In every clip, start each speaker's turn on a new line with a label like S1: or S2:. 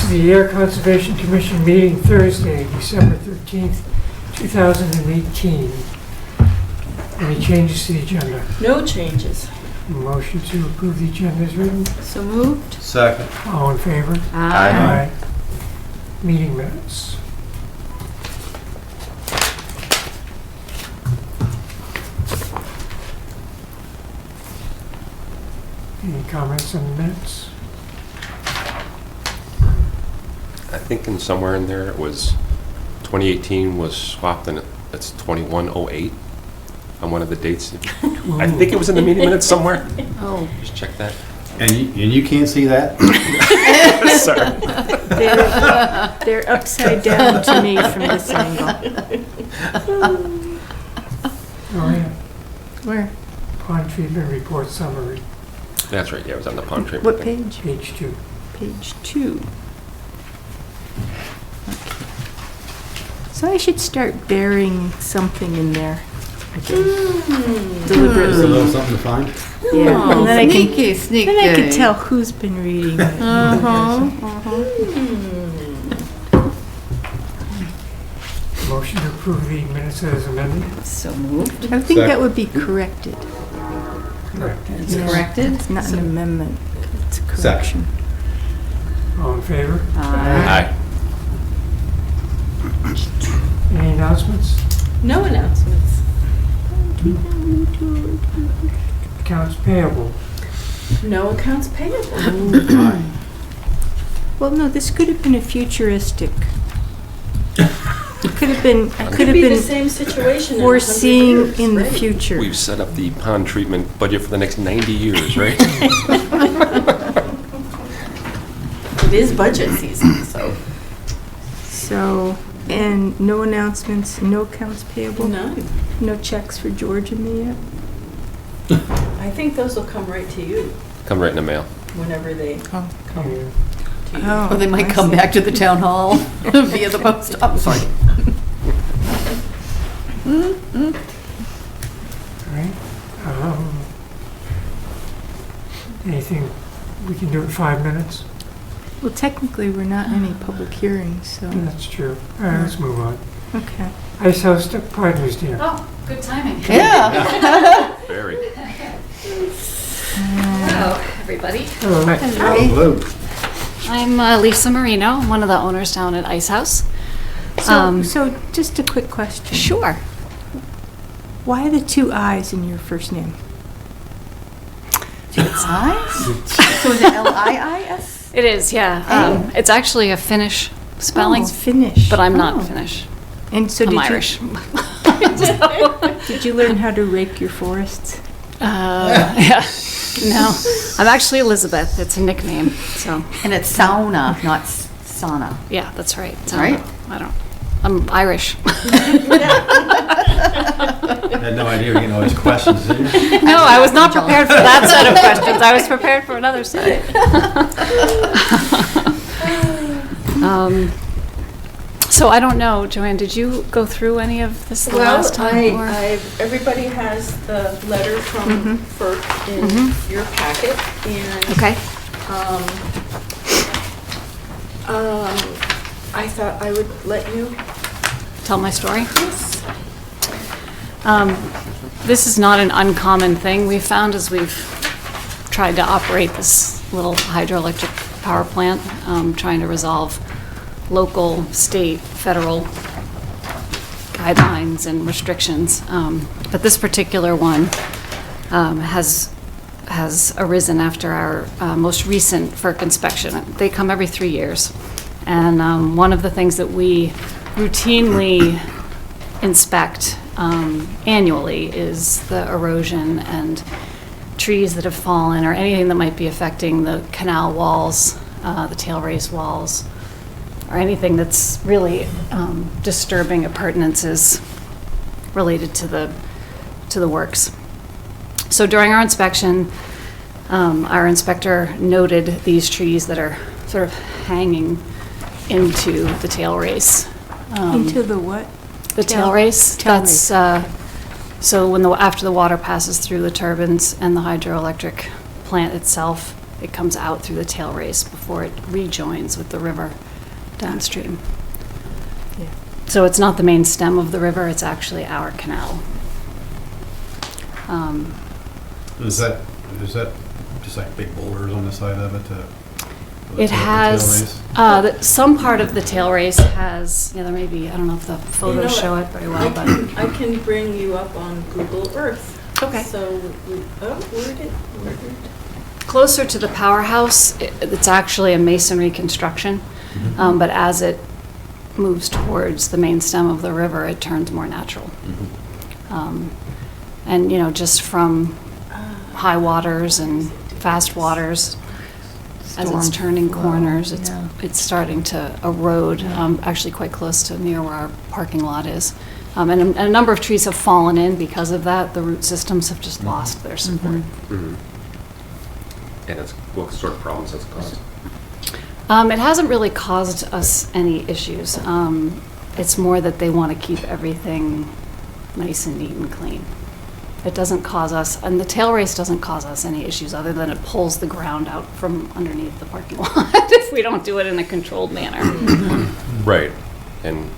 S1: to the Air Conservation Commission meeting Thursday, December 13th, 2018. Any changes to the agenda?
S2: No changes.
S1: Motion to approve the agenda is written.
S2: So moved.
S3: Second.
S1: All in favor?
S3: Aye.
S1: Meeting minutes. Any comments on the minutes?
S4: I think in somewhere in there it was 2018 was swapped and it's 2108 on one of the dates. I think it was in the meeting minutes somewhere.
S2: Oh.
S4: Just check that.
S3: And you can't see that?
S4: Sorry.
S2: They're upside down to me from this angle.
S1: Oh, yeah.
S2: Where?
S1: Pond treatment report summary,
S4: That's right. Yeah, it was on the pond treatment.
S2: What
S4: thing.
S2: page?
S1: page 2.
S2: Page 2. Okay. So I should start burying something in there again.
S3: Just a
S2: Deliberately.
S3: little something to find?
S2: Yeah. And then I can,
S5: sneaky.
S2: then I can tell who's been reading it.
S1: Motion to approve the minutes as amended.
S5: So moved.
S2: I think that
S3: Second.
S2: would be corrected.
S1: Correct.
S5: It's
S2: Yeah.
S5: corrected.
S2: It's not an amendment, it's a
S3: Second.
S2: correction.
S1: All in favor?
S4: Aye.
S1: Any announcements?
S2: No announcements.
S1: Accounts payable.
S2: No accounts payable.
S3: Aye.
S2: Well, no, this could have been a futuristic. It could have been, I could Could have be the been same situation in 100 foreseeing years, in the right? future.
S4: We've set up the pond treatment budget for the next 90 years, right?
S2: It is budget season, so. So, and no announcements, no accounts payable?
S6: None.
S2: No checks for George and me yet?
S6: I think those will come right to you
S4: Come right in the mail.
S6: whenever they
S2: Oh.
S6: come
S1: Yeah.
S6: to you.
S5: Or they might come back to the town hall via the post office. Sorry.
S1: All right. Anything, we can do it 5 minutes?
S2: Well, technically, we're not in any public hearings, so,
S1: That's true. All right, let's move on.
S2: okay.
S1: Ice House Partners Day.
S7: Oh, good timing.
S5: Yeah.
S4: Very.
S7: Hello, everybody.
S1: Hello.
S3: Hello.
S7: I'm Lisa Marino. I'm one of the owners down at Ice House.
S2: So just a quick question.
S7: Sure.
S2: Why are the 2 I's in your first name?
S5: It's eyes? So is it L-I-I-S?
S7: It is, yeah. It's actually a Finnish spelling,
S2: Oh, Finnish.
S7: but I'm not
S2: Oh.
S7: Finnish.
S2: And so
S7: I'm
S2: did
S7: Irish.
S2: Did you learn how to rake your forests?
S7: Yeah. No, I'm actually Elizabeth. It's a nickname. So,
S5: And it's sauna, not sauna.
S7: yeah, that's right. So,
S5: Right.
S7: I'm Irish.
S3: I had no idea you were getting all these questions, did you?
S7: No, I was not prepared for that set of questions. I was prepared for another set. So I don't know, Joanne, did you go through any of this the
S6: Well,
S7: last time? or-
S6: everybody has the letter from FERC in your packet, and
S7: Okay.
S6: I thought I would let you.
S7: Tell my story.
S6: Yes.
S7: This is not an uncommon thing we've found as we've tried to operate this little hydroelectric power plant, trying to resolve local, state, federal guidelines and restrictions. But this particular one has arisen after our most recent FERC inspection. They come every 3 years. And one of the things that we routinely inspect annually is the erosion and trees that have fallen or anything that might be affecting the canal walls, the tail race walls, or anything that's really disturbing appurtenances related to the works. So during our inspection, our inspector noted these trees that are sort of hanging into the tail race.
S2: Into the what?
S7: The tail race.
S2: Tail
S7: That's so when after the water passes through the turbines and the hydroelectric plant itself it comes out through the tail race before it rejoins with the river downstream.
S2: Yeah.
S7: So it's not the main stem of the river, it's actually our canal.
S3: Is that just like big boulders on the side of it?
S7: It has, some part of the tail race has, yeah, there may be, I don't know if the photos
S6: what?
S7: show it very well, but.
S6: I can bring you up on Google Earth.
S7: Okay.
S6: So, where did?
S7: Closer to the powerhouse, it's actually a masonry construction, but as it moves towards the main stem of the river, it turns more natural. And, just from high waters and fast waters, as it's turning corners, it's starting to erode, actually quite close to near where our parking lot is. And a number of trees have fallen in because of that. The root systems have just lost their support.
S4: And what sort of problems has it caused?
S7: It hasn't really caused us any issues. It's more that they want to keep everything nice and neat and clean. It doesn't cause us, and the tail race doesn't cause us any issues other than it pulls the ground out from underneath the parking lot if we don't do it in a controlled manner.
S4: Right. And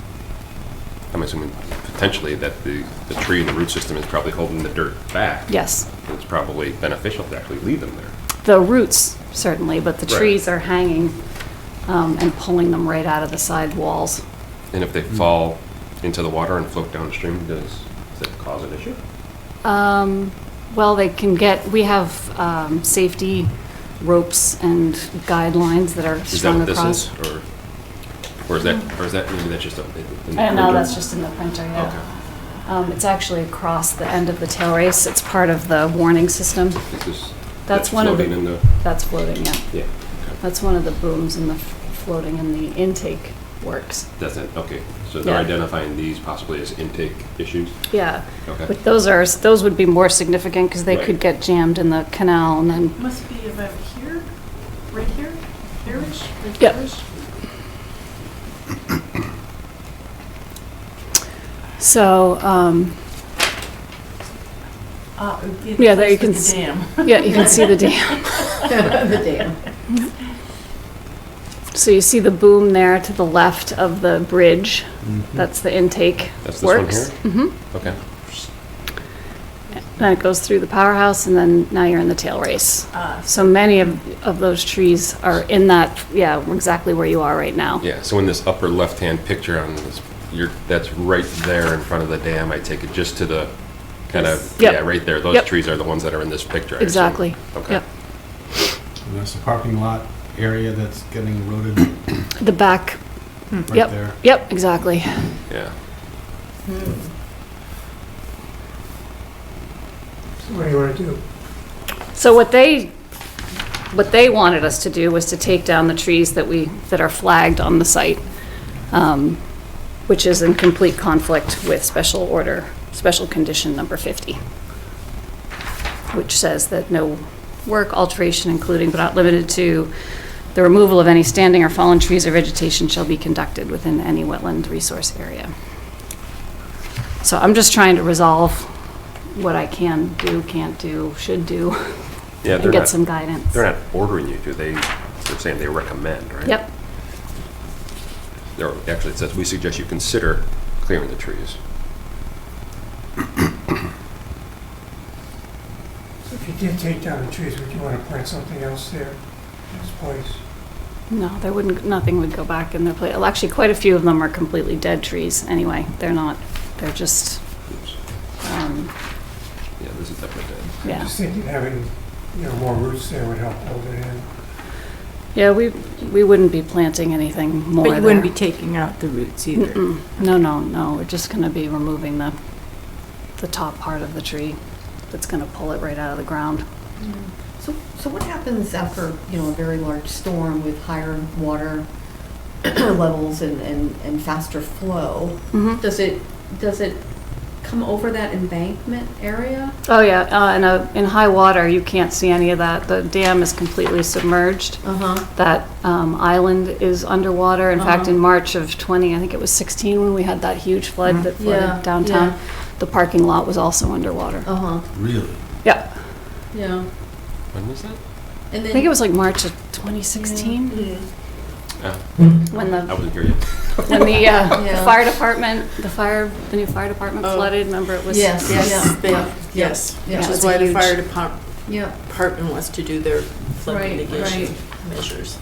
S4: I'm assuming potentially that the tree and the root system is probably holding the dirt back.
S7: Yes.
S4: And it's probably beneficial to actually leave them there.
S7: The roots, certainly, but the
S4: Right.
S7: trees are hanging and pulling them right out of the side walls.
S4: And if they fall into the water and float downstream, does that cause an issue?
S7: Well, we have safety ropes and guidelines that are
S4: Is that
S7: strung
S4: what this
S7: across.
S4: is? Or is that maybe that's just in the
S7: No,
S4: printer?
S7: that's just in the printer, yeah.
S4: Okay.
S7: It's actually across the end of the tail race. It's part of the warning system.
S4: Is this
S7: That's one of the-
S4: floating in the,
S7: That's floating, yeah.
S4: yeah, okay.
S7: That's one of the booms in the floating in the intake works.
S4: That's it, okay. So they're
S7: Yeah.
S4: identifying these possibly as intake issues?
S7: Yeah.
S4: Okay.
S7: But those would be more significant because they
S4: Right.
S7: could get jammed in the canal and then,
S6: Must be about here, right here, here-ish, right
S7: Yep.
S6: here-ish.
S7: so,
S6: It'd be
S7: Yeah,
S6: the
S7: there you
S6: place
S7: can
S6: with the dam.
S7: yeah, you can see the dam.
S5: The dam.
S7: So you see the boom there to the left of the bridge. That's the intake
S4: That's this one
S7: works.
S4: here?
S7: Mm-hmm.
S4: Okay.
S7: Then it goes through the powerhouse and then now you're in the tail race. So many of those trees are in that, exactly where you are right now.
S4: Yeah, so in this upper left-hand picture on this, that's right there in front of the dam, I take it just to the kind of,
S7: Yep.
S4: yeah, right there. Those
S7: Yep.
S4: trees are the ones that are in this picture, I assume.
S7: Exactly.
S4: Okay.
S7: Yep.
S3: And that's the parking lot area that's getting eroded
S7: The back,
S3: right
S7: yep,
S3: there.
S7: yep, exactly.
S4: Yeah.
S1: So what do you want to do?
S7: So what they wanted us to do was to take down the trees that are flagged on the site, which is in complete conflict with special condition number 50, which says that no work, alteration, including but not limited to the removal of any standing or fallen trees or vegetation shall be conducted within any wetland resource area. So I'm just trying to resolve what I can do, can't do, should do,
S4: Yeah,
S7: and get some guidance.
S4: they're not ordering you to, they're saying they recommend, right?
S7: Yep.
S4: Actually, it says, we suggest you consider clearing the trees.
S1: So if you did take down the trees, would you want to plant something else there in its place?
S7: No, nothing would go back in their place. Well, actually, quite a few of them are completely dead trees anyway. They're just,
S4: Oops.
S7: um,
S4: Yeah, this is definitely dead.
S1: I'm
S7: yeah.
S1: just thinking having, more roots there would help hold it in.
S7: Yeah, we wouldn't be planting anything more
S2: But you wouldn't be
S7: there.
S2: taking out the roots either.
S7: Mm-mm. No. We're just gonna be removing the top part of the tree that's gonna pull it right out of the ground.
S5: So what happens after, a very large storm with higher water levels and faster flow?
S7: Mhm.
S5: Does it come over that embankment area?
S7: Oh, yeah, in high water, you can't see any of that. The dam is completely submerged.
S5: Uh-huh.
S7: That island is underwater. In fact,
S5: Uh-huh.
S7: in March of 20, I think it was 16, when we had that huge flood that
S5: Yeah,
S7: flooded downtown,
S5: yeah.
S7: the parking lot was also underwater.
S5: Uh-huh.
S3: Really?
S7: Yeah,
S5: Yeah.
S4: When was that?
S5: And
S7: I
S5: then
S7: think it was like March of 2016, when
S4: I
S7: the,
S4: wasn't here yet.
S7: when the
S5: Yeah.
S7: fire department, the new fire department
S6: Oh.
S7: flooded, remember it was?
S5: Yes,
S6: Yes,
S5: yeah,
S6: they-
S5: yeah,
S6: yes,
S5: yeah.
S6: which
S7: It's
S6: is why the
S7: huge.
S6: fire
S5: Yeah,
S6: department wants to do their flood
S5: Right,
S6: mitigation
S5: right.
S6: measures.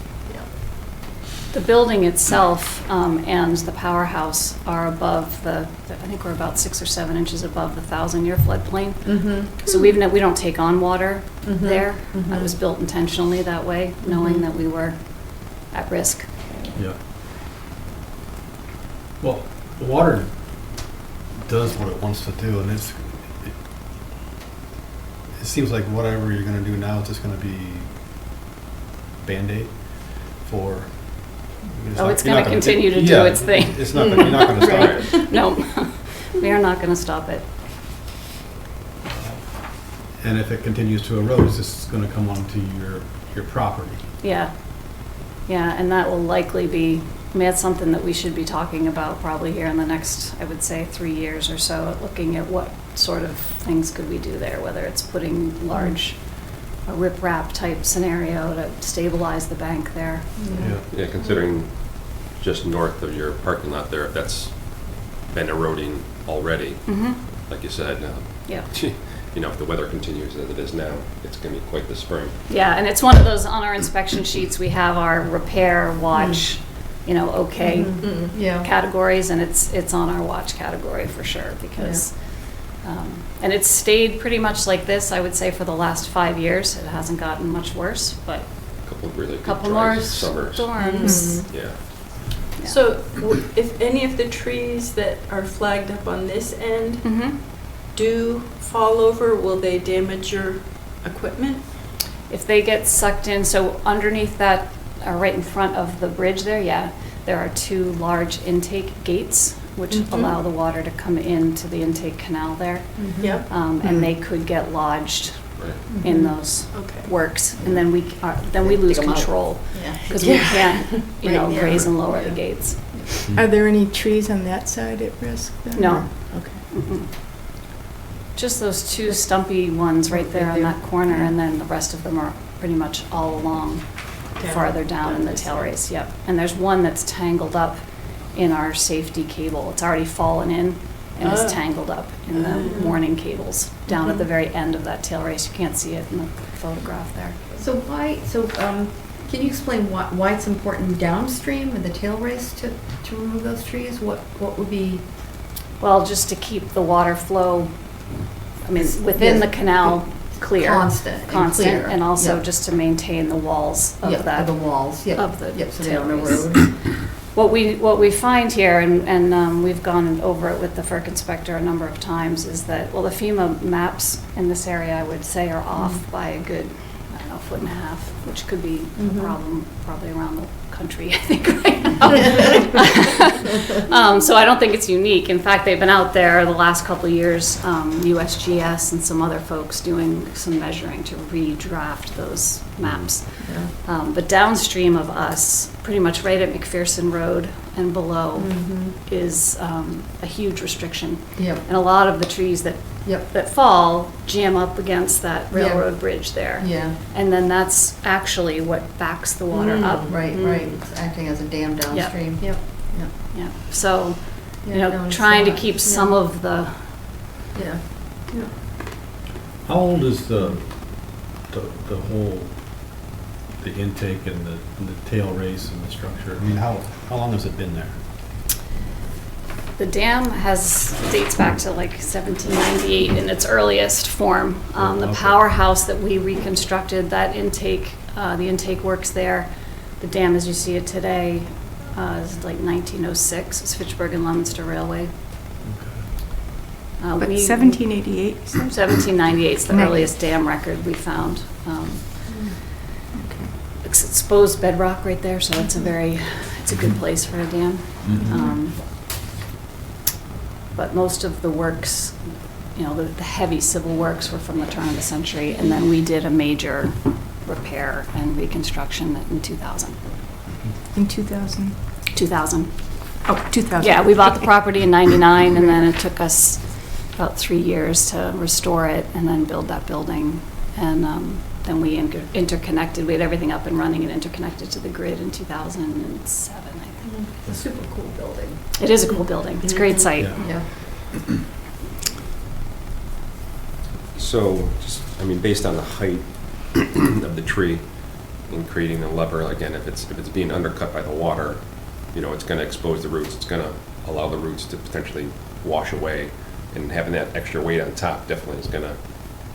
S7: The building itself and the powerhouse are above I think we're about 6 or 7 inches above the 1,000-year floodplain.
S5: mm-hmm,
S7: So we don't take on water
S5: Mhm,
S7: there.
S5: mhm.
S7: It was built intentionally that way, knowing
S5: Mhm.
S7: that we were at risk.
S3: Yeah. Well, the water does what it wants to do, and it seems like whatever you're gonna do now is just gonna be Band-Aid for.
S7: Oh, it's
S3: you're
S7: gonna
S3: not
S7: continue to do
S3: yeah,
S7: its thing.
S3: It's not, you're not gonna stop it.
S7: No, we are not going to stop it.
S3: And if it continues to erode, it's just gonna come onto your property.
S7: Yeah. Yeah, and that will likely be, I mean, that's something that we should be talking about probably here in the next, I would say, 3 years or so, looking at what sort of things could we do there, whether it's putting large, a rip-rap type scenario to stabilize the bank there.
S3: Yeah.
S4: Yeah, considering just north of your parking lot there, that's been eroding already,
S7: Mm-hmm.
S4: like you said.
S7: Yeah.
S4: You know, if the weather continues as it is now, it's going to be quite the spring.
S7: Yeah, and it's one of those, on our inspection sheets, we have our repair, watch, okay
S5: yeah.
S7: categories, and it's on our watch category for sure, because, and it's stayed pretty much like this, I would say, for the last 5 years. It hasn't gotten much worse, but
S4: A couple of really
S7: a
S4: good
S7: couple
S4: dry
S7: more
S4: summers.
S7: storms.
S5: Mhm.
S4: Yeah.
S7: Yeah.
S6: So if any of the trees that are flagged up on this end
S7: Mhm.
S6: do fall over, will they damage your equipment?
S7: If they get sucked in, so underneath that, right in front of the bridge there, yeah, there are 2 large intake gates, which
S6: Mhm.
S7: allow the water to come into the intake canal there.
S6: Yep,
S7: And they could get lodged
S4: Right.
S7: in those
S6: okay.
S7: works, and then we lose
S5: Dig 'em out.
S7: control,
S5: Yeah.
S7: because we
S6: Yeah.
S7: can't,
S5: Right, yeah.
S7: raise and lower the
S5: Yeah.
S7: gates.
S2: Are there any trees on that side at risk then?
S7: No.
S2: Okay.
S7: Mm-mm. Just those 2 stumpy ones right there on that corner, and then the rest of them are pretty much all along, farther down in the
S6: this
S7: tail
S6: way.
S7: race, yep. And there's one that's tangled up in our safety cable. It's already fallen in and
S6: Oh.
S7: is tangled up in the
S6: Oh.
S7: warning cables down at the
S6: Mhm.
S7: very end of that tail race. You can't see it in the photograph there.
S5: So can you explain why it's important downstream in the tail race to remove those trees? What would be?
S7: Well, just to keep the water flow, I mean, within
S5: Yes.
S7: the canal clear.
S5: Constant and
S7: Constant,
S5: clear.
S7: and also
S5: Yep.
S7: just to maintain the walls
S5: Yep,
S7: of that.
S5: the walls, yep.
S7: of the
S5: Yep, so they
S7: tail
S5: don't
S7: race.
S5: erode.
S7: What we find here, and we've gone over it with the FERC inspector a number of times, is that, well, the FEMA maps in this area, I would say, are off by a good, I don't know, 1.5 feet, which could be
S5: Mhm.
S7: a problem probably around the country, I think, right now. So I don't think it's unique. In fact, they've been out there the last couple of years, USGS and some other folks doing some measuring to redraft those maps. But downstream of us, pretty much right at McPherson Road and below, is a huge restriction.
S5: Yep,
S7: And a lot of the trees that
S5: yep,
S7: fall jam up against that railroad bridge there.
S5: yeah.
S7: And then that's actually what backs the water
S5: Mm,
S7: up.
S5: Right, right. It's acting as a dam downstream. Yep.
S7: Yeah, so,
S5: Yeah, no, it's
S7: trying to
S5: not.
S7: keep
S5: Yeah.
S7: some of the,
S5: Yeah.
S3: How old is the whole, the intake and the tail race and the structure? I mean, how long has it been there?
S7: the dam dates back to like 1798 in its earliest form. The
S3: Okay.
S7: powerhouse that we reconstructed, that intake, the intake works there. The dam, as you see it today, is like 1906. It's Fitchburg and Leominster Railway.
S2: But
S7: We-
S2: 1788,
S7: 1798 is the
S2: Nice.
S7: earliest dam record we found. It's exposed bedrock right there, so it's a good place for a dam. But most of the works, the heavy civil works were from the turn of the century, and then we did a major repair and reconstruction in 2000.
S2: in 2000.
S7: 2000.
S2: Oh, 2000.
S7: Yeah, we bought the property in 99, and then it took us about 3 years to restore it and then build that building. And then then we interconnected, we had everything up and running and interconnected to the grid in 2007, I think.
S6: It's a super cool building.
S7: It is a cool building. It's a great site.
S3: Yeah.
S5: Yeah.
S4: So, just, I mean, based on the height of the tree and creating the lever, again, if it's being undercut by the water, you know, it's going to expose the roots. It's going to allow the roots to potentially wash away, and having that extra weight on top definitely is going to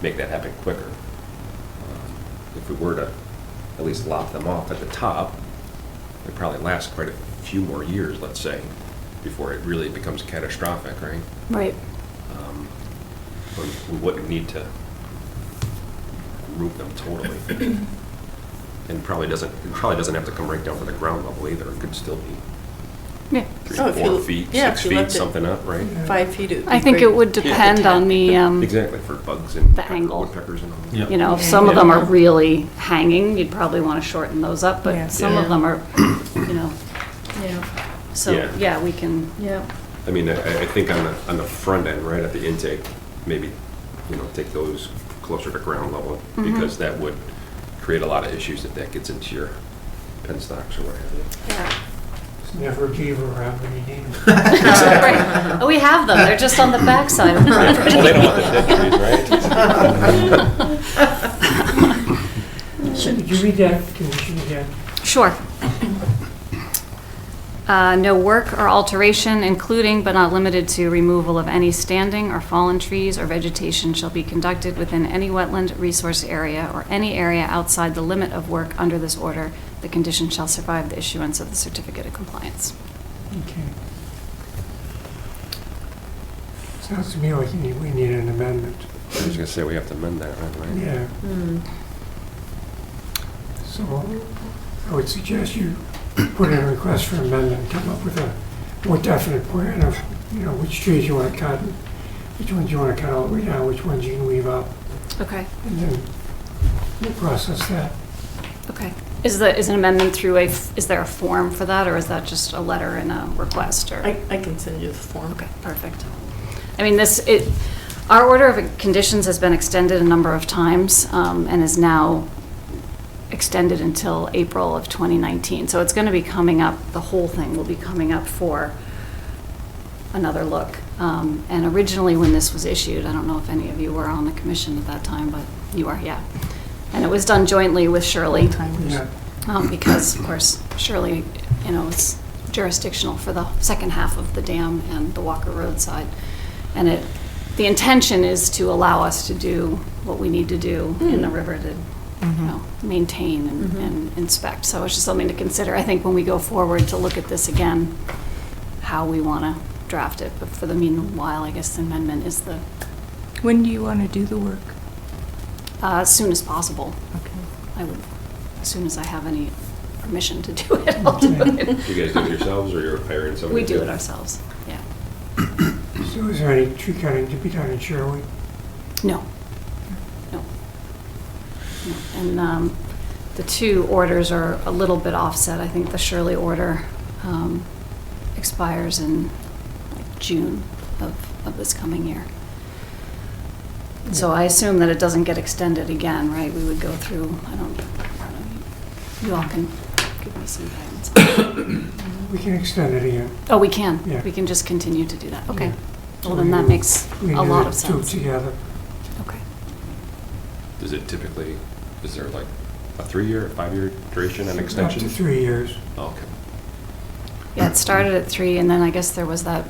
S4: make that happen quicker. If we were to at least lop them off at the top, it'd probably last quite a few more years, let's say, before it really becomes catastrophic, right?
S7: Right.
S4: We wouldn't need to root them totally. And it probably doesn't have to come right down to the ground level either. It could still be
S7: Yeah.
S4: 3,
S6: Oh, if
S4: 4
S6: you-
S4: feet,
S6: yeah,
S4: 6
S6: if you
S4: feet,
S6: left it-
S4: something up, right?
S6: 5 feet, it would be
S7: I think
S6: great.
S7: it would depend on the,
S4: Exactly, for bugs and
S7: The angle.
S4: woodpeckers and all that.
S3: Yep.
S7: you know, if some of them are really hanging, you'd probably want to shorten those up,
S2: Yeah.
S7: but some of them are, you know,
S6: Yeah,
S7: so,
S4: Yeah.
S7: yeah, we can,
S6: yeah.
S4: I mean, I think on the front end, right at the intake, maybe, you know, take those closer to ground level,
S7: Mm-hmm.
S4: because that would create a lot of issues if that gets into your penstocks or what have you.
S7: yeah.
S1: There's never a beaver around when you need them.
S7: Right. Oh, we have them, they're just on the backside of the
S4: Well,
S7: property.
S4: they don't want the dead trees, right?
S1: So could you read that condition again?
S7: Sure. No work or alteration, including but not limited to removal of any standing or fallen trees or vegetation, shall be conducted within any wetland resource area or any area outside the limit of work under this order. The condition shall survive the issuance of the certificate of compliance.
S1: Okay. Sounds to me like we need an amendment.
S4: I was gonna say, we have to amend that, right?
S1: Yeah. So I would suggest you put in a request for amendment and come up with a more definite plan of, you know, which trees you want to cut, and which ones you want to cut all the way down, which ones you can leave up,
S7: Okay,
S1: and then we'll process that.
S7: okay. Is an amendment through is there a form for that, or is that just a letter and a request, or?
S6: I can send you the form.
S7: Okay, perfect. I mean, our order of conditions has been extended a number of times, and is now extended until April of 2019. So it's going to be coming up, the whole thing will be coming up for another look. And originally, when this was issued, I don't know if any of you were on the commission at that time, but you are, yeah. And it was done jointly with Shirley.
S1: Yeah.
S7: Because, of course, Shirley, you know, is jurisdictional for the second half of the dam and the Walker Road side. And the intention is to allow us to do what we need to do in the river to, you know, maintain and inspect. So it's just something to consider, I think, when we go forward to look at this again, how we want to draft it. But for the meanwhile, I guess the amendment is the,
S2: When do you want to do the work?
S7: as soon as possible.
S2: Okay.
S7: I would, as soon as I have any permission to do it, I'll do it.
S4: You guys do it yourselves, or you're hiring somebody?
S7: We do
S4: to
S7: it ourselves, yeah.
S1: So is there any tree cutting to be done in Shirley?
S7: No. No. No. And the two orders are a little bit offset. I think the Shirley order expires in like June of this coming year. So I assume that it doesn't get extended again, right? We would go through, I don't know, you all can give me some guidance.
S1: We can extend it again.
S7: Oh, we can?
S1: Yeah.
S7: We can just continue to do that? Okay.
S1: Yeah.
S7: Well, then that makes
S1: We
S7: a
S1: can do
S7: lot
S1: the
S7: of
S1: two
S7: sense.
S1: together.
S7: Okay.
S4: Does it typically, is there like a 3-year, a 5-year duration and
S1: Up
S4: extension?
S1: to 3 years.
S4: Oh, okay.
S7: Yeah, it started at 3, and then I guess there was a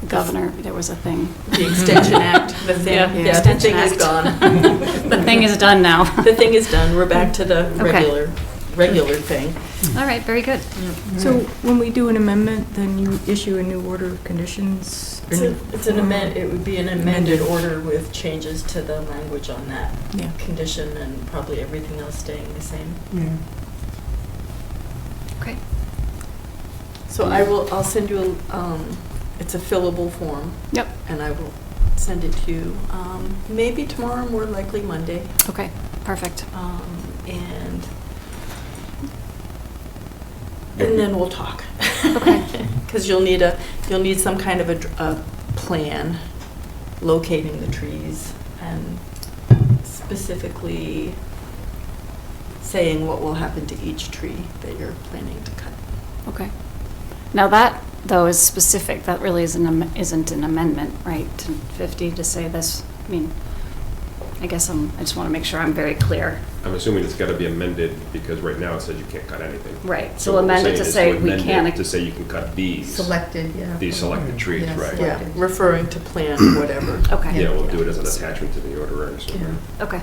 S7: governor, there was a thing.
S6: The Extension Act, the thing,
S7: Yeah,
S6: yeah, the
S7: Extension
S6: thing is
S7: Act.
S6: gone.
S7: The thing is done now.
S6: The thing is done, we're back to the
S7: Okay.
S6: regular thing.
S7: All right, very good.
S2: So when we do an amendment, then you issue a new order of conditions?
S6: It's an amend, it would be an amended order with changes to the language on that
S2: Yeah.
S6: condition and probably everything else staying the same.
S1: Yeah.
S7: Okay.
S6: So I'll send you, it's a fillable form,
S7: Yep.
S6: and I will send it to you, maybe tomorrow, more likely Monday.
S7: Okay, perfect.
S6: And then we'll talk.
S7: Okay.
S6: Because you'll need some kind of a plan locating the trees and specifically saying what will happen to each tree that you're planning to cut.
S7: Okay. Now that, though, is specific. That really isn't an amendment, right, to 50 to say this? I mean, I guess I just want to make sure I'm very clear.
S4: I'm assuming it's gotta be amended, because right now it says you can't cut anything.
S7: Right, so
S4: what we're
S7: amend it
S4: saying
S7: to
S4: is
S7: say we
S4: amend it
S7: can't.
S4: To say you can cut these,
S5: Selected, yeah.
S4: these selected trees,
S5: Yeah,
S4: right?
S5: select-
S6: Yeah, referring to plan, whatever.
S7: Okay.
S4: Yeah, we'll do it as an attachment to the order, I assume.
S7: Okay.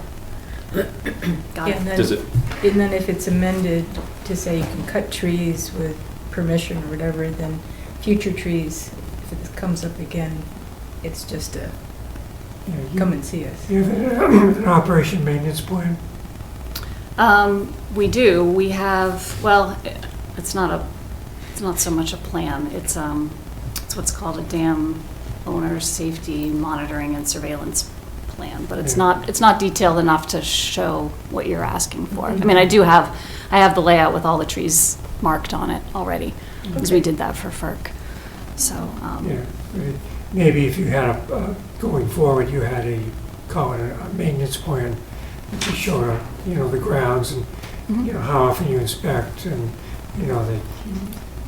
S7: Got it.
S8: And
S4: Does
S8: then,
S4: it,
S8: and then if it's amended to say you can cut trees with permission or whatever, then future trees, if it comes up again, it's just a, come and see us.
S1: You have an operation maintenance plan?
S7: We do. We have, well, it's not so much a plan. It's what's called a dam owner safety monitoring and surveillance plan, but it's
S1: Yeah.
S7: not detailed enough to show what you're asking for. I mean, I have the layout with all the trees marked on it already, because we did that for FERC. So,
S1: Yeah, maybe if you had, going forward, you had call it a maintenance plan, that just showed, the grounds and, how often you inspect, and, that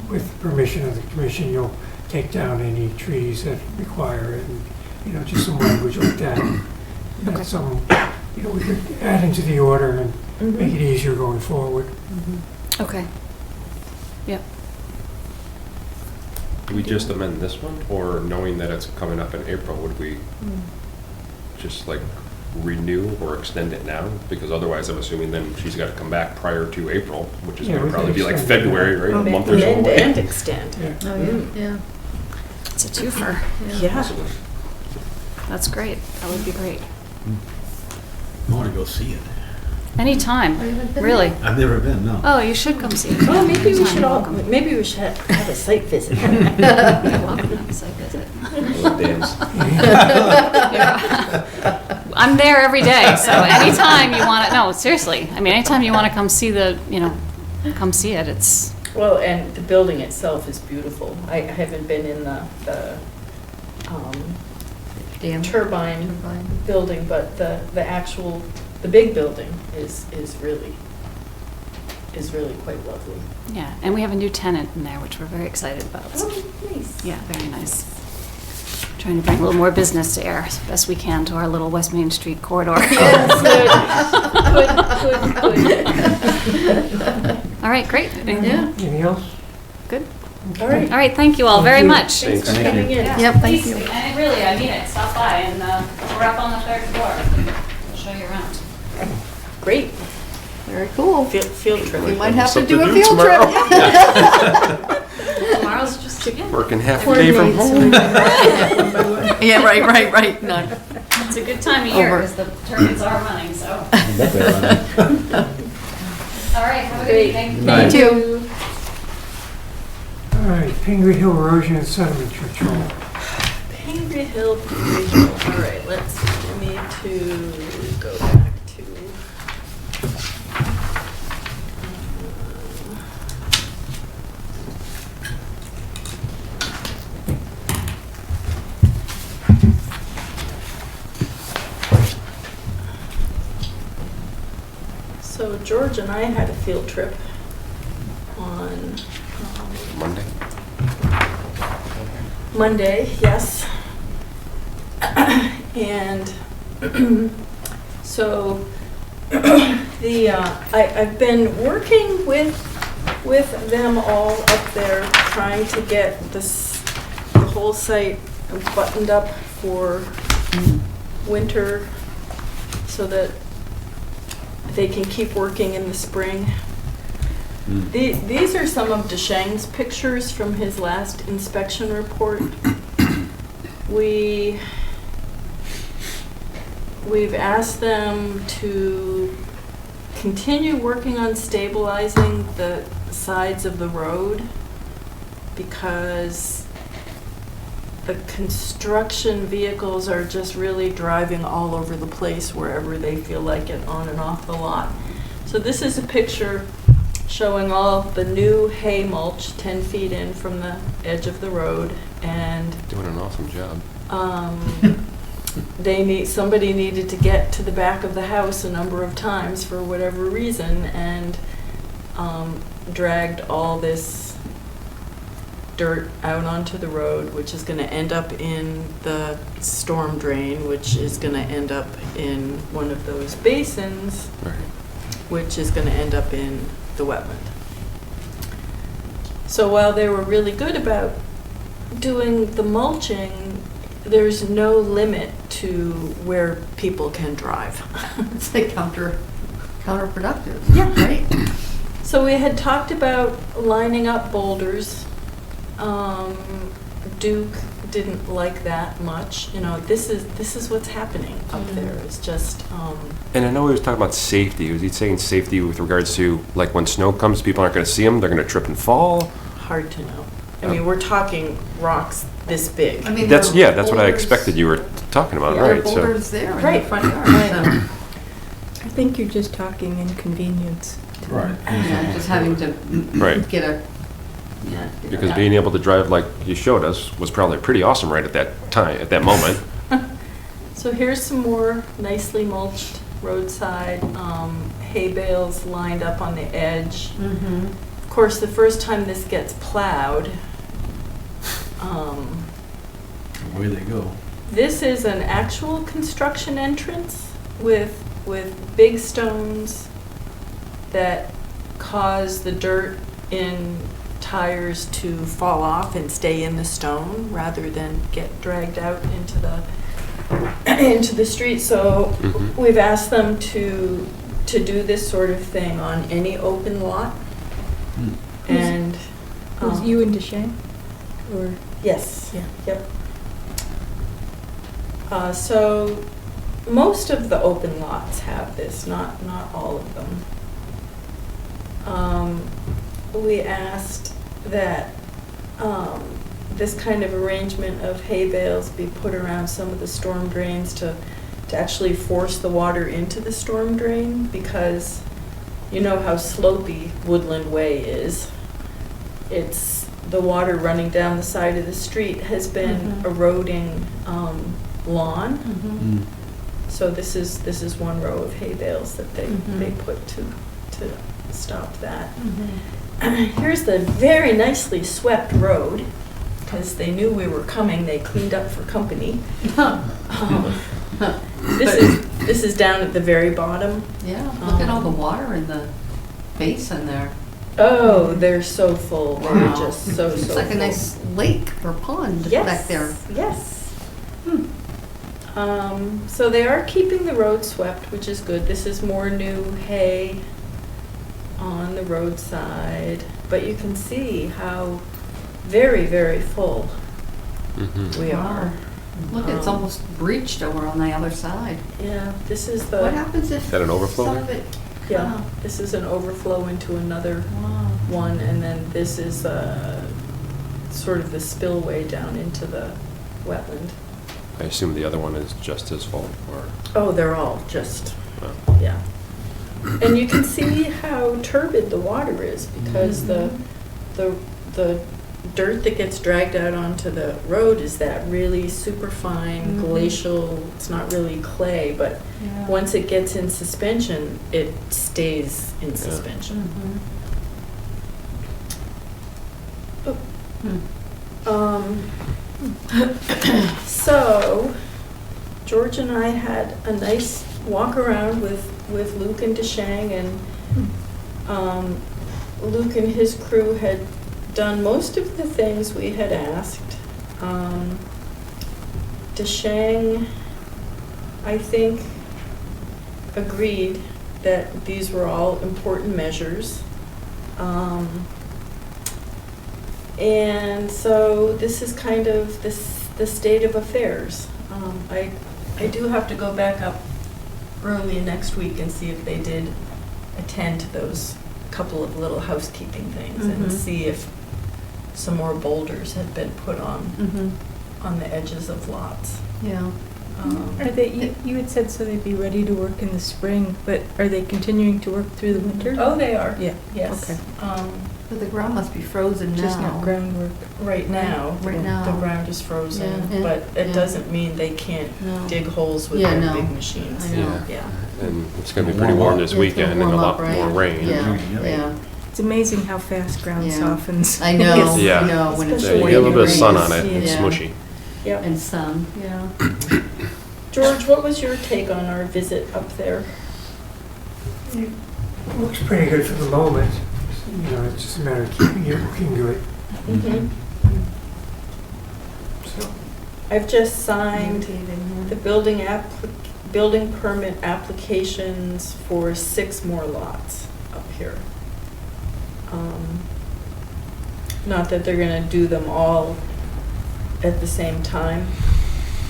S1: with permission of the commission, you'll take down any trees that require it, and, just some language like that. That's some, we could add into the order and make it easier going forward.
S7: okay. Yep.
S4: do we just amend this one, or knowing that it's coming up in April, would we just like renew or extend it now? Because otherwise, I'm assuming then she's got to come back prior to April, which is
S1: Yeah,
S4: gonna
S1: we can
S4: probably be like
S1: extend it,
S4: February, right? A month or so
S6: Amend
S4: away.
S6: and extend.
S1: Yeah.
S5: Oh, yeah, yeah.
S7: It's a twofer.
S6: Yeah.
S4: Possibly.
S7: That's great. That would be great.
S3: I want to go see it.
S7: Anytime,
S5: Oh, you haven't been
S7: really.
S3: I've never been, no.
S7: Oh, you should come see it.
S6: Oh, maybe we
S7: Anytime,
S6: should
S7: you're
S6: all,
S7: welcome.
S6: maybe we should have a site visit.
S7: You're welcome to have a site visit.
S4: I love dams.
S7: I'm there every day, so anytime you want to, no, seriously, I mean, anytime you want to come see come see it, it's,
S6: Well, and the building itself is beautiful. I haven't been in the
S5: Dam.
S6: turbine
S5: Turbine.
S6: building, but the actual, the big building is really quite lovely.
S7: yeah, and we have a new tenant in there, which we're very excited about. So,
S6: Nice.
S7: yeah, very nice. Trying to bring a little more business to Ayer as best we can to our little West Main Street corridor.
S6: Good.
S7: All right, great.
S5: Yeah.
S1: Anything else?
S7: Good.
S6: All right.
S7: All right, thank you all very much.
S6: Thanks for
S4: Thank you.
S6: coming in.
S5: Yep, thank you.
S7: And really, I mean it, stop by, and we're up on the 3rd floor. We'll show you around.
S6: Great.
S5: Very cool.
S6: Field trip.
S5: We might have to
S4: Something
S5: do a
S4: to do
S5: field
S4: tomorrow.
S5: trip.
S7: Tomorrow's just again.
S4: Working half a day from home.
S5: Yeah, right. No.
S7: It's a good time of year
S5: Over.
S7: because the turbines are running, so.
S3: I bet they're running.
S7: All right, have a good
S6: Great.
S7: evening.
S3: Night.
S5: You too.
S1: All right, Pingree Hill Erosion and Sediment Control.
S6: Pingree Hill Regional. All right, we need to go back to. So George and I had a field trip on
S4: Monday?
S6: Monday, yes. And so I've been working with them all up there, trying to get the whole site buttoned up for winter so that they can keep working in the spring. These are some of Deshang's pictures from his last inspection report. We've asked them to continue working on stabilizing the sides of the road because the construction vehicles are just really driving all over the place wherever they feel like it, on and off the lot. So this is a picture showing all the new hay mulch 10 feet in from the edge of the road, and
S4: Doing an awesome job.
S6: somebody needed to get to the back of the house a number of times for whatever reason, and dragged all this dirt out onto the road, which is going to end up in the storm drain, which is going to end up in one of those basins,
S4: Right.
S6: which is going to end up in the wetland. So while they were really good about doing the mulching, there's no limit to where people can drive.
S5: It's like counterproductive.
S6: Yeah.
S5: Right?
S6: So we had talked about lining up boulders. Duke didn't like that much. You know, this is what's happening up there. It's just
S4: And I know he was talking about safety. Was he saying safety with regards to, like, when snow comes, people aren't going to see them, they're going to trip and fall?
S6: hard to know. I mean, we're talking rocks this big.
S5: I mean,
S4: That's,
S5: there are
S4: yeah, that's what I
S5: boulders-
S4: expected you were talking about,
S5: there are
S4: right? So,
S5: boulders there in the
S6: Right.
S5: front yard.
S6: Right.
S5: So,
S2: I think you're just talking inconvenience.
S3: Right.
S5: yeah, just having to
S4: Right.
S5: get a, yeah. get
S4: because
S5: a-
S4: being able to drive like you showed us was probably pretty awesome right at that time, at that moment.
S6: So here's some more nicely mulched roadside hay bales lined up on the edge.
S5: Mhm.
S6: Of course, the first time this gets plowed,
S3: Away they go.
S6: this is an actual construction entrance with big stones that cause the dirt in tires to fall off and stay in the stone rather than get dragged out into the street. So
S4: Mhm.
S6: we've asked them to do this sort of thing on any open lot.
S3: Hmm.
S6: And
S2: Was you and Deshane? Or,
S6: yes,
S2: yeah.
S6: yep. So most of the open lots have this, not all of them. We asked that this kind of arrangement of hay bales be put around some of the storm drains to actually force the water into the storm drain, because you know how slopey Woodland Way is. It's the water running down the side of the street has been
S5: Mhm.
S6: eroding lawn.
S5: Mhm.
S3: Mm.
S6: So this is one row of hay bales that they
S5: Mhm.
S6: put to stop that.
S5: Mhm.
S6: Here's the very nicely swept road, because they knew we were coming. They cleaned up for company. This is down at the very bottom.
S5: Yeah, look at all the water in the basin there.
S6: Oh, they're so full. They're
S5: Wow.
S6: just so
S5: It's
S6: full.
S5: like a nice lake or pond
S6: Yes,
S5: back there.
S6: yes.
S5: Hmm.
S6: So they are keeping the road swept, which is good. This is more new hay on the roadside, but you can see how very, very full
S4: Mhm.
S6: we
S5: Wow.
S6: are.
S5: Look, it's almost breached over on the other side.
S6: Yeah, this is
S5: What
S6: the,
S5: happens if
S4: Is that an overflow
S5: some
S4: there?
S5: of it?
S6: yeah, this is an overflow into another
S5: Wow.
S6: one, and then this is sort of the spillway down into the wetland.
S4: I assume the other one is just as full, or,
S6: Oh, they're all just,
S4: well,
S6: yeah. And you can see how turbid the water is, because the dirt that gets dragged out onto the road is that really superfine
S5: Mhm.
S6: glacial, it's not really clay, but
S5: Yeah.
S6: once it gets in suspension, it stays in suspension.
S5: Mhm. Hmm.
S6: So, George and I had a nice walk around with Luke and Deshang, and Luke and his crew had done most of the things we had asked. Deshang, I think, agreed that these were all important measures. And so this is kind of the state of affairs. I do have to go back up early next week and see if they did attend to those couple of little housekeeping things, and
S5: Mhm.
S6: see if some more boulders had been put
S5: Mhm.
S6: on the edges of lots.
S5: Yeah.
S8: Are they, you had said so they'd be ready to work in the spring, but are they continuing to work through the winter?
S6: Oh, they are.
S8: Yeah,
S6: Yes.
S8: okay.
S5: But the ground must be frozen now.
S8: Just not groundwork.
S6: Right now,
S5: Right now.
S6: the ground is frozen,
S5: Yeah.
S6: but
S5: Yeah.
S6: it doesn't mean they can't
S5: No.
S6: dig holes with
S5: Yeah,
S6: their
S5: no.
S6: big machines.
S5: I know.
S6: Yeah.
S4: And it's gonna be pretty warm this
S5: Yeah, it's gonna
S4: weekend and a
S5: warm
S4: lot
S5: up, right?
S4: more rain.
S5: Yeah, yeah.
S8: It's amazing how fast ground
S5: Yeah.
S8: softens.
S5: I know,
S8: Yes.
S4: Yeah.
S5: I know, when it's
S4: Yeah,
S6: Especially
S4: you get a little bit of sun
S5: 40
S4: on it,
S5: degrees.
S4: it's
S5: Yeah.
S4: smushy.
S6: Yep.
S5: And sun, yeah.
S6: George, what was your take on our visit up there?
S1: It looks pretty good for the moment. You know, it's just a matter of keeping it looking good.
S6: Mm-hmm.
S1: So,
S6: I've just signed
S5: Maintaining,
S6: the building permit applications for 6 more lots up here. Not that they're gonna do them all at the same time,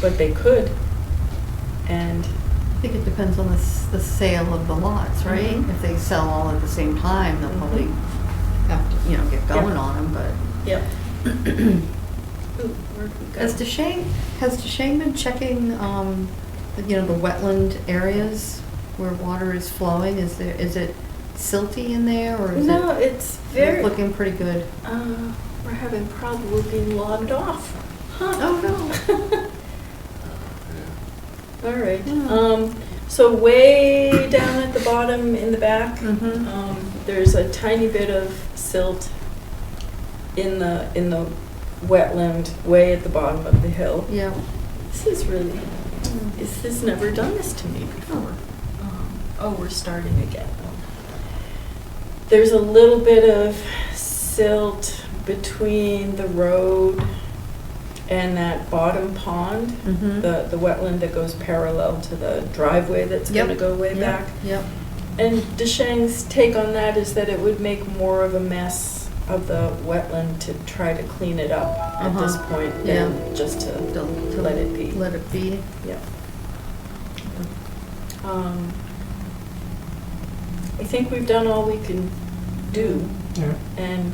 S6: but they could. And
S5: I think it depends on the sale of the lots, right?
S6: Mhm.
S5: If they sell all at the same time, they'll probably have to, get going
S6: Yeah.
S5: on them, but.
S6: yep. Ooh, where'd we go?
S5: Has DeShane been checking, the wetland areas where water is flowing? Is it silty in there, or is
S6: No,
S5: it
S6: it's very,
S5: looking pretty good?
S6: we're having problems with being logged off. Huh.
S5: Oh, no.
S6: All right.
S5: Yeah.
S6: So way down at the bottom in the back,
S5: Mm-hmm.
S6: there's a tiny bit of silt in the wetland way at the bottom of the hill.
S5: Yeah.
S6: This is really, this has never done this to me before. Oh, we're starting again. There's a little bit of silt between the road and that bottom pond,
S5: Mm-hmm.
S6: the wetland that goes parallel to the driveway that's gonna
S5: Yep.
S6: go way back.
S5: Yep.
S6: And DeShang's take on that is that it would make more of a mess of the wetland to try to clean it up at this
S5: Uh-huh.
S6: point than just to let it be.
S5: Let it be.
S6: Yeah. I think we've done all we can do,
S1: yeah.
S6: and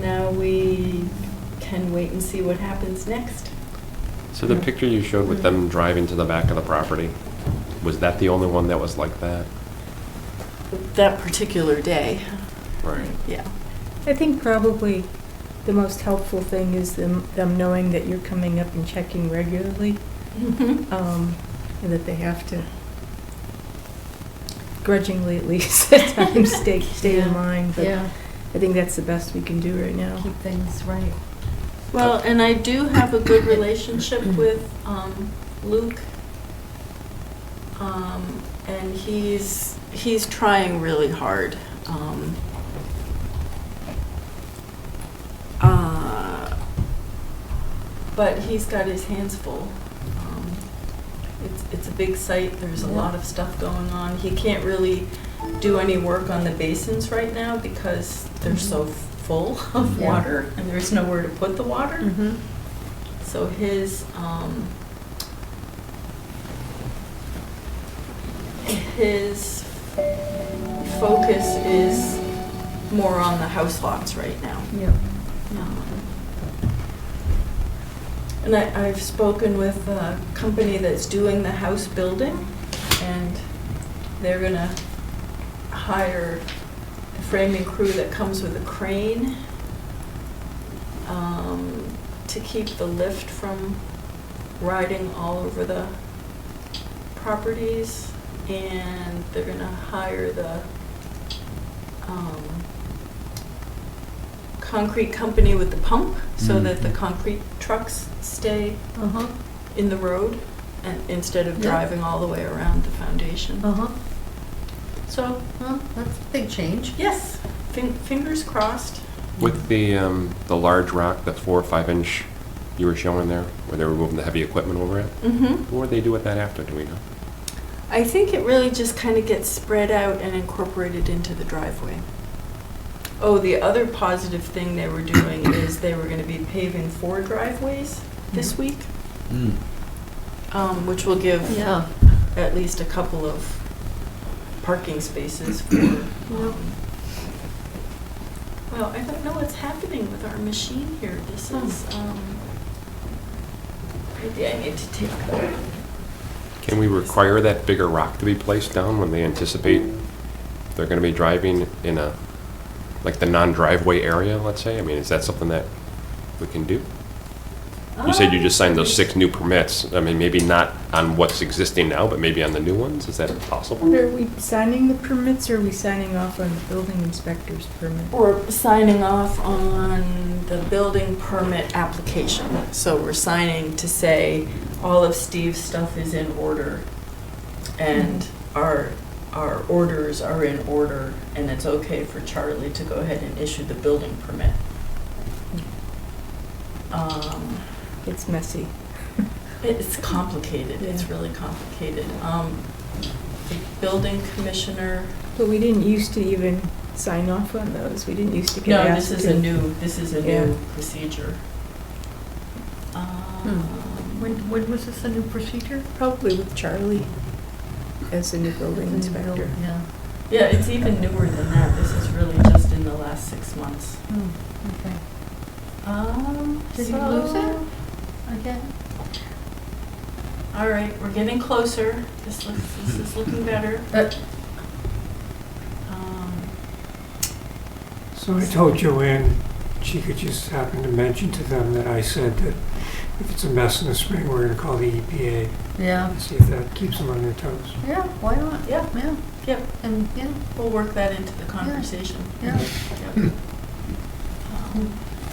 S6: now we can wait and see what happens next.
S4: So the picture you showed with them driving to the back of the property, was that the only one that was like that?
S6: That particular day,
S4: Right.
S6: yeah.
S8: I think probably the most helpful thing is them knowing that you're coming up and checking regularly, and that they have to grudgingly at least at times stay
S5: Yeah.
S8: in line, but
S5: Yeah.
S8: I think that's the best we can do right now.
S5: Keep things right.
S6: Well, and I do have a good relationship with Luke, and he's trying really hard. But he's got his hands full. It's a big site, there's a lot of stuff going on. He can't really do any work on the basins right now because they're so full of
S5: Yeah.
S6: water and there's nowhere to put the water.
S5: Mm-hmm.
S6: So his focus is more on the house lots right now.
S5: Yep.
S6: And I've spoken with a company that's doing the house building, and they're gonna hire a framing crew that comes with a crane to keep the lift from riding all over the properties, and they're gonna hire the concrete company with the pump so that the concrete trucks stay
S5: Uh-huh.
S6: in the road and instead of
S5: Yeah.
S6: driving all the way around the foundation.
S5: Uh-huh.
S6: So,
S5: Well, that's a big change.
S6: yes, fingers crossed.
S4: With the large rock, the 4 or 5 inch you were showing there, where they were moving the heavy equipment over it,
S6: Mm-hmm.
S4: what would they do with that after, do we know?
S6: I think it really just kind of gets spread out and incorporated into the driveway. Oh, the other positive thing they were doing is they were going to be paving 4 driveways this week, which will give
S5: Yeah.
S6: at least a couple of parking spaces for. Well, I don't know what's happening with our machine here. This is. Maybe I need to take
S4: Can we require that bigger rock to be placed down when they anticipate they're gonna be driving in a, like the non-driveway area, let's say? I mean, is that something that we can do? You said you just signed those 6 new permits. I mean, maybe not on what's existing now, but maybe on the new ones? Is that possible?
S8: Are we signing the permits, or are we signing off on the building inspector's permit?
S6: We're signing off on the building permit application. So we're signing to say all of Steve's stuff is in order and our orders are in order, and it's okay for Charlie to go ahead and issue the building permit.
S8: It's messy.
S6: It's complicated, it's really complicated. The building commissioner.
S8: But we didn't used to even sign off on those. We didn't used to get
S6: No,
S8: asked
S6: this is
S8: to.
S6: a new procedure.
S5: When was this a new procedure?
S8: Probably with Charlie as the new building inspector.
S5: Yeah.
S6: Yeah, it's even newer than that. This is really just in the last 6 months.
S5: Okay. Did you lose it again?
S6: All right, we're getting closer. This is looking better.
S1: So I told Joanne she could just happen to mention to them that I said that if it's a mess in the spring, we're gonna call the EPA
S5: Yeah.
S1: and see if that keeps them on their toes.
S5: Yeah, why not?
S6: Yeah.
S5: Yeah.
S6: Yep,
S5: And, yeah,
S6: we'll work that into the conversation.
S5: yeah.
S6: Yep.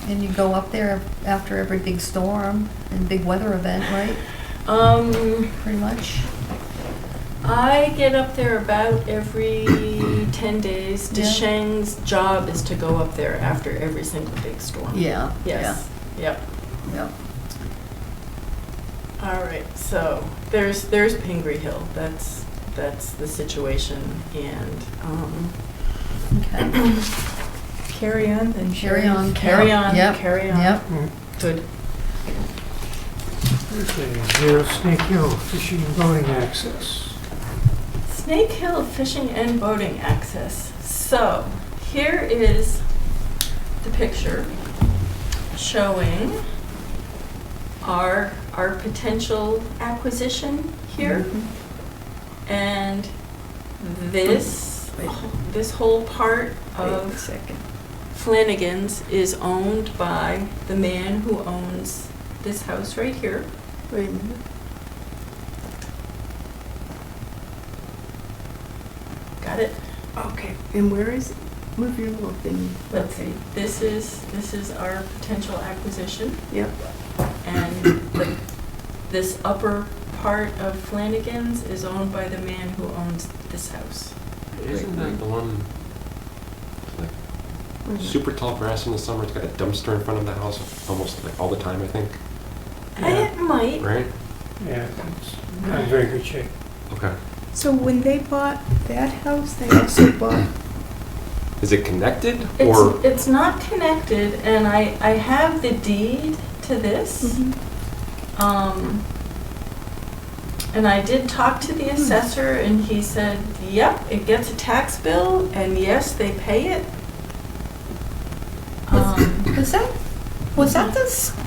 S5: And you go up there after every big storm and big weather event, right? Pretty much?
S6: I get up there about every 10 days.
S5: Yeah.
S6: Desheng's job is to go up there after every single big storm.
S5: Yeah.
S6: Yes, yep.
S5: Yeah.
S6: All right, so there's Pingree Hill. That's the situation, and
S5: Okay.
S8: Carry on then.
S5: Carry on.
S6: carry on,
S5: Yep.
S6: carry on.
S5: Yep.
S6: Good.
S1: Okay, 0 Snake Hill fishing and boating access.
S6: Snake Hill fishing and boating access. So here is the picture showing our potential acquisition here, and this whole part
S8: Wait a
S6: of
S8: second.
S6: Flanagan's is owned by the man who owns this house right here.
S8: Wait a minute.
S6: Got it?
S8: Okay, and where is it? Move your little thing.
S6: Let's see. This is our potential acquisition.
S8: Yep.
S6: And this upper part of Flanagan's is owned by the man who owns this house.
S4: Isn't that the one, like, super tall grass in the summer? It's got a dumpster in front of the house almost like all the time, I think,
S6: It might.
S4: right?
S1: Yeah, it's not in very good shape.
S4: Okay.
S8: So when they bought that house, they also bought,
S4: Is it connected or?
S6: It's not connected, and I have the deed to this. And I did talk to the assessor, and he said, yep, it gets a tax bill, and yes, they pay it.
S5: Was that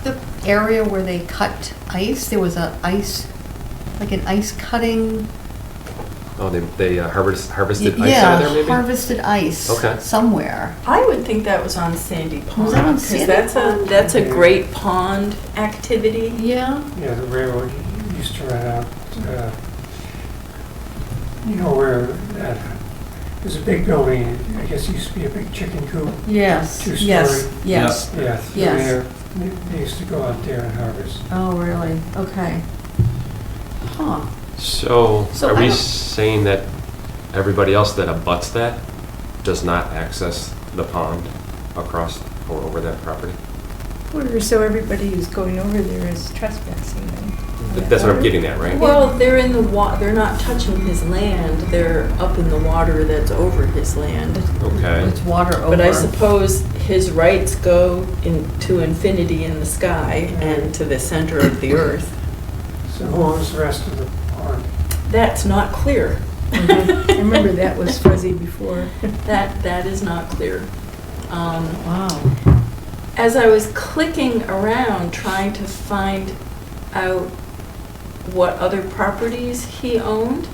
S5: the area where they cut ice? There was an ice cutting.
S4: Oh, they harvested ice out
S5: Yeah,
S4: of there maybe?
S5: harvested ice.
S4: Okay.
S5: Somewhere.
S6: I would think that was on Sandy Pond.
S5: Was that on
S6: 'cause
S5: Sandy Pond?
S6: That's a great pond activity.
S5: Yeah.
S1: Yeah, the railroad used to run out, you know where that, there's a big building, I guess it used to be a big chicken coop.
S5: Yes.
S1: Two-story.
S5: Yes. Yes.
S1: Yeah, through
S5: Yes.
S1: there, they used to go out there and harvest.
S5: Oh, really? Okay. Huh.
S4: So,
S5: So
S4: are
S5: I
S4: we
S5: don't-
S4: saying that everybody else that abuts that does not access the pond across or over that property?
S8: or so everybody who's going over there is trespassing then?
S4: That's what I'm getting at, right?
S6: Well, they're in the they're not touching his land, they're up in the water that's over his land.
S4: Okay.
S5: It's water over.
S6: But I suppose his rights go to infinity in the sky and to the center of the earth.
S1: So what was the rest of the pond?
S6: That's not clear.
S8: I remember that was fuzzy before.
S6: That is not clear.
S5: Wow.
S6: As I was clicking around trying to find out what other properties he owned.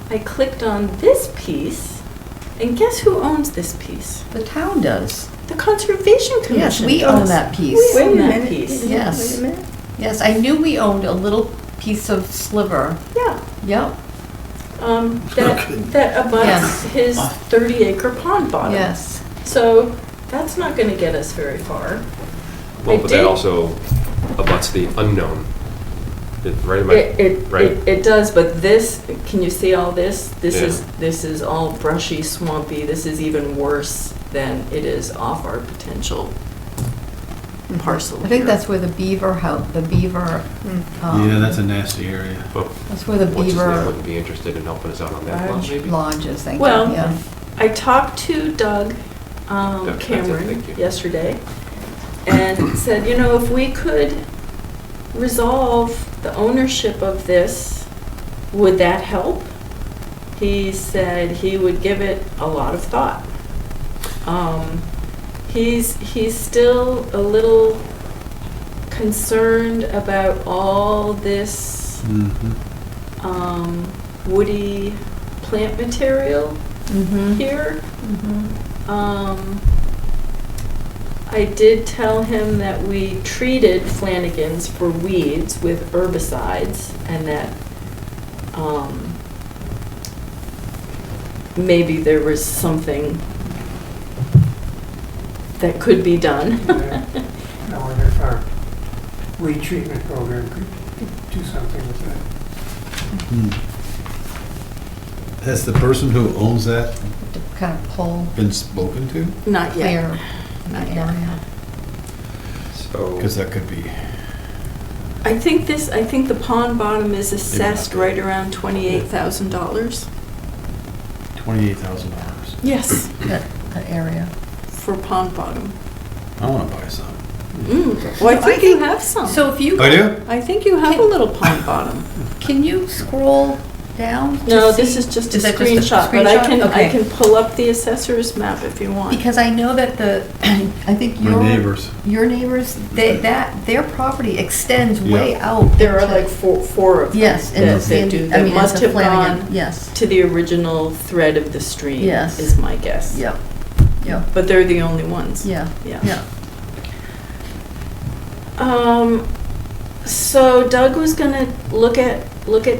S6: I clicked on this piece, and guess who owns this piece?
S5: The town does.
S6: The Conservation Commission.
S5: Yes, we own
S6: does.
S5: that piece.
S6: We own
S8: Wait a
S6: that
S8: minute.
S6: piece.
S5: Yes.
S8: Wait a minute.
S5: Yes, I knew we owned a little piece of sliver.
S6: Yeah.
S5: Yep,
S6: That abuts
S5: Yes.
S6: his 30-acre pond bottom.
S5: yes.
S6: So that's not going to get us very far.
S4: Well,
S6: I
S4: but
S6: did-
S4: that also abuts the unknown. Right, am I-
S6: It
S4: right?
S6: does, but this, can you see all this?
S4: Yeah.
S6: This is all brushy, swampy. This is even worse than it is off our potential parcel
S5: I think
S6: here.
S5: that's where the beaver
S3: Yeah, that's a nasty area.
S4: Well,
S5: that's where the
S4: what's his name
S5: beaver
S4: wouldn't be interested in helping us out on that one, maybe?
S5: lodge is, thank you,
S6: Well,
S5: yeah.
S6: I talked to Doug
S4: that's it,
S6: Cameron
S4: thank you.
S6: yesterday and said, you know, if we could resolve the ownership of this, would that help? He said he would give it a lot of thought. He's still a little concerned about all this woody plant material
S5: Mm-hmm,
S6: here.
S5: mm-hmm.
S6: I did tell him that we treated Flanagan's for weeds with herbicides and that maybe there was something that could be done.
S1: Yeah. I wonder if our weed treatment program could do something with that.
S3: Has the person who owns that
S5: To kind of pull,
S3: been spoken to?
S6: Not yet.
S5: clear that area.
S4: So,
S3: Because that could be,
S6: I think the pond bottom is assessed
S3: Yeah.
S6: right around $28,000.
S3: $28,000.
S6: Yes,
S5: That area.
S6: for pond bottom.
S3: I want to buy some.
S6: Well, I think you have some.
S5: So if you,
S3: I do?
S6: I think you have a little pond bottom.
S5: can you scroll down? to
S6: No, this
S5: see-
S6: is just a
S5: Is that
S6: screenshot, but I
S5: screenshot?
S6: I
S5: Okay.
S6: can pull up the assessor's map if you want.
S5: Because I know that I think
S3: My neighbors.
S5: your neighbors, their property extends way
S3: Yeah.
S5: out.
S6: There are
S5: into-
S6: like four of them
S5: Yes,
S6: that
S5: into
S6: that do, that must
S5: into
S6: have
S5: Flanagan.
S6: gone
S5: Yes,
S6: to the original thread of the stream,
S5: Yes.
S6: is my guess.
S5: yep, yep,
S6: But they're the only ones.
S5: yeah,
S6: Yeah.
S5: yeah.
S6: So Doug was gonna look at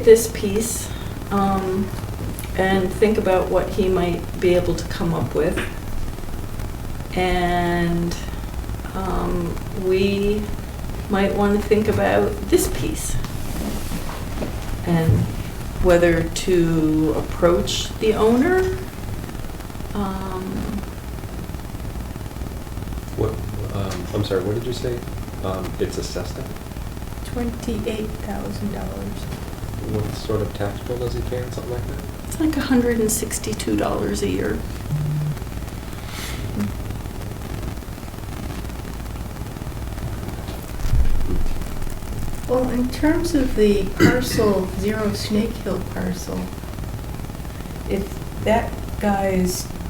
S6: this piece, and think about what he might be able to come up with. And, we might wanna think about this piece. And whether to approach the owner,
S4: what, I'm sorry, what did you say? It's assessed at?
S8: $28,000.
S4: What sort of tax bill does he pay on something like that?
S6: it's like $162 a year.
S8: Well, in terms of the parcel, Zero Snake Hill parcel, if that guy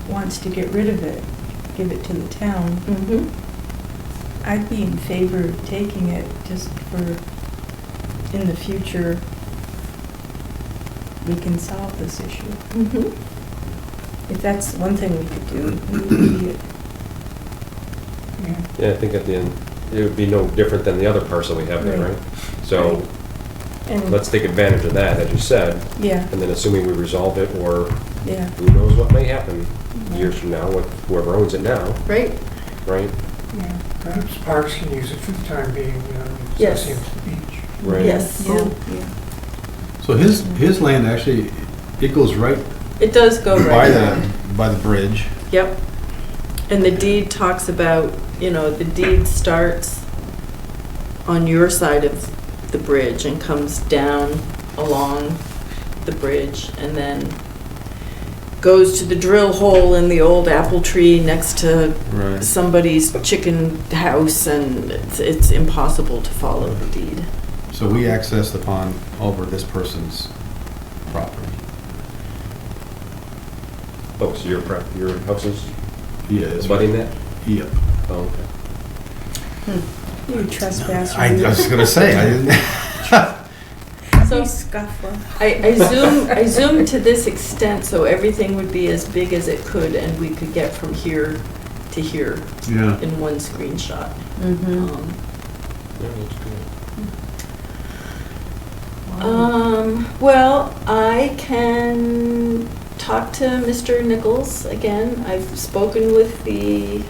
S8: wants to get rid of it, give it to the town,
S6: Mm-hmm.
S8: I'd be in favor of taking it just for, in the future, we can solve this issue.
S6: Mm-hmm.
S8: If that's one thing we could do, we
S4: Yeah, I think at the end, it would be no different than the other parcel we have there,
S8: Right.
S4: right? So,
S8: and,
S4: let's take advantage of that, as you said,
S8: yeah,
S4: and then assuming we resolve it, or
S8: yeah.
S4: who knows what may happen years from now with whoever owns it now,
S6: Right?
S4: right?
S8: Yeah.
S1: Perhaps parks can use it for the time being, it's
S6: Yes.
S1: the same to the beach.
S4: Right.
S6: Yes.
S8: Yeah, yeah.
S3: So his land actually, it goes right
S6: It does go
S3: by
S6: right around.
S3: by the bridge.
S6: Yep. And the deed talks about, the deed starts on your side of the bridge and comes down along the bridge and then goes to the drill hole in the old apple tree next to
S3: Right.
S6: somebody's chicken house, and it's impossible to follow the deed.
S3: So we access the pond over this person's property.
S4: Oh, so your house is
S3: Yeah, it's
S4: abutting that?
S3: Yep.
S4: Oh, okay.
S8: You trespasser.
S3: I was gonna say, I didn't.
S6: So I zoomed to this extent, so everything would be as big as it could, and we could get from here to here
S3: Yeah.
S6: in one screenshot.
S5: Mm-hmm.
S4: Yeah, looks good.
S6: Well, I can talk to Mr. Nichols again. I've spoken with the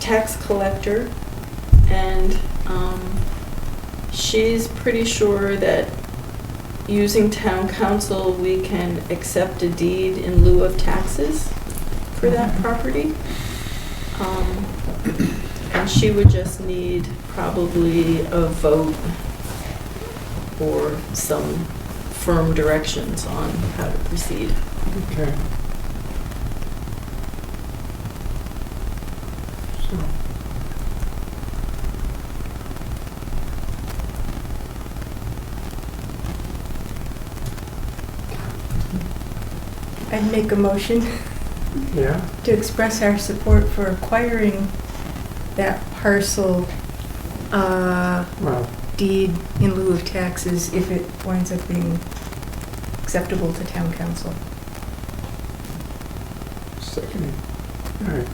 S6: tax collector, and she's pretty sure that using town council, we can accept a deed in lieu of taxes for that property. And she would just need probably a vote or some firm directions on how to proceed.
S1: Okay. So,
S8: I'd make a motion
S1: yeah,
S8: to express our support for acquiring that parcel
S1: well,
S8: deed in lieu of taxes if it winds up being acceptable to town council.
S4: Second.
S1: all right.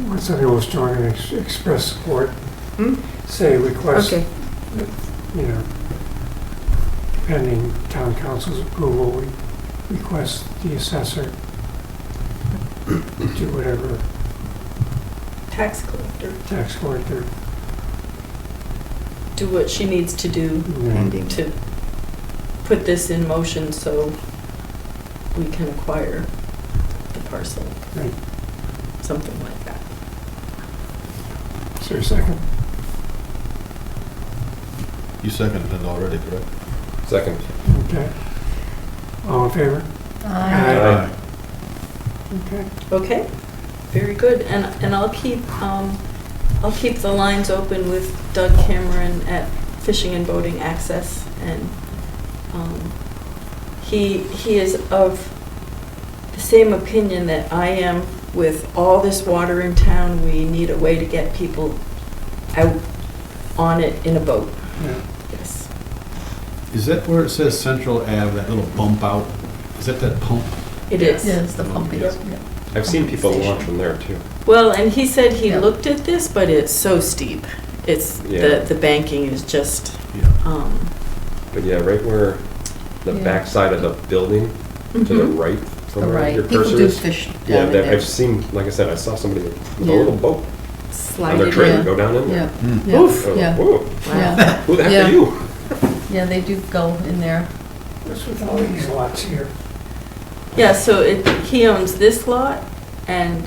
S1: Want something a little stronger than express support? Say request,
S8: Okay.
S1: you know, pending town council's approval, we request the assessor do whatever
S6: Tax collector,
S1: tax collector.
S6: do what she needs to do
S1: Pending.
S6: to put this in motion so we can acquire the parcel.
S1: Right.
S6: Something like that.
S1: Is there a second?
S3: You seconded it already, correct?
S4: Second.
S1: Okay. All in favor?
S4: Aye.
S1: Okay.
S6: Okay, very good. And I'll keep the lines open with Doug Cameron at Fishing and Boating Access, and he is of the same opinion that I am. With all this water in town, we need a way to get people out on it in a boat.
S1: Yeah.
S6: Yes.
S3: Is that where it says Central Ave, that little bump out? Is that pump?
S6: It is.
S5: Yeah, it's the pumping.
S6: Yep.
S5: Yeah.
S4: I've seen people
S6: Station.
S4: launch from there too.
S6: Well, and he said he
S5: Yeah.
S6: looked at this, but it's so steep. It's,
S4: Yeah.
S6: the banking is just,
S3: Yeah.
S4: But yeah, right where the
S5: Yeah.
S4: back side of the building, to the
S6: mhm.
S4: right from
S5: The
S4: where
S5: right,
S4: your
S5: people
S4: cursor
S5: do
S4: is.
S5: fish
S4: Yeah,
S5: down in there.
S4: I've seen, like I said, I saw somebody with a
S5: Yeah.
S4: little boat on
S6: Slide
S4: their
S6: it
S4: trailer
S6: in.
S4: go down in
S5: Yeah,
S4: there.
S3: Hmm.
S5: yeah,
S6: Oof.
S4: I was
S5: yeah,
S4: like, whoa,
S5: yeah,
S4: who the heck
S5: Yeah.
S4: are you?
S5: yeah, they do go in there.
S1: What's with all these lots here?
S6: Yeah, so he owns this lot, and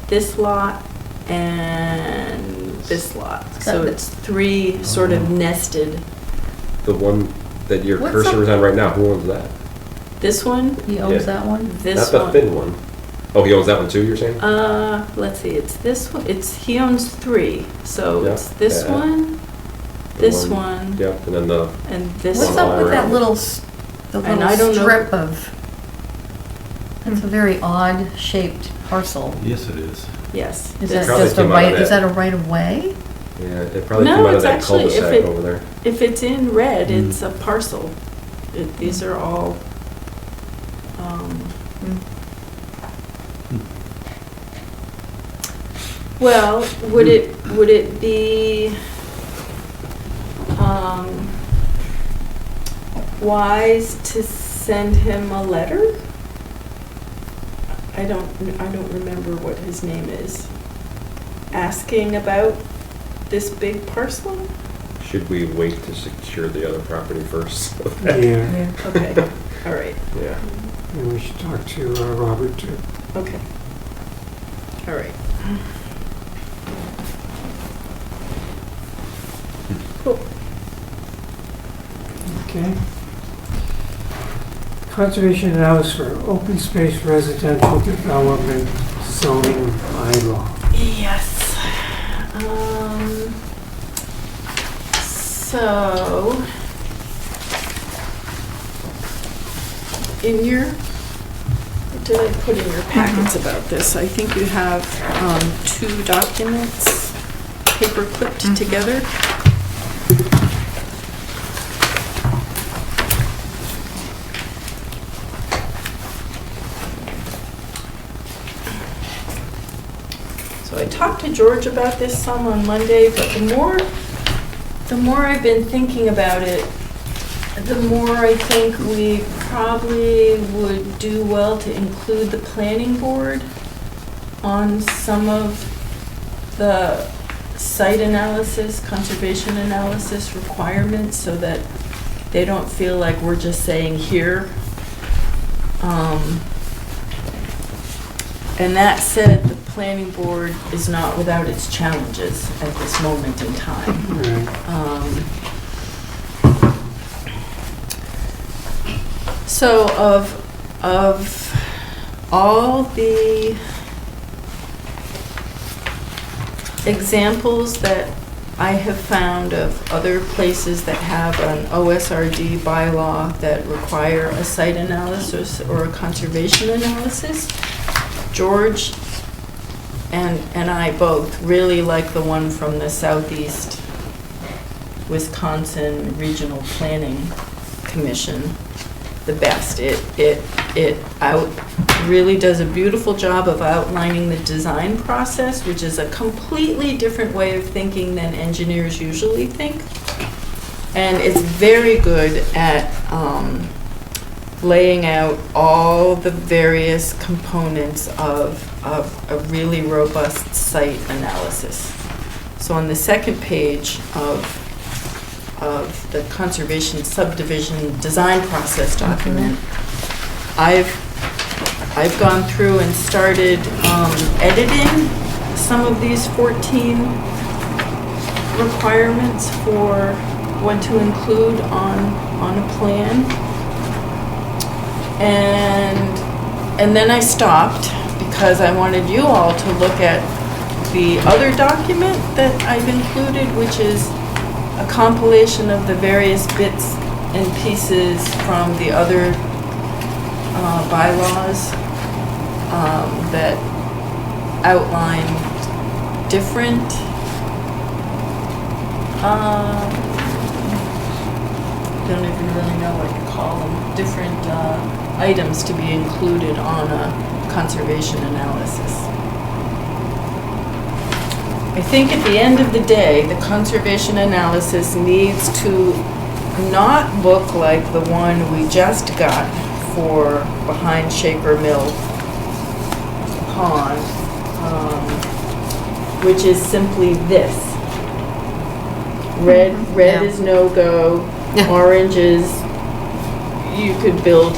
S6: this lot, and this lot. So
S5: That-
S6: it's three sort of nested.
S4: The one that your
S5: What's
S4: cursor
S5: up-
S4: is on right now, who owns that?
S6: This one,
S5: He owns
S4: Yeah.
S5: that one?
S6: this
S4: Not the
S6: one.
S4: thin one. Oh, he owns that one too, you're saying?
S6: Let's see, it's this one, he owns three. So
S4: Yeah,
S6: it's this
S4: yeah.
S6: one,
S4: The
S6: this one,
S4: Yep, and then the,
S6: and this
S5: What's
S6: one.
S5: up with
S4: all
S5: that
S4: around.
S5: little, the
S6: And I
S5: little
S6: don't know-
S5: strip of, that's a very odd shaped parcel.
S3: Yes, it is.
S6: Yes.
S5: Is
S6: this-
S5: that
S4: Probably
S5: just a
S4: came out of
S5: right,
S4: that.
S5: is that a right of way?
S4: yeah, it probably
S6: No,
S4: came out of
S6: it's
S4: that
S6: actually, if
S4: cul-de-sac
S6: it-
S4: over there.
S6: If it's in red,
S3: Mm.
S6: it's a parcel. These are all, well, would it be, wise to send him a letter? I don't remember what his name is. Asking about this big parcel?
S4: Should we wait to secure the other property first?
S1: Yeah,
S6: Okay, all right,
S4: Yeah.
S1: and we should talk to Robert too.
S6: okay. All right. Cool.
S1: Okay. Conservation hours for open space residential development zoning bylaw.
S6: Yes. So, in your, what did I put in your packets about this? I think you have two documents paper clipped together. talked to George about this some on Monday, but the more I've been thinking about it, the more I think we probably would do well to include the planning board on some of the site analysis, conservation analysis requirements, so that they don't feel like we're just saying here. And that said, the planning board is not without its challenges at this moment in time. So of all the examples that I have found of other places that have an OSRD bylaw that require a site analysis or a conservation analysis, George and I both really like the one from the Southeast Wisconsin Regional Planning Commission the best. It really does a beautiful job of outlining the design process, which is a completely different way of thinking than engineers usually think. And it's very good at laying out all the various components of a really robust site analysis. So on the second page of the conservation subdivision design process document, I've gone through and started editing some of these 14 requirements for what to include on a plan. And then I stopped because I wanted you all to look at the other document that I've included, which is a compilation of the various bits and pieces from the other bylaws that outline different don't even really know what to call them, different items to be included on a conservation analysis. I think at the end of the day, the conservation analysis needs to not look like the one we just got for behind Shaker Mill Pond, which is simply this. Red is no-go, orange is you could build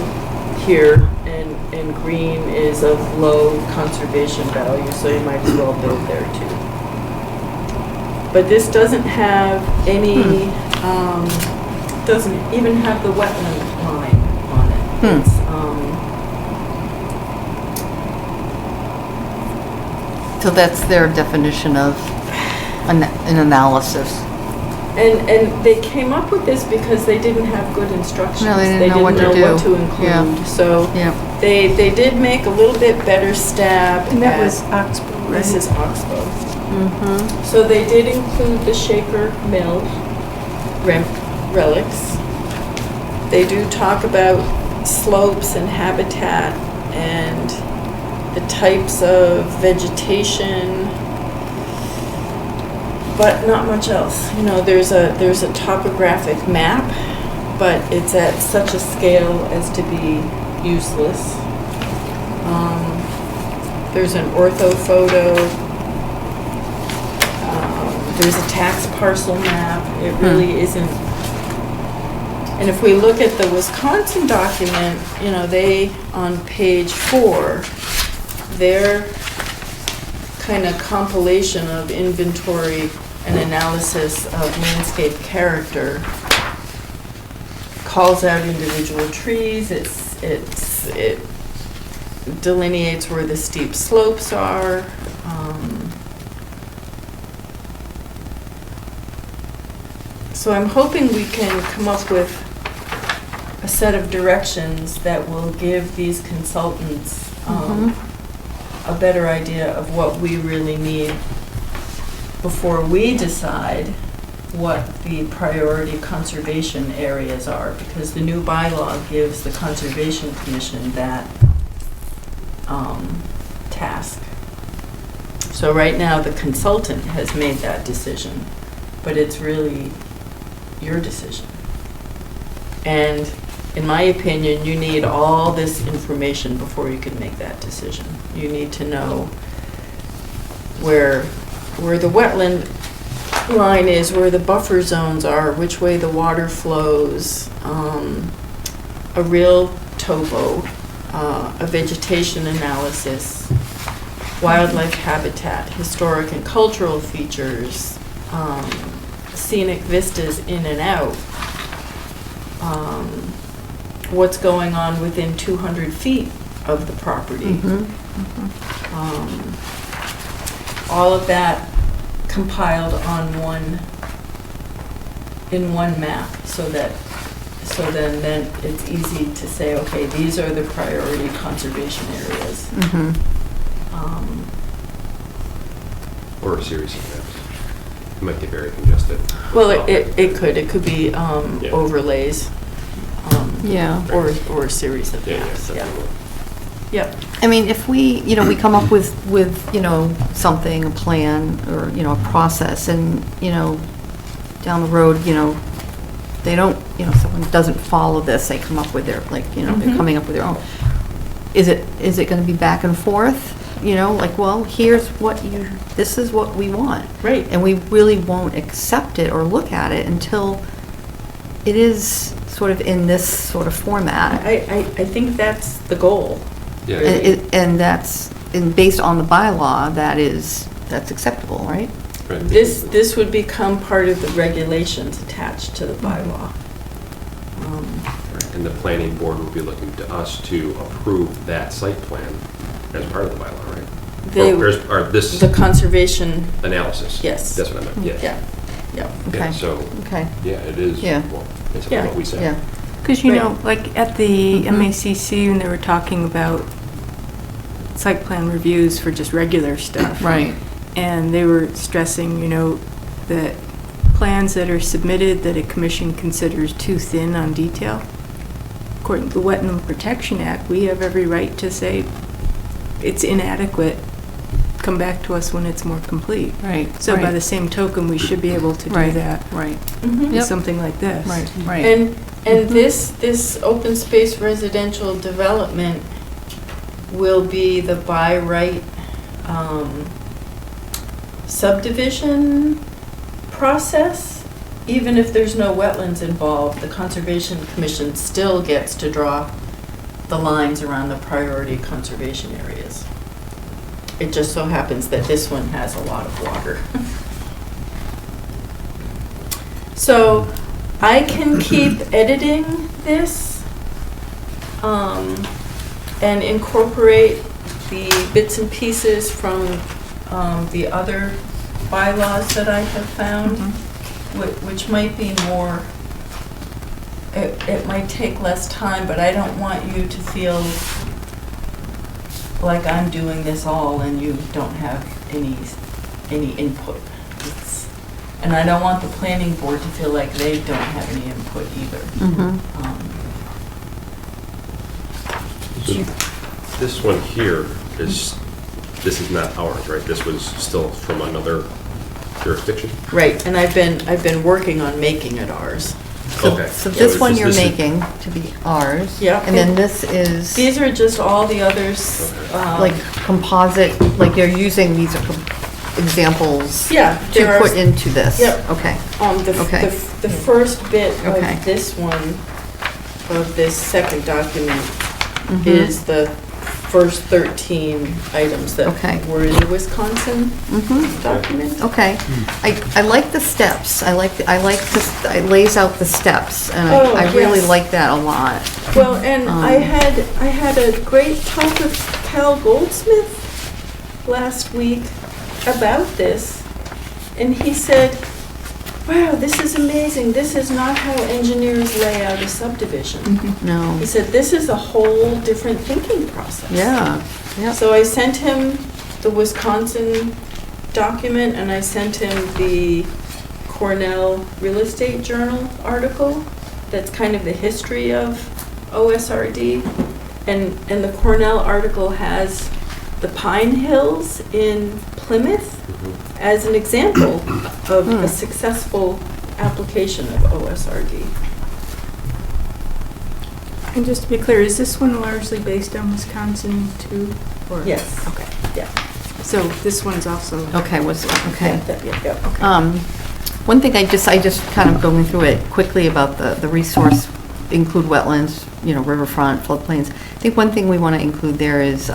S6: here, and green is of low conservation value, so you might as well build there too. But this doesn't have any, doesn't even have the wetland line on it. It's,
S5: So that's their definition of an analysis.
S6: And they came up with this because they didn't have good instructions.
S5: No, they didn't know what to do.
S6: what to include.
S5: Yeah.
S6: So they did make a little bit better stab.
S2: And that
S6: at-
S2: was Oxbow, right?
S6: This is Oxbow. So they did include the Shaker Mill relics. They do talk about slopes and habitat and the types of vegetation, but not much else. You know, there's a topographic map, but it's at such a scale as to be useless. There's an orthophoto. There's a tax parcel map. It really isn't. And if we look at the Wisconsin document, you know, they, on page 4, their kind of compilation of inventory and analysis of landscape character calls out individual trees. It delineates where the steep slopes are. So I'm hoping we can come up with a set of directions that will give these consultants a better idea of what we really need before we decide what the priority conservation areas are, because the new bylaw gives the Conservation Commission that task. So right now, the consultant has made that decision, but it's really your decision. And in my opinion, you need all this information before you can make that decision. You need to know where the wetland line is, where the buffer zones are, which way the water flows, a real topo, a vegetation analysis, wildlife habitat, historic and cultural features, scenic vistas in and out, what's going on within 200 feet of the property. All of that compiled on in one map, so then it's easy to say, okay, these are the priority conservation areas.
S4: Or a series of maps. It might get very congested.
S6: Well, it could be overlays,
S2: Yeah.
S6: or a series of maps.
S4: Definitely.
S6: Yep.
S5: I mean, if we, we come up with, something, a plan, or, a process, and, down the road, they don't, someone doesn't follow this, they come up with their, they're coming up with their own. Is it gonna be back and forth? Well, here's this is what we want.
S6: Right.
S5: And we really won't accept it or look at it until it is sort of in this sort of format.
S6: I think that's the goal.
S4: Yeah.
S5: And based on the bylaw, that's acceptable, right?
S4: Right.
S6: This would become part of the regulations attached to the bylaw.
S4: And the planning board will be looking to us to approve that site plan as part of the bylaw, right? Or this
S6: The conservation,
S4: analysis.
S6: yes.
S4: That's what I meant, yeah.
S6: Yeah, yeah.
S5: Okay.
S4: Yeah, so,
S5: Okay.
S4: yeah, it is,
S5: Yeah.
S4: well, it's
S6: Yeah.
S4: what we said.
S5: Yeah.
S2: Because, like at the MACC, when they were talking about site plan reviews for just regular stuff.
S5: Right.
S2: And they were stressing, that plans that are submitted that a commission considers too thin on detail, according to the Wetland Protection Act, we have every right to say it's inadequate. Come back to us when it's more complete.
S5: Right.
S2: So by the same token, we should be able to do that
S5: Right.
S6: Mhm.
S2: with something like this.
S5: Right.
S6: And this open space residential development will be the by right subdivision process. Even if there's no wetlands involved, the Conservation Commission still gets to draw the lines around the priority conservation areas. It just so happens that this one has a lot of water. So I can keep editing this and incorporate the bits and pieces from the other bylaws that I have found, which might be more, it might take less time, but I don't want you to feel like I'm doing this all and you don't have any input. And I don't want the planning board to feel like they don't have any input either.
S4: This one here this is not ours, right? This was still from another jurisdiction?
S6: Right, and I've been working on making it ours.
S4: Okay.
S5: So this one you're
S4: this is-
S5: making to be ours.
S6: Yeah.
S5: And then this is
S6: These are just all the others.
S5: like composite, like you're using these are examples
S6: Yeah,
S5: to
S6: there are,
S5: put into this?
S6: Yep.
S5: Okay.
S6: the first bit
S5: Okay.
S6: of this one, of this second document,
S5: Mhm.
S6: is the first 13 items that
S5: Okay.
S6: were in the Wisconsin
S5: Mhm.
S6: document.
S5: Okay. I like the steps. I like this, it lays out the steps, and
S6: Oh,
S5: I really
S6: yes.
S5: like that a lot.
S6: Well, and I had a great talk with Cal Goldsmith last week about this, and he said, wow, this is amazing. This is not how engineers lay out a subdivision.
S5: No.
S6: He said, this is a whole different thinking process.
S5: Yeah. Yeah.
S6: So I sent him the Wisconsin document, and I sent him the Cornell Real Estate Journal article that's kind of the history of OSRD. And the Cornell article has the Pine Hills in Plymouth
S4: Mhm.
S6: as an example of a successful application of OSRD.
S2: And just to be clear, is this one largely based on Wisconsin too? Or-
S6: Yes.
S2: Okay.
S6: Yeah.
S2: So this one's also.
S5: Okay, okay.
S6: Yeah.
S5: One thing I just kind of going through it quickly about the resource, include wetlands, riverfront, floodplains. I think one thing we want to include there is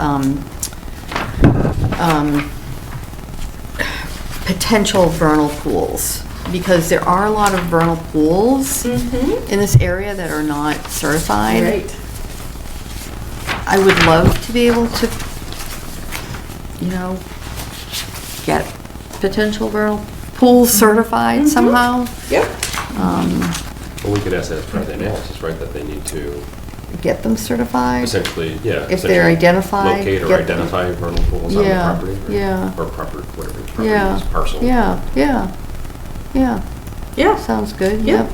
S5: potential vernal pools, because there are a lot of vernal pools
S6: Mm-hmm.
S5: in this area that are not certified.
S6: Right.
S5: I would love to be able to, get potential vernal pools certified somehow.
S6: Yep.
S4: Well, we could ask that as part of the analysis, right, that they need to
S5: Get them certified.
S4: essentially, yeah.
S5: If they're
S4: essentially
S5: identified,
S4: Locate or
S5: get them.
S4: identify vernal pools on the
S5: Yeah,
S4: property. Right?
S5: yeah.
S4: Or proper, whatever, property
S5: Yeah,
S4: is, parcel.
S5: yeah,
S6: Yeah.
S5: sounds good,
S6: Yeah.
S5: yep.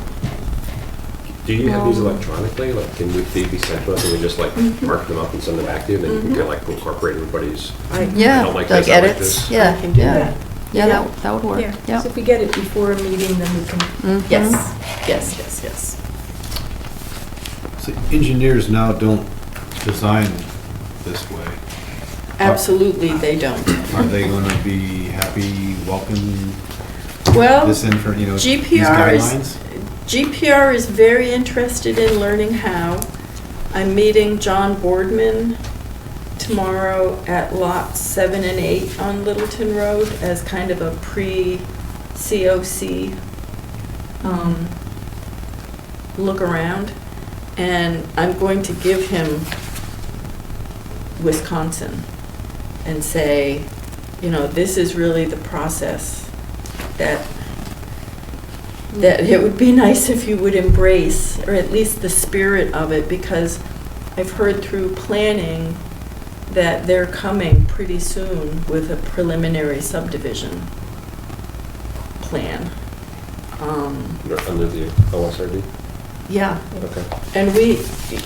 S4: Do you have these
S5: Um,
S4: electronically? Like, can they be sent to us and we just like mark them up and send them back to you? And then you can kind of like incorporate everybody's.
S5: Yeah,
S4: don't like
S5: like
S4: this, I like
S5: edits,
S4: this.
S5: yeah,
S6: I can do
S5: yeah.
S6: that.
S5: Yeah,
S6: Yeah.
S5: that would work,
S8: Yeah,
S5: yeah.
S8: so if we get it before a meeting, then we can,
S5: Mhm.
S6: Yes. Yes.
S3: So engineers now don't design this way.
S6: Absolutely, they don't.
S3: Are they gonna be happy, welcome
S6: Well,
S3: this in for, these
S6: GPR is,
S3: guidelines?
S6: GPR is very interested in learning how. I'm meeting John Boardman tomorrow at lots 7 and 8 on Littleton Road as kind of a pre-COC look around. And I'm going to give him Wisconsin and say, this is really the process that it would be nice if you would embrace, or at least the spirit of it, because I've heard through planning that they're coming pretty soon with a preliminary subdivision plan.
S4: Under the OSRD?
S6: Yeah,
S4: Okay.
S6: and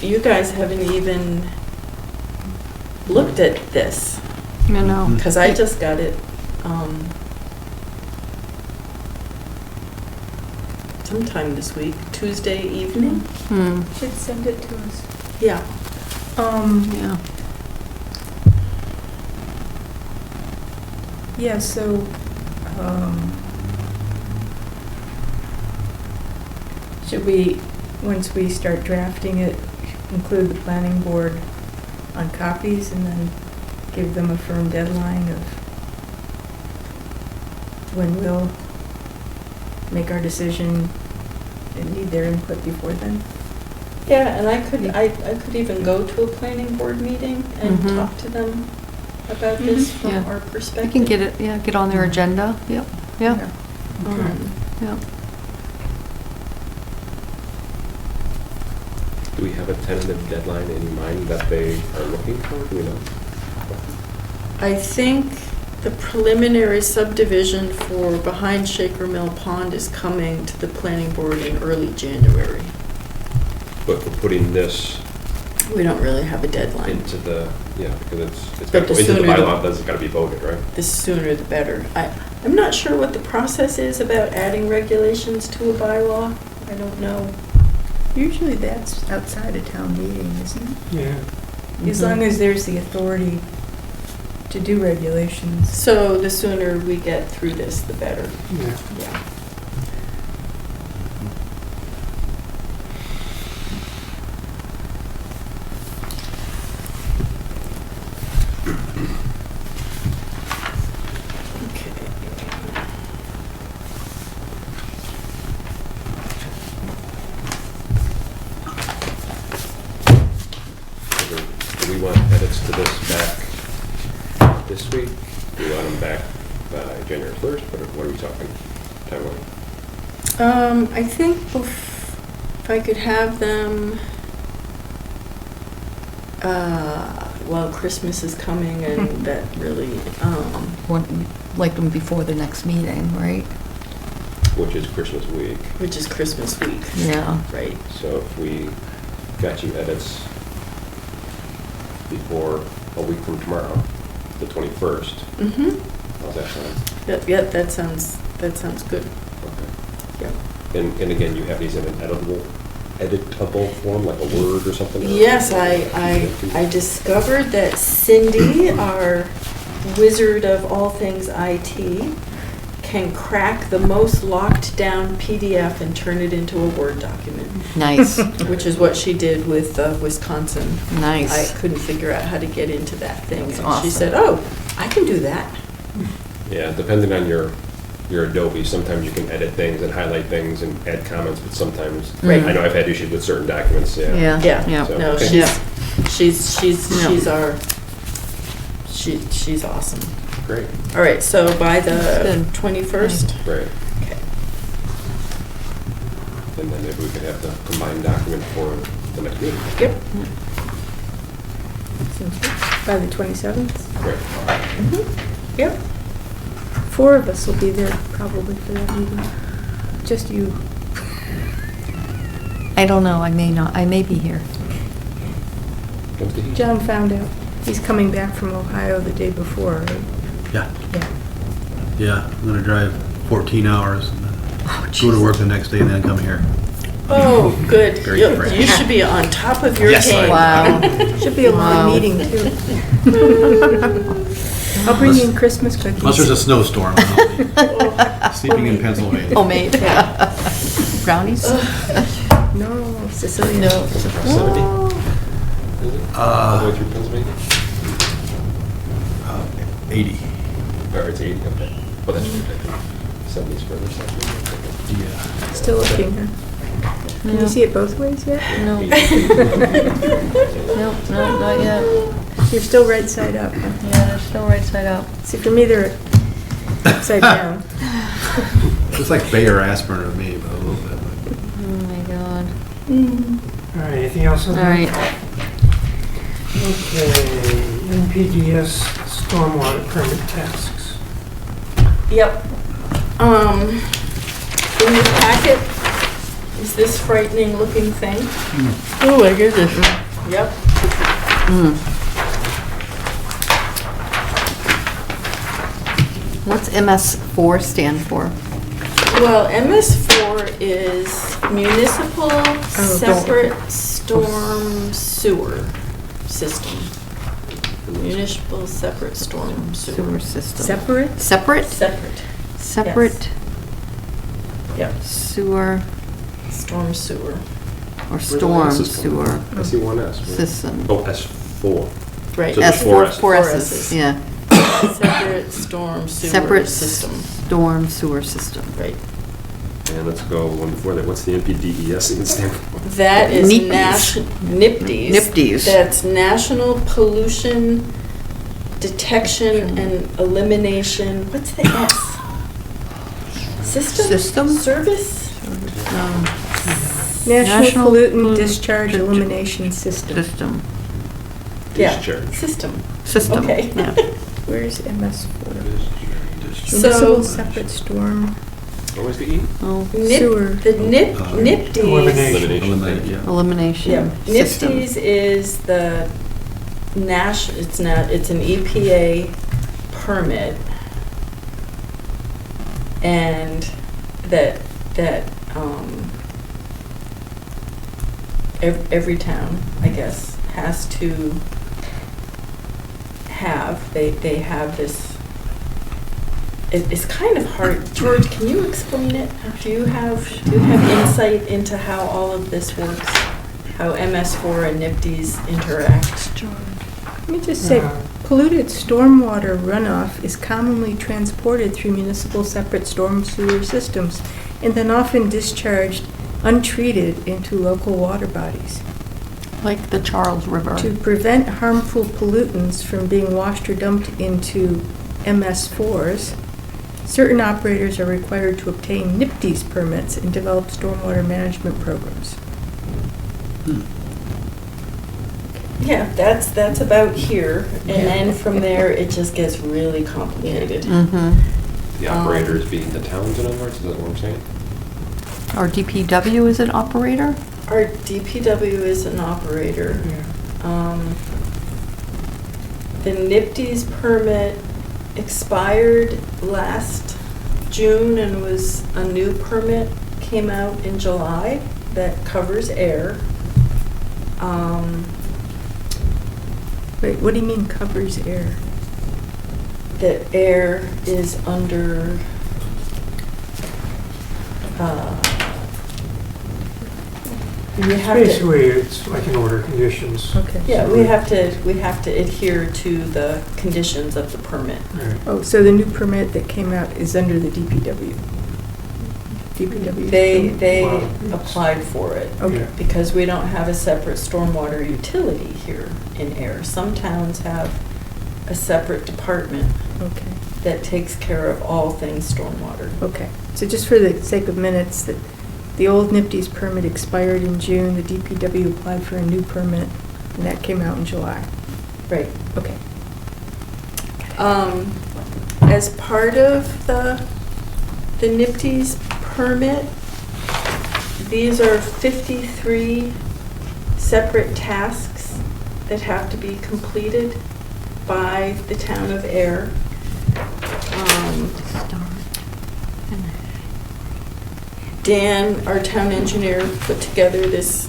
S6: you guys haven't even looked at this,
S5: No.
S6: because I just got it sometime this week, Tuesday evening.
S8: should send it to us.
S6: Yeah.
S5: Yeah.
S8: Yeah, so, should we, once we start drafting it, include the planning board on copies and then give them a firm deadline of when we'll make our decision and need their input before then?
S6: Yeah, and I could even go to a planning board meeting and
S5: Mhm.
S6: talk to them about this from
S5: Yeah.
S6: our
S5: You
S6: perspective.
S5: can get it, get on their agenda, yep, yeah. Yeah.
S4: Do we have a tentative deadline in mind that they are looking for? Do we know?
S6: I think the preliminary subdivision for behind Shaker Mill Pond is coming to the planning board in early January.
S4: But for putting this
S6: We don't really have a deadline.
S4: into the, because it's
S6: But
S4: got to
S6: the
S4: go into the
S6: sooner the-
S4: bylaw, that's got to be voted, right?
S6: The sooner the better. I'm not sure what the process is about adding regulations to a bylaw. I don't know.
S8: Usually that's outside a town meeting, isn't it?
S1: Yeah,
S8: As long as there's the authority to do regulations.
S6: So the sooner we get through this, the better.
S1: yeah.
S6: Yeah.
S4: Do we want edits to this back this week? Do we want them back by January 1st? What are we talking timeline?
S6: I think if I could have them, well, Christmas is coming and that really,
S5: Like them before the next meeting, right?
S4: Which is Christmas week.
S6: which is Christmas week,
S5: Yeah.
S6: right?
S4: So if we got you edits before a week from tomorrow, the 21st,
S6: Mm-hmm.
S4: How's that sound?
S6: Yep, that sounds good.
S4: Okay.
S6: Yep.
S4: And again, you have these in an editable form, like a Word or something? or-
S6: Yes, I discovered that Cindy, our wizard of all things IT, can crack the most locked down PDF and turn it into a Word document,
S5: Nice,
S6: which is what she did with Wisconsin.
S5: nice.
S6: I couldn't figure out how to get into that thing.
S5: That's
S6: And
S5: awesome.
S6: she said, oh, I can do that.
S4: Yeah, depending on your Adobe, sometimes you can edit things and highlight things and add comments, but sometimes,
S5: Right.
S4: I know I've had issues with certain documents, yeah.
S5: Yeah,
S6: Yeah.
S5: yeah.
S4: So-
S6: No,
S4: Okay.
S6: she's
S5: Yeah.
S6: she's awesome.
S4: Great,
S6: All right, so by the
S5: Good.
S6: 21st?
S4: great.
S6: Okay.
S4: And then maybe we could have the combined document for the next meeting.
S6: Yep.
S8: By the 27th?
S4: Great.
S6: Yep.
S8: 4 of us will be there probably for that meeting. Just you.
S5: I don't know, I may not, I may be here.
S4: Comes to heat.
S8: John found out he's coming back from Ohio the day before, right?
S3: Yeah,
S8: Yeah.
S3: yeah, I'm gonna drive 14 hours and then
S5: Oh,
S3: go to work the next day and then come here.
S6: Oh, good.
S3: Very
S6: You
S3: fresh.
S6: you should be on top of your
S3: Yes, I
S6: game.
S5: Wow.
S8: Should be a long
S5: Wow.
S8: meeting, too. I'll bring you in Christmas cookies.
S3: Unless there's a snowstorm, I'll be sleeping in Pennsylvania.
S5: Homemade. Brownies?
S8: No, Sicilian.
S5: No.
S4: Yosemite? Is it? All the way through Pennsylvania?
S3: 80.
S4: Or it's 80, okay. Well, that's ridiculous. 70's further south.
S3: Yeah.
S8: Still looking, huh? Can
S5: Yeah.
S8: you see it both ways yet?
S5: No. Nope, no, not yet.
S8: You're still right side up, huh?
S5: Yeah, they're still right side up.
S8: See, for me, they're upside down.
S3: It's like Bayer aspirin of me, but a little bit.
S5: Oh, my God.
S1: All right, anything else on
S5: All
S1: that?
S5: right.
S1: Okay, NPDS stormwater permit tasks.
S6: Yep. In your packet is this frightening looking thing.
S5: Oh, my goodness.
S6: Yep.
S5: What's MS4 stand for?
S6: Well, MS4 is Municipal
S8: don't-
S6: Separate Storm Sewer System. Municipal Separate Storm
S5: Sewer
S6: Sewer.
S5: system.
S8: Separate?
S5: Separate?
S6: Separate.
S5: Separate
S6: Yep.
S5: sewer
S6: Storm sewer.
S5: or
S4: Where's the
S5: storm
S4: S is coming
S5: sewer
S4: from? I see one S.
S5: system?
S4: Oh, S4.
S6: Right.
S4: So there's four S's.
S5: Four
S6: Four
S5: S's,
S6: S's.
S5: yeah.
S6: Separate storm sewer
S5: Separate
S6: system.
S5: storm sewer system.
S6: Right.
S4: And let's go one before that. What's the NPDES stand for?
S6: That is
S5: NIPDES.
S6: NIPDES.
S5: NIPDES.
S6: That's National Pollution Detection and Elimination, what's the S? System?
S5: System?
S6: Service?
S8: National
S5: Pollutant
S8: Pollutant Discharge Elimination System.
S5: System.
S6: Yeah.
S4: Discharge.
S6: System.
S5: System,
S6: Okay.
S5: yeah.
S8: Where's MS4?
S6: So-
S8: Municipal Separate Storm
S4: What was the E?
S5: Oh,
S8: Sewer.
S6: The NIPDES.
S1: Elimination.
S3: Eliminate, yeah.
S5: elimination
S6: Yeah,
S5: system.
S6: NIPDES is the it's an EPA permit. And every town, I guess, has to have, they have this, it's kind of hard. George, can you explain it? Do you have insight into how all of this works? How MS4 and NIPDES interact?
S8: Let me just say, polluted stormwater runoff is commonly transported through municipal separate storm sewer systems and then often discharged untreated into local water bodies.
S5: Like the Charles River.
S8: To prevent harmful pollutants from being washed or dumped into MS4s, certain operators are required to obtain NIPDES permits and develop stormwater management programs.
S6: Yeah, that's about here, and then from there, it just gets really complicated.
S5: Mm-hmm.
S4: The operators being the towns, in other words, is that what I'm saying?
S5: Our DPW is an operator?
S6: Our DPW is an operator.
S1: Yeah.
S6: The NIPDES permit expired last June and was, a new permit came out in July that covers Ayer.
S2: Wait, what do you mean covers air?
S6: That Ayer is under, you have to,
S1: Basically, it's like an order of conditions.
S2: Okay.
S6: yeah, we have to adhere to the conditions of the permit.
S1: Right.
S2: Oh, so the new permit that came out is under the DPW? DPW?
S6: They
S1: Wow, it's-
S6: applied for it.
S2: Okay.
S1: Yeah.
S6: Because we don't have a separate stormwater utility here in Ayer. Some towns have a separate department
S2: Okay,
S6: that takes care of all things stormwater.
S2: okay. So just for the sake of minutes, that the old NIPD's permit expired in June, the DPW applied for a new permit, and that came out in July.
S6: Right.
S2: Okay.
S6: As part of the NIPD's permit, these are 53 separate tasks that have to be completed by the town of Ayer. Dan, our town engineer, put together this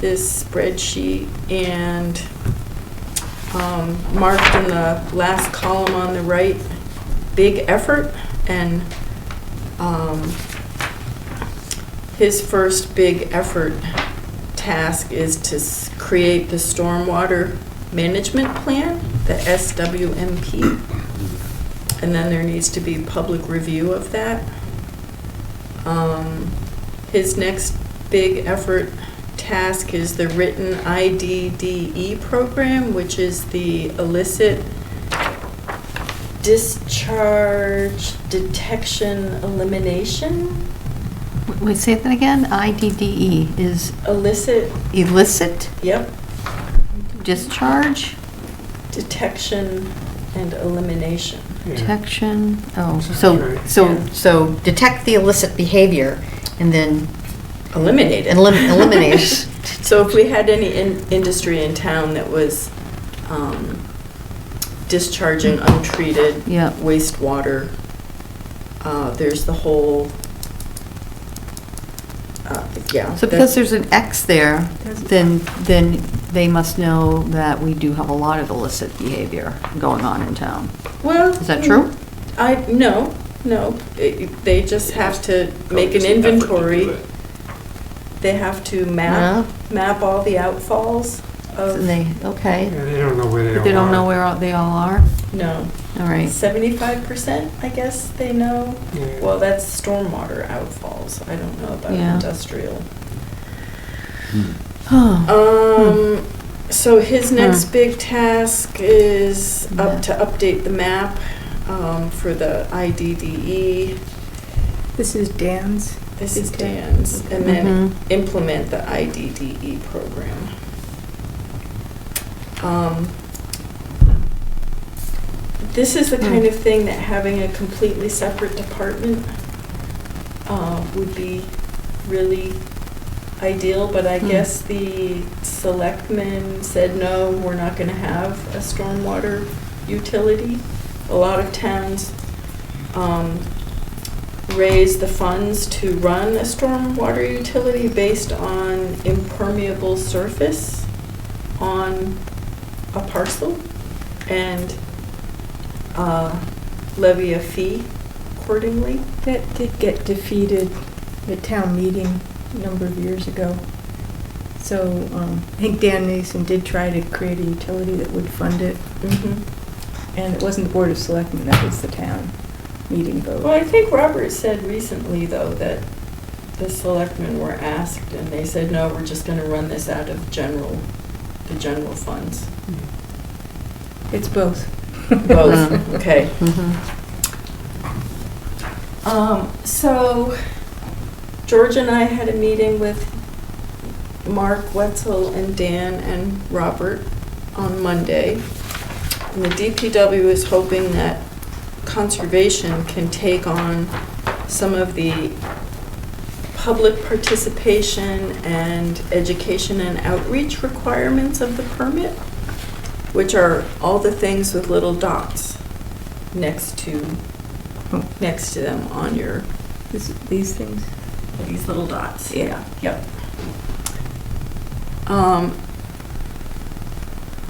S6: spreadsheet and marked in the last column on the right, big effort, and his first big effort task is to create the stormwater management plan, the SWMP, and then there needs to be public review of that. His next big effort task is the written IDDE program, which is the illicit discharge detection elimination.
S5: Wait, say that again? IDDE is
S6: Illicit,
S5: illicit
S6: yep,
S5: discharge,
S6: detection and elimination.
S1: Yeah.
S5: detection, oh,
S1: Sounds
S5: so,
S1: right.
S5: so detect the illicit behavior and then
S6: Eliminate it.
S5: eliminate.
S6: So if we had any industry in town that was discharging untreated
S5: Yeah.
S6: wastewater, there's the whole, yeah.
S5: So because there's an X there, then they must know that we do have a lot of illicit behavior going on in town.
S6: Well,
S5: Is that true?
S6: No, they just have to make an
S4: Just effort to do
S6: inventory.
S4: it.
S6: They have to map all the outfalls
S5: And
S6: of,
S5: they, okay.
S1: Yeah, they don't know where they all are.
S5: But they don't know where they all are?
S6: no,
S5: All right.
S6: 75%, I guess they know.
S1: Yeah.
S6: Well, that's stormwater outfalls. I don't know about
S5: Yeah.
S6: industrial.
S5: Oh,
S6: So his next big task is to update the map for the IDDE.
S2: This is Dan's?
S6: This is Dan's, and then
S5: Mhm.
S6: implement the IDDE program. This is the kind of thing that having a completely separate department would be really ideal, but I guess the selectmen said, no, we're not gonna have a stormwater utility. A lot of towns raise the funds to run a stormwater utility based on impermeable surface on a parcel and levy a fee accordingly.
S2: That did get defeated at town meeting a number of years ago. So I think Dan Nason did try to create a utility that would fund it, and it wasn't the Board of Selectmen, that was the town meeting vote.
S6: Well, I think Robert said recently, though, that the selectmen were asked, and they said, no, we're just gonna run this out of the general funds.
S2: It's both.
S6: Both, okay.
S5: mhm.
S6: So, George and I had a meeting with Mark Wetzel and Dan and Robert on Monday. And the DPW is hoping that conservation can take on some of the public participation and education and outreach requirements of the permit, which are all the things with little dots. next to them on your,
S2: These things?
S6: these little dots.
S2: Yeah.
S6: Yep.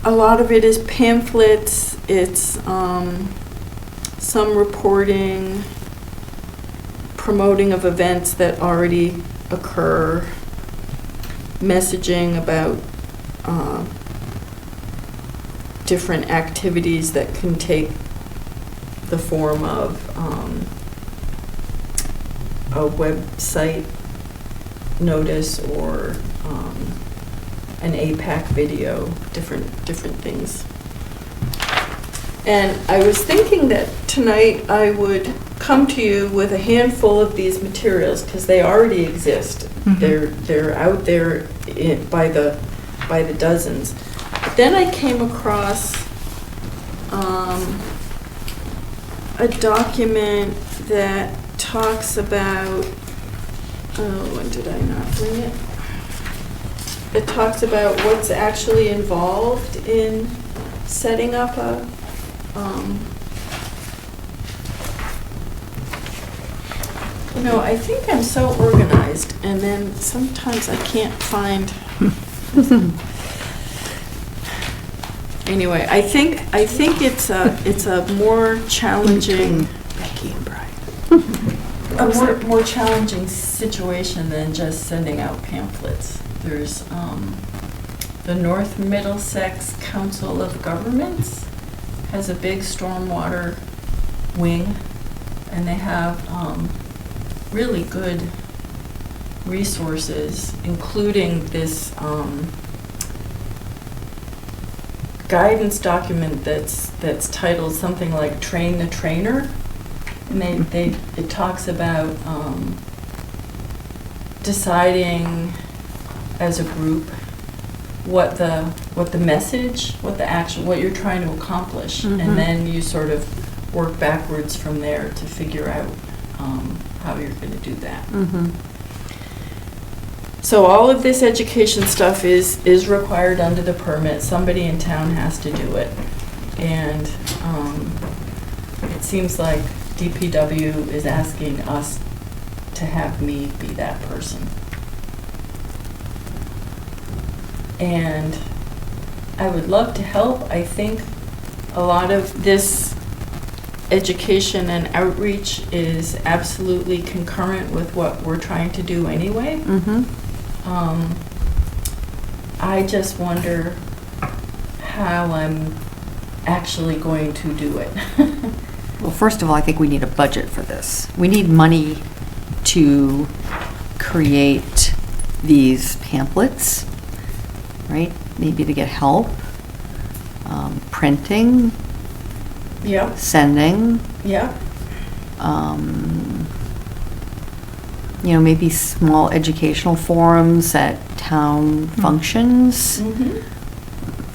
S6: A lot of it is pamphlets, it's some reporting, promoting of events that already occur, messaging about different activities that can take the form of a website notice or an APAC video, different things. And I was thinking that tonight I would come to you with a handful of these materials because they already exist. They're out there by the dozens. But then I came across a document that talks about, when did I not bring it? It talks about what's actually involved in setting up a, I think I'm so organized, and then sometimes I can't find. Anyway, I think it's a more challenging.
S2: Becky and Brian.
S6: A more challenging situation than just sending out pamphlets. There's the North Middlesex Council of Governments has a big stormwater wing, and they have really good resources, including this guidance document that's titled something like "Train the Trainer," and it talks about deciding as a group what the message, what you're trying to accomplish, and then you sort of work backwards from there to figure out how you're going to do that. So all of this education stuff is required under the permit. Somebody in town has to do it, and it seems like DPW is asking us to have me be that person. And I would love to help. I think a lot of this education and outreach is absolutely concurrent with what we're trying to do anyway. I just wonder how I'm actually going to do it.
S5: Well, first of all, I think we need a budget for this. We need money to create these pamphlets, right? Maybe to get help, printing,
S6: Yep,
S5: sending,
S6: yep.
S5: Maybe small educational forums at town functions.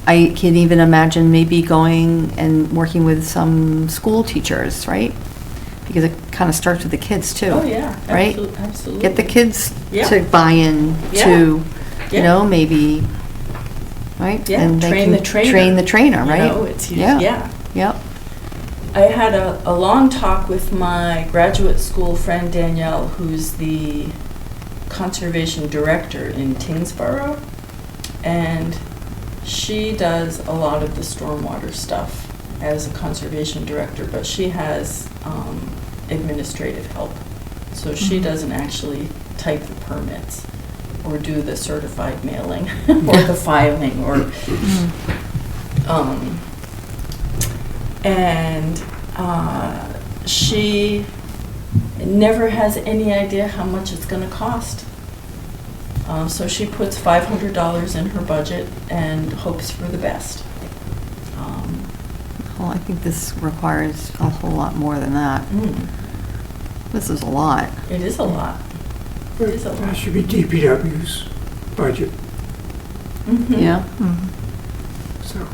S5: I can even imagine maybe going and working with some school teachers, right? Because it kind of starts with the kids too.
S6: Oh, yeah,
S5: right?
S6: Absolutely.
S5: Get the kids
S6: Yeah.
S5: to buy in
S6: Yeah.
S5: to,
S6: Yeah.
S5: maybe, right?
S6: Yeah,
S5: And they
S6: train
S5: can
S6: the trainer.
S5: train the trainer,
S6: You
S5: right?
S6: know, it's yeah.
S5: Yep.
S6: I had a long talk with my graduate school friend Danielle, who's the conservation director in Tingsboro, and she does a lot of the stormwater stuff as a conservation director, but she has administrative help. So she doesn't actually type the permits or do the certified mailing or the filing or and she never has any idea how much it's going to cost. So she puts $500 in her budget and hopes for the best.
S5: Well, I think this requires a whole lot more than that. This is a lot.
S6: It is a lot. It is a lot.
S1: That should be DPW's budget,
S5: Yeah.
S1: so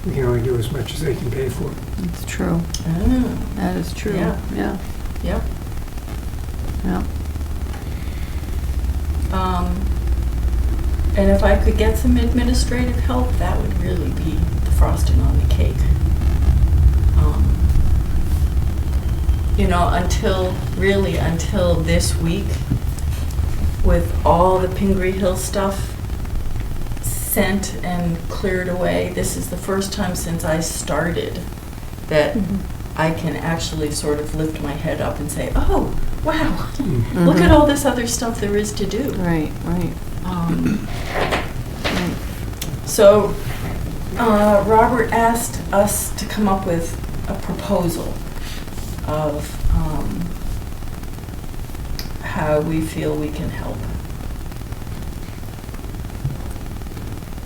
S1: we can only do as much as they can pay for.
S5: It's true.
S6: Oh,
S5: That is true.
S6: Yeah.
S5: Yeah.
S6: yep.
S5: Yeah.
S6: And if I could get some administrative help, that would really be the frosting on the cake. you know, until this week, with all the Pingree Hill stuff sent and cleared away, this is the first time since I started that I can actually sort of lift my head up and say, oh, wow, look at all this other stuff there is to do.
S5: Right, right. Right.
S6: So Robert asked us to come up with a proposal of how we feel we can help.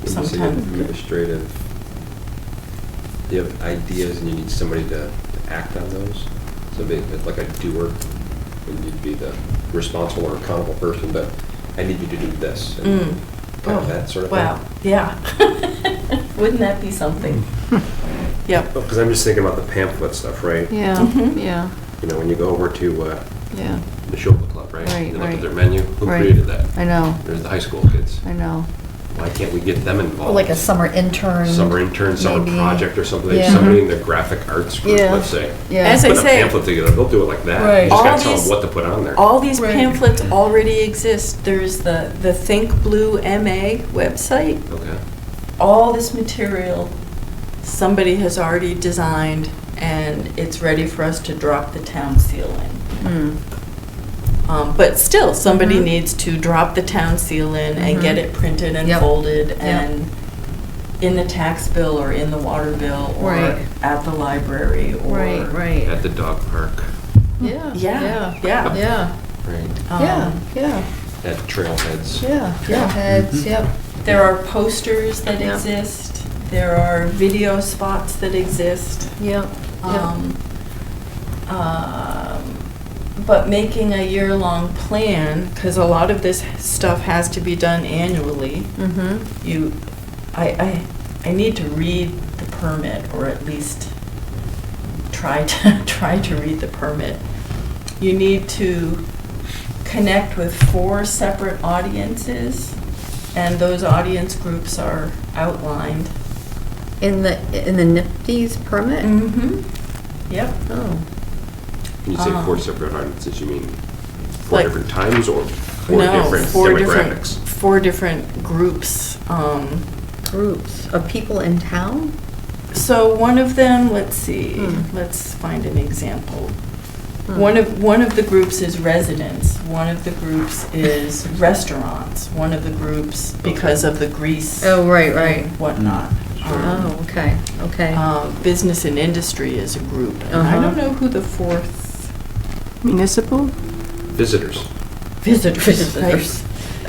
S4: When you say
S6: Sometime.
S4: administrative, do you have ideas and you need somebody to act on those? So like a doer, and you'd be the responsible or accountable person, but I need you to do this. And kind of that sort of
S6: Wow,
S4: thing.
S6: yeah. Wouldn't that be something? Yep.
S4: Because I'm just thinking about the pamphlet stuff, right?
S5: Yeah,
S6: Mhm.
S5: yeah,
S4: You know, when you go over to
S5: yeah.
S4: the Neshoba Club, right?
S5: Right,
S4: You look
S5: right.
S4: at their menu, who
S5: Right.
S4: created that?
S5: I know,
S4: There's the high school kids.
S5: I know.
S4: Why can't we get them involved?
S5: Or like a summer intern.
S4: Summer intern, summer
S5: maybe.
S4: project or something,
S5: Yeah.
S4: somebody in the graphic arts group,
S5: Yeah.
S4: let's say.
S5: Yeah.
S6: As I
S4: Put a
S6: say,
S4: pamphlet together, they'll do it like that.
S5: Right.
S4: You just
S6: All
S4: gotta tell them
S6: these-
S4: what to put on there.
S6: all these
S5: Right.
S6: pamphlets already exist. There's the Think Blue MA website.
S4: Okay.
S6: All this material somebody has already designed, and it's ready for us to drop the town seal in.
S5: Hmm.
S6: But still, somebody
S5: Mhm.
S6: needs to drop the town seal in and get
S5: Mhm.
S6: it printed and
S5: Yep.
S6: folded and in the tax bill or in the water bill or
S5: Right.
S6: at the library or.
S5: Right, right.
S4: At the dog park,
S5: Yeah,
S6: Yeah,
S5: yeah,
S6: yeah.
S5: yeah,
S4: right?
S5: yeah, yeah,
S4: At trailheads.
S5: yeah. Trailheads, yep.
S6: There are posters that
S5: Yeah.
S6: exist. There are video spots that exist.
S5: Yep, yep.
S6: But making a year-long plan, because a lot of this stuff has to be done annually,
S5: Mm-hmm.
S6: I need to read the permit, or at least try to read the permit. You need to connect with 4 separate audiences, and those audience groups are outlined.
S5: In the NIPD's permit?
S6: Mm-hmm. Yep.
S5: Oh,
S4: When you say 4 separate audiences, you mean 4
S6: Like-
S4: different times or 4
S6: No,
S4: different
S6: 4 different,
S4: demographics?
S6: 4 different groups.
S5: groups of people in town?
S6: So one of them, let's see,
S5: Hmm.
S6: let's find an example.
S5: Hmm.
S6: One of the groups is residents. One of the groups is restaurants. One of the groups, because of the grease
S5: Oh, right, right.
S6: and whatnot.
S5: Oh, okay, okay.
S6: Business and industry is a group. And I
S5: Uh-huh.
S6: don't know who the 4th
S2: Municipal?
S4: Visitors,
S6: visitors. Right.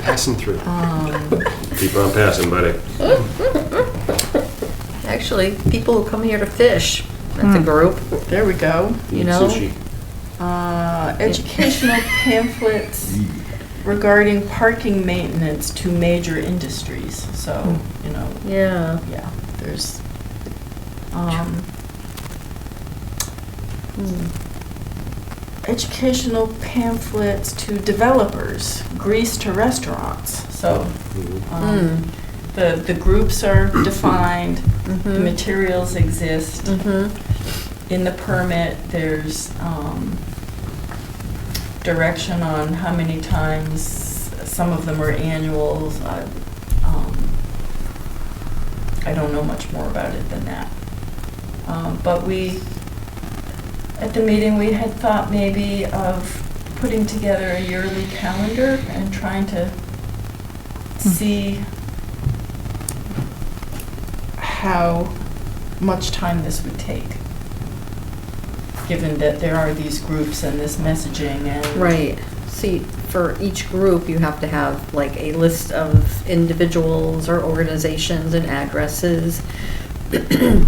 S4: passing through.
S6: Um,
S4: Keep on passing, buddy.
S5: Actually, people who come here to fish, that's a group,
S6: There we go.
S5: you
S4: Eat
S5: know?
S4: Sushi.
S6: Educational pamphlets regarding parking maintenance to major industries. So, you know,
S5: Yeah.
S6: yeah, there's,
S5: Hmm.
S6: educational pamphlets to developers, grease to restaurants. So,
S4: Mhm.
S6: the groups are defined, the
S5: Mhm.
S6: materials exist.
S5: Mhm.
S6: In the permit, there's direction on how many times, some of them are annuals. I don't know much more about it than that. But at the meeting, we had thought maybe of putting together a yearly calendar and trying to see how much time this would take, given that there are these groups and this messaging and.
S5: Right. See, for each group, you have to have like a list of individuals or organizations and addresses.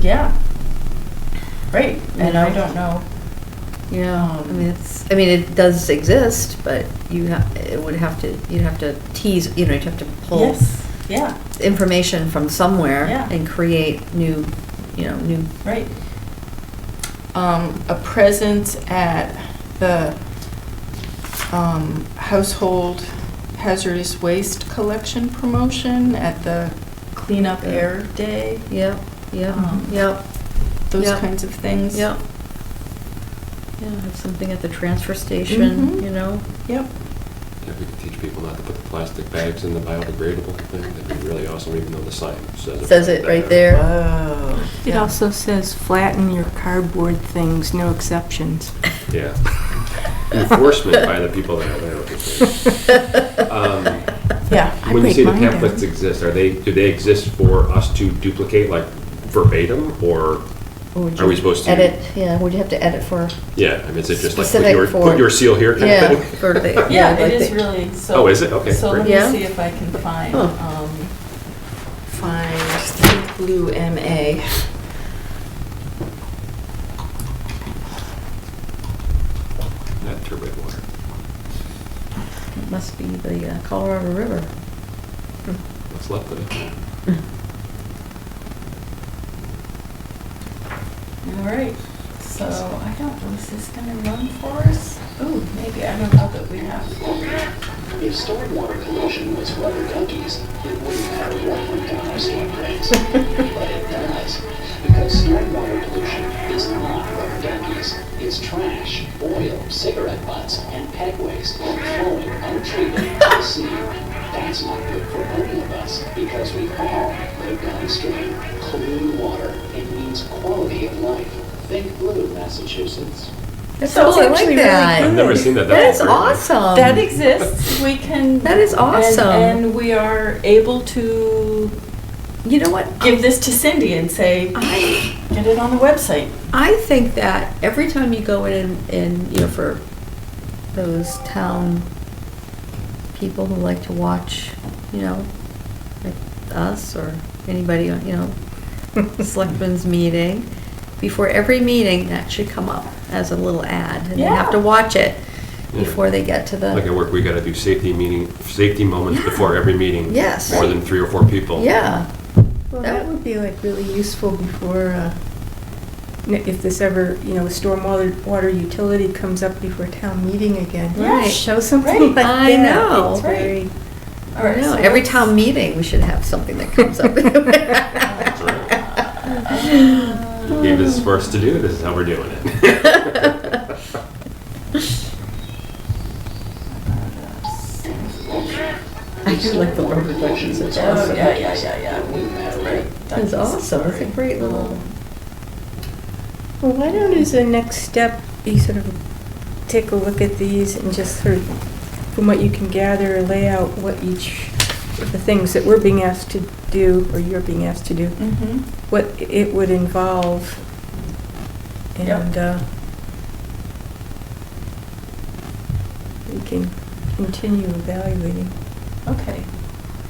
S6: Yeah. Right, and I
S5: Yeah.
S6: don't know.
S5: Yeah, I mean, it does exist, but you'd have to tease, you'd have to pull
S6: Yes, yeah,
S5: information from somewhere
S6: Yeah.
S5: and create new.
S6: right. A presence at the household hazardous waste collection promotion at the cleanup air day,
S5: Yep, yep,
S6: Um,
S5: yep,
S6: those
S5: Yeah.
S6: kinds of things.
S5: yep. Yeah, have something at the transfer station,
S6: Mhm.
S5: you know?
S6: Yep.
S4: Yeah, we could teach people not to put the plastic bags in the biodegradable thing. That'd be really awesome, even though the sign says it.
S5: Says it right there.
S6: Oh.
S2: It also says flatten your cardboard things, no exceptions.
S4: Yeah. Enforcement by the people that are there. would be great.
S6: Yeah.
S2: I
S4: When you
S2: break
S4: say the
S2: mine down.
S4: pamphlets exist, do they exist for us to duplicate like verbatim, or
S5: Would
S4: are we
S5: you
S4: supposed to?
S5: Edit, yeah, would you have to edit for,
S4: Yeah, I mean, is it just like
S5: Specific for-
S4: put your seal here kind
S5: yeah,
S4: of thing?
S5: for the,
S6: Yeah,
S5: yeah,
S6: it
S5: like
S6: is
S5: the,
S6: really, so.
S4: Oh, is it? Okay,
S6: So let
S4: great.
S6: me
S5: Yeah.
S6: see if I can find,
S5: Huh.
S6: find Think Blue MA.
S4: Not turbid water.
S5: it must be the Colorado River.
S4: What's left of it?
S6: All right, so I don't know, is this gonna run for us? Oh, maybe, I don't know that we have.
S9: If stormwater pollution was rubber duckies, it wouldn't matter what went down our storm drains. But it does, because stormwater pollution is not rubber duckies. It's trash, oil, cigarette butts, and pet waste flowing untreated to the sea. That's not good for any of us, because we all live downstream. Clean water, it means quality of life. Think blue, Massachusetts.
S5: That's
S6: So it's
S5: cool, I like
S6: actually really
S5: that.
S4: I've never seen that.
S5: That
S4: That's
S5: is
S4: great.
S5: awesome.
S6: That exists, we can.
S5: That is awesome.
S6: And we are able to
S5: You know what?
S6: give this to Cindy and say, get it on the website.
S5: I think that every time you go in and, you know, for those town people who like to watch, you know, like us or anybody, you know, selectmen's meeting, before every meeting, that should come up as a little ad. And they have to
S6: Yeah.
S5: watch it
S4: Yeah.
S5: before they get to
S4: Like
S5: the,
S4: at work, we gotta do safety moments before every meeting.
S5: Yes.
S4: More than 3 or 4 people.
S5: yeah.
S2: Well,
S5: That
S2: that would be like really useful before, if this ever, you know, stormwater utility comes up before town meeting again.
S5: Right.
S2: Show something
S6: Right.
S2: like that.
S5: I know.
S2: It's very,
S6: All right,
S5: No,
S6: so
S5: every
S6: let's-
S5: town meeting, we should have something that comes up.
S4: That's right. Gave this for us to do, this is how we're doing it.
S5: I do like the rubber duckies, it's
S6: Oh,
S5: awesome.
S6: yeah. Right.
S5: It's awesome, it's a great little,
S2: well, why don't, as a next step, you sort of take a look at these and just sort of, from what you can gather, lay out what each of the things that we're being asked to do, or you're being asked to do,
S6: Mm-hmm.
S2: what it would involve. And we can continue evaluating.
S6: Okay.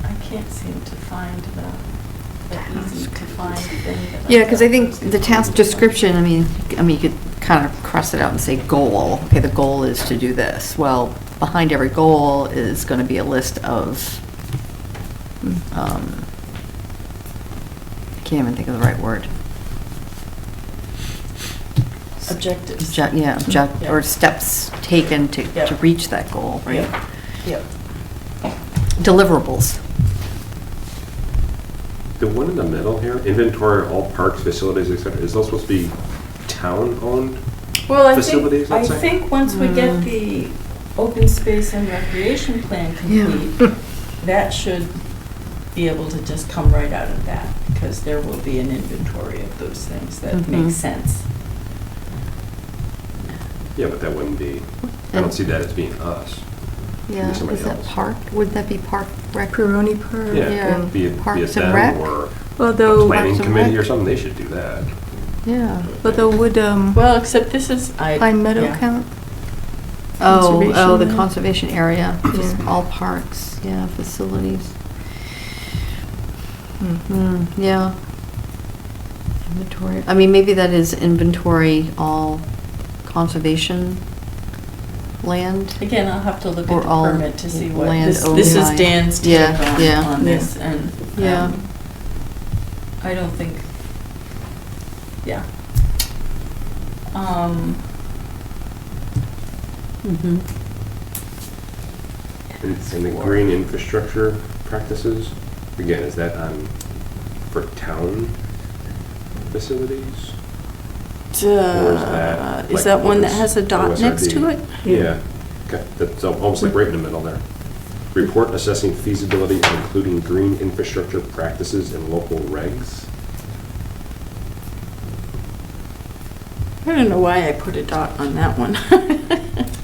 S6: I can't seem to find the easy to find thing that
S5: yeah, because I
S6: thought
S5: think
S6: was
S5: the
S6: gonna
S5: task
S6: be-
S5: description, I mean, you could kind of cross it out and say goal. Okay, the goal is to do this. Well, behind every goal is going to be a list of, can't even think of the right word.
S6: Objectives.
S5: Yeah, or steps taken to
S6: Yep.
S5: reach that goal, right?
S6: Yep. Yep.
S5: Deliverables.
S4: The one in the middle here, inventory all parks, facilities, et cetera, is those supposed to be town-owned?
S6: Well,
S4: Facilities,
S6: I
S4: let's say?
S6: think once we get the open space and recreation plan complete, that should be able to just come right out of that, because there will be an inventory of those things that
S5: Mhm.
S6: make sense.
S4: Yeah, but that wouldn't be, I don't see that as being us.
S5: Yeah,
S4: somebody
S5: is that
S4: else.
S5: park? Would that be park rec?
S2: Peroni Park.
S4: Yeah,
S5: Yeah.
S4: be it
S5: Parks and
S4: them
S5: Rec?
S4: or
S2: Although,
S4: a planning
S5: Parks and
S4: committee
S5: Rec.
S4: or something, they should do that.
S5: Yeah.
S2: although would,
S6: Well, except this is,
S2: Pine Meadow
S6: yeah.
S2: count?
S5: Oh, the
S2: Conservation.
S5: conservation area, just
S2: Yeah.
S5: all parks, yeah, facilities. Yeah. Inventory, I mean, maybe that is inventory all conservation land?
S6: Again, I'll have to look
S5: Or
S6: at the
S5: all
S6: permit to see what,
S5: land
S6: this is
S5: owned by-
S6: Dan's take
S5: Yeah, yeah.
S6: on this, and,
S5: Yeah.
S6: I don't think, yeah.
S5: Mm-hmm.
S4: And the green infrastructure practices, again, is that on, for town facilities? that,
S6: Is
S4: like,
S6: that one that
S4: OS-
S6: has a dot next to
S4: OSRD?
S6: it?
S4: Yeah, okay, that's almost like right in the middle there. Report assessing feasibility of including green infrastructure practices in local regs.
S6: I don't know why I put a dot on that one.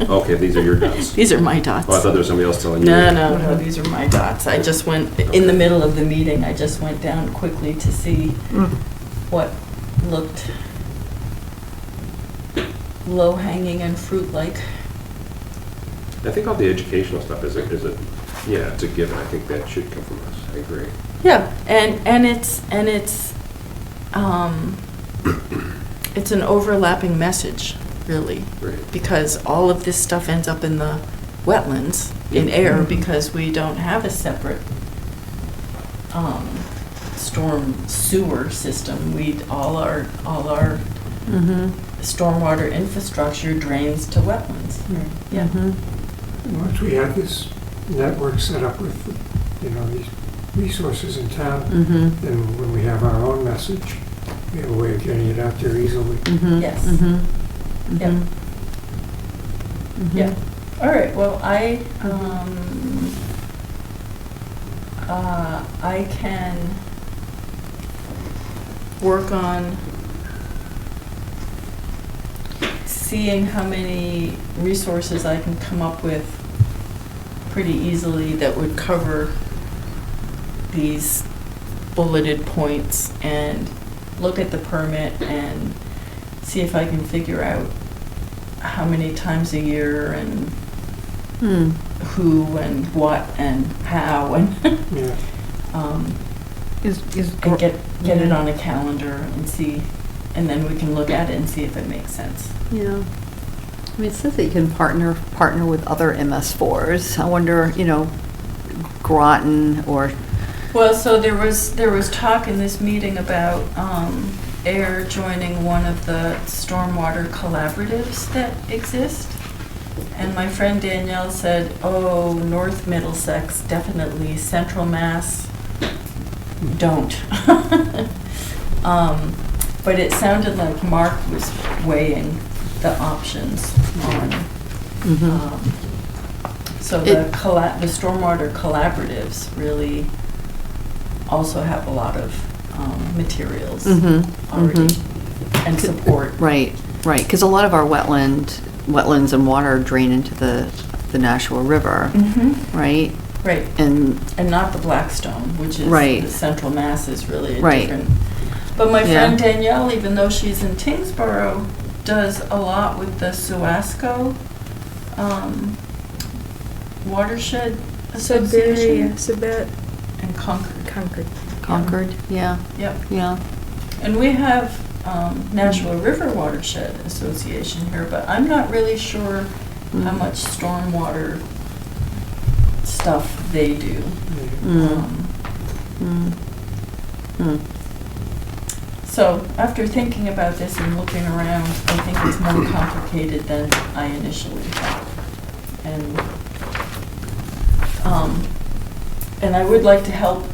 S4: Okay, these are your dots.
S6: These are my dots.
S4: Oh, I thought there was somebody else telling you.
S6: No, these are my dots. I just went, in the middle of the meeting, I just went down quickly to see what looked low-hanging and fruit-like.
S4: I think all the educational stuff is a, yeah, it's a given. I think that should come from us. I agree.
S6: Yeah, and it's it's an overlapping message, really,
S4: Right.
S6: because all of this stuff ends up in the wetlands, in air, because we don't have a separate storm sewer system. All our stormwater infrastructure drains to wetlands. Yeah.
S1: Once we have this network set up with, these resources in town, then when we have our own message, we have a way of getting it out there easily.
S6: Yes. Yeah. Yeah. All right, well, I can work on seeing how many resources I can come up with pretty easily that would cover these bulleted points, and look at the permit and see if I can figure out how many times a year and who and what and how and
S1: Yeah.
S6: and get it on a calendar and see, and then we can look at it and see if it makes sense.
S5: Yeah. I mean, it says that you can partner with other MS4s. I wonder, Groton or,
S6: Well, so there was talk in this meeting about Ayer joining one of the stormwater collaboratives that exist. And my friend Danielle said, oh, North Middlesex, definitely. Central Mass, don't. But it sounded like Mark was weighing the options on. So the stormwater collaboratives really also have a lot of materials already and support.
S5: right, because a lot of our wetlands and water drain into the Nashua River, right?
S6: Right,
S5: And,
S6: not the Blackstone, which is,
S5: Right.
S6: the Central Mass is really a
S5: Right.
S6: different. But my
S5: Yeah.
S6: friend Danielle, even though she's in Tingsboro, does a lot with the Suasco Watershed Association
S2: Sabet,
S6: and Concord.
S5: Concord, yeah,
S6: Yep.
S5: yeah.
S6: And we have Nashua River Watershed Association here, but I'm not really sure how much stormwater stuff they do. So after thinking about this and looking around, I think it's more complicated than I initially thought. And I would like to help,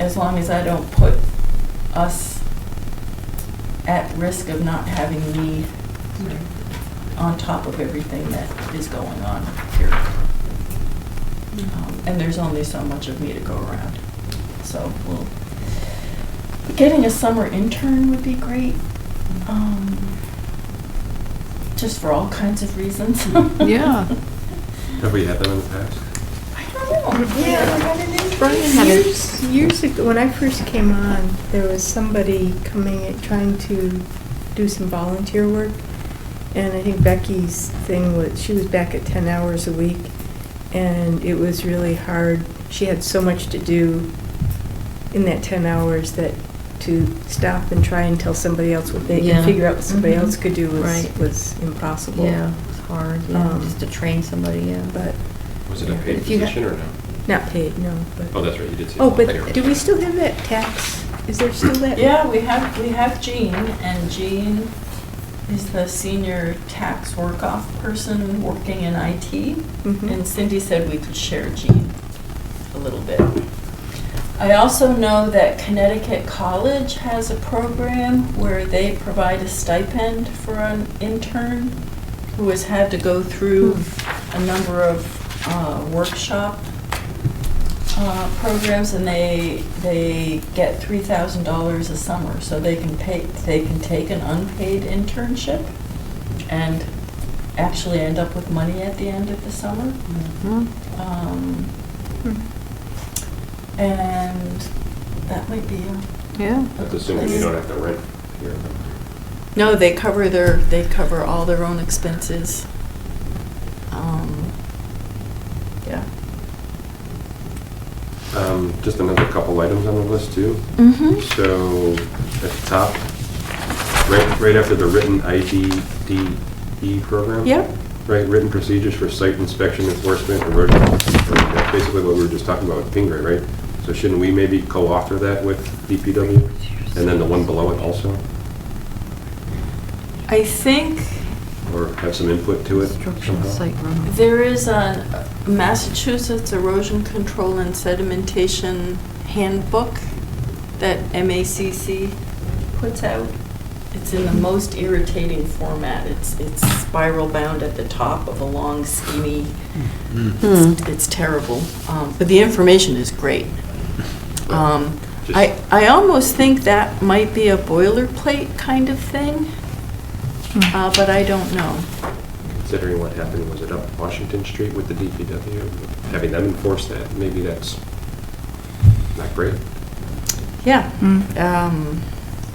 S6: as long as I don't put us at risk of not having me on top of everything that is going on here. And there's only so much of me to go around. So getting a summer intern would be great, just for all kinds of reasons.
S5: Yeah.
S4: Have we had them in the past?
S2: Years ago, when I first came on, there was somebody coming and trying to do some volunteer work. And I think Becky's thing was, she was back at 10 hours a week. And it was really hard. She had so much to do in that 10 hours that to stop and try and tell somebody else what they
S5: Yeah.
S2: could figure out what somebody else could do
S5: Right.
S2: was impossible.
S5: Yeah, it's hard, just to train somebody, yeah.
S2: But
S4: Was it a
S2: Yeah,
S4: paid
S2: if you ha-
S4: position or no?
S2: not paid, no, but.
S4: Oh, that's right, you did say.
S2: Oh,
S4: that.
S2: but do we still have that tax? Is there still that?
S6: Yeah, we have Jean, and Jean is the senior tax work-off person working in IT.
S2: Mhm.
S6: And Cindy said we could share Jean a little bit. I also know that Connecticut College has a program where they provide a stipend for an intern who has had to go through a number of workshop programs, and they get $3,000 a summer, so they can take an unpaid internship and actually end up with money at the end of the summer. And that might be
S5: Yeah.
S4: That's assuming you don't have to rent here.
S6: no, they cover all their own expenses. Yeah.
S4: Just another couple items on the list too.
S6: Mm-hmm.
S4: So at the top, right after the written IDDE program.
S6: Yep.
S4: Right, written procedures for site inspection, enforcement, erosion. That's basically what we were just talking about with Pingree, right? So shouldn't we maybe co-author that with DPW? And then the one below it also?
S6: I think
S4: Or have some input to it
S5: Structural
S4: somehow?
S5: site runoff.
S6: there is a Massachusetts Erosion Control and Sedimentation Handbook that MACC puts out. It's in the most irritating format. It's spiral bound at the top of a long, skinny. It's terrible, but the information is great.
S4: Just-
S6: I almost think that might be a boilerplate kind of thing, but I don't know.
S4: Considering what happened, was it up Washington Street with the DPW? Having them enforce that, maybe that's not great.
S6: Yeah.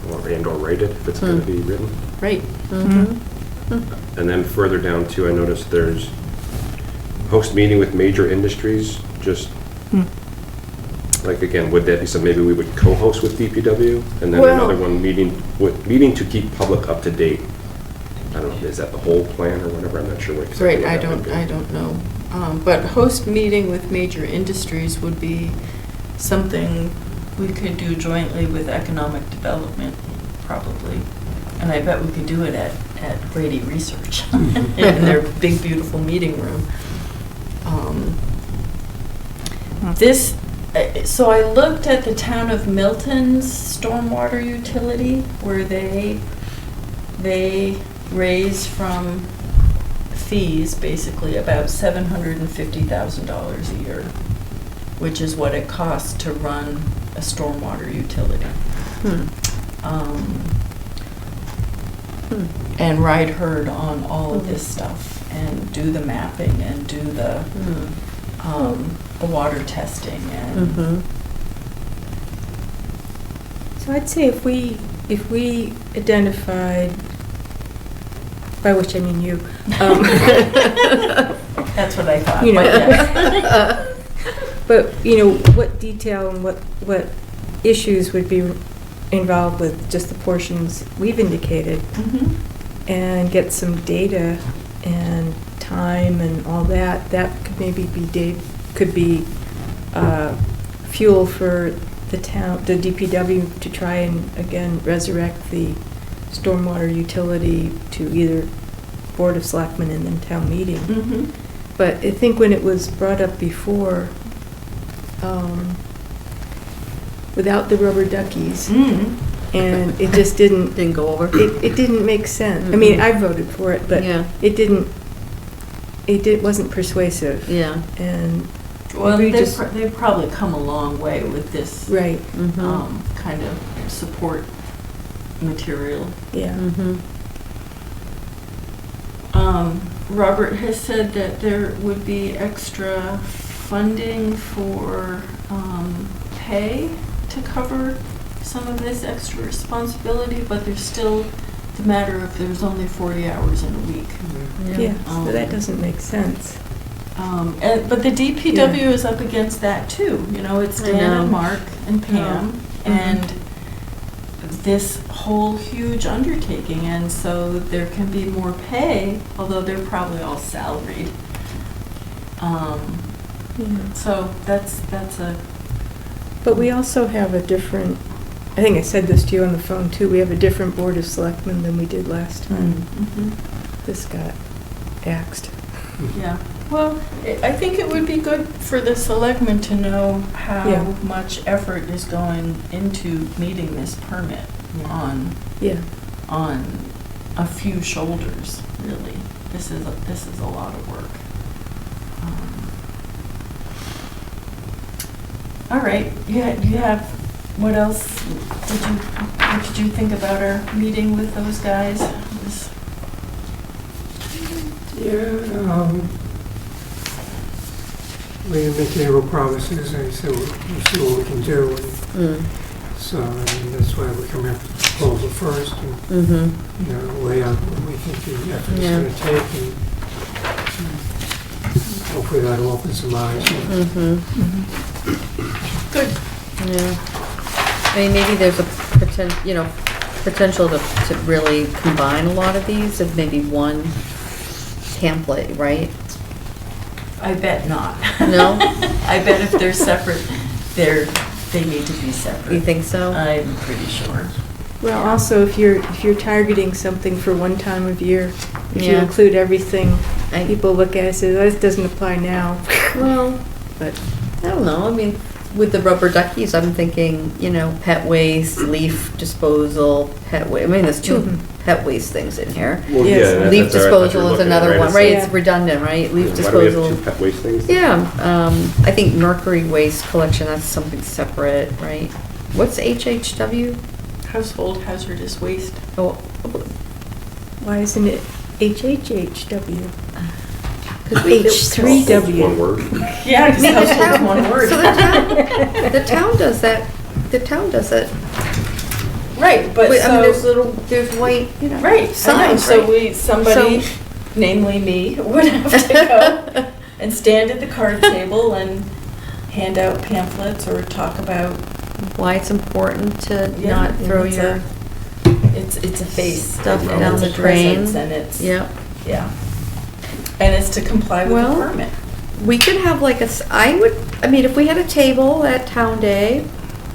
S4: Or write it if it's going to be written.
S6: Right.
S4: And then further down too, I noticed there's host meeting with major industries, just like, again, would that be something maybe we would co-host with DPW? And then
S6: Well-
S4: another one, meeting to keep public up to date. I don't know, is that the whole plan or whatever? I'm not sure what exactly
S6: Right,
S4: what
S6: I
S4: that would
S6: don't
S4: be.
S6: know. But host meeting with major industries would be something we could do jointly with economic development, probably. And I bet we could do it at Brady Research, in their big, beautiful meeting room. So I looked at the town of Milton's stormwater utility, where they raise from fees, basically, about $750,000 a year, which is what it costs to run a stormwater utility. And ride herd on all of this stuff, and do the mapping, and do the water testing, and
S8: So I'd say if we identified, by which I mean you,
S6: that's what I thought.
S8: You know.
S6: But yes.
S8: but, what detail and what issues would be involved with just the portions we've indicated,
S6: Mhm.
S8: and get some data and time and all that, could maybe be fuel for the town, the DPW, to try and, again, resurrect the stormwater utility to either Board of Selectmen and then town meeting.
S6: Mhm.
S8: But I think when it was brought up before, without the rubber duckies, and it just didn't,
S5: Didn't go over?
S8: it didn't make sense. I mean, I voted for it, but
S5: Yeah.
S8: it wasn't persuasive.
S5: Yeah.
S8: And,
S6: Well,
S8: we
S6: they've
S8: just-
S6: they've probably come a long way with this
S8: right,
S6: kind of support material.
S8: yeah.
S6: Robert has said that there would be extra funding for pay to cover some of this extra responsibility, but there's still the matter of there's only 40 hours in a week.
S8: Yeah, so that doesn't make sense.
S6: But the DPW is up against that too. It's
S5: I
S6: Dan
S5: know.
S6: and Mark and Pam and this whole huge undertaking, and so there can be more pay, although they're probably all salaried. So that's a.
S8: But we also have a different, I think I said this to you on the phone too, we have a different Board of Selectmen than we did last time.
S6: Mhm.
S8: This got axed.
S6: Yeah. Well, I think it would be good for the selectmen to know how
S2: Yeah.
S6: much effort is going into meeting this permit on
S2: Yeah.
S6: a few shoulders, really. This is a lot of work. All right, you have, what else what did you think about our meeting with those guys?
S1: Yeah, we didn't make any real promises, I said we'll see what we can do. And so, I mean, that's why we come after the proposal first and,
S5: Mm-hmm.
S1: you know, lay out what we think the effort
S5: Yeah.
S1: is gonna take and hopefully that'll open some eyes.
S6: Good.
S5: Yeah. I mean, maybe there's a potential to really combine a lot of these, of maybe one pamphlet, right?
S6: I bet not.
S5: No?
S6: I bet if they're separate, they need to be separate.
S5: You think so?
S6: I'm pretty sure.
S2: Well, also, if you're targeting something for one time of year, if you
S5: Yeah.
S2: include everything,
S5: I-
S2: people look at it and say, "Oh, this doesn't apply now."
S5: Well,
S2: But
S5: I don't know, I mean, with the rubber duckies, I'm thinking, pet waste, leaf disposal, pet waste, I mean, there's two pet waste things in here.
S10: Well,
S2: Yes.
S10: yeah, that-
S5: Leaf
S10: that's all right, what you're
S5: disposal is
S10: looking at,
S5: another one,
S10: It's
S5: right?
S2: Yeah.
S5: It's redundant, right? Leaf
S10: Why do we have
S5: disposal.
S10: two pet waste things?
S5: Yeah, I think mercury waste collection, that's something separate, right? What's HHW?
S6: Household hazardous waste.
S5: Oh,
S2: why isn't it HHHW?
S5: could be
S2: H3W.
S10: One word.
S6: Yeah, because household's one word.
S5: So the town does that, the town does it.
S6: Right, but
S5: Wait, I mean, there's
S6: so,
S5: little, there's white,
S6: right, I know,
S5: signs,
S6: so
S5: right?
S6: somebody,
S5: So-
S6: namely me, would have to go and stand at the card table and hand out pamphlets or talk about,
S5: Why it's important to
S6: Yeah,
S5: not throw
S6: it's
S5: your,
S6: it's a face.
S5: Stuff
S6: and
S5: down
S6: it's
S5: the
S6: a presence,
S5: drain.
S6: And it's,
S5: yeah.
S6: yeah. And it's to comply with the
S5: Well,
S6: permit.
S5: We could have like I mean, if we had a table at Town Day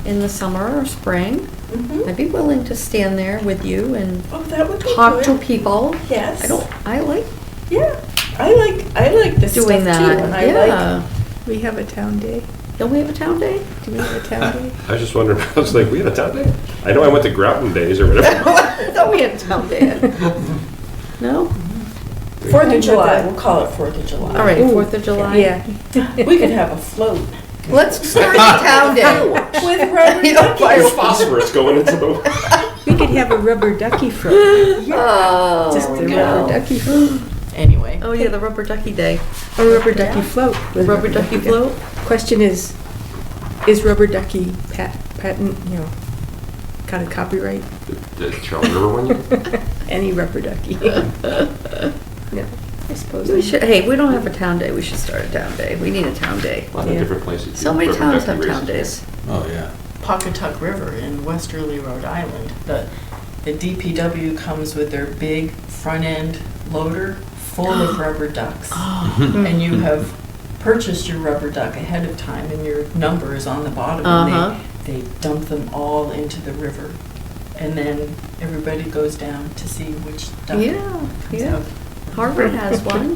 S5: in the summer or spring,
S6: Mhm.
S5: I'd be willing to stand there with you and
S6: Oh, that would be
S5: talk to
S6: good.
S5: people.
S6: Yes.
S5: I like
S6: Yeah, I like this stuff too,
S5: doing that,
S6: and I like,
S5: yeah.
S2: We have a town day.
S5: Don't we have a Town Day?
S2: Do we have a town day?
S10: I was just wondering, I was like, we had a town day? I know I went to Groton Days or whatever.
S5: I thought we had a Town Day. No?
S6: 4th of July, we'll call it 4th of July.
S5: All right,
S2: Ooh,
S5: 4th of July?
S2: Yeah.
S6: We could have a float
S5: Let's start a Town Day.
S6: with rubber
S5: You know,
S6: duckies.
S10: Fire phosphorus going into the,
S2: We could have a rubber ducky float.
S5: Oh,
S2: Just a
S6: we
S2: rubber
S6: go.
S2: ducky float.
S6: Anyway,
S5: oh yeah, the rubber ducky day.
S2: A rubber ducky float. with
S5: Rubber ducky float?
S2: Question is rubber ducky patent, got a copyright?
S10: the Charles River one?
S2: Any rubber ducky? No, I suppose.
S5: We
S2: not.
S5: should, hey, we don't have a Town Day, we should start a Town Day. We need a Town Day.
S10: A lot of
S2: Yeah.
S10: different places.
S5: So many
S10: Rubber
S5: towns
S10: ducky
S5: have Town
S10: races.
S5: Days.
S3: Oh, yeah.
S6: Pawcatuck River in Westerly, Rhode Island. The DPW comes with their big front end loader full of rubber ducks. And you have purchased your rubber duck ahead of time and your number is on the bottom.
S5: Uh-huh.
S6: And they dump them all into the river. And then everybody goes down to see which duck
S5: Yeah,
S6: comes
S5: yeah.
S6: out.
S5: Harvard has one.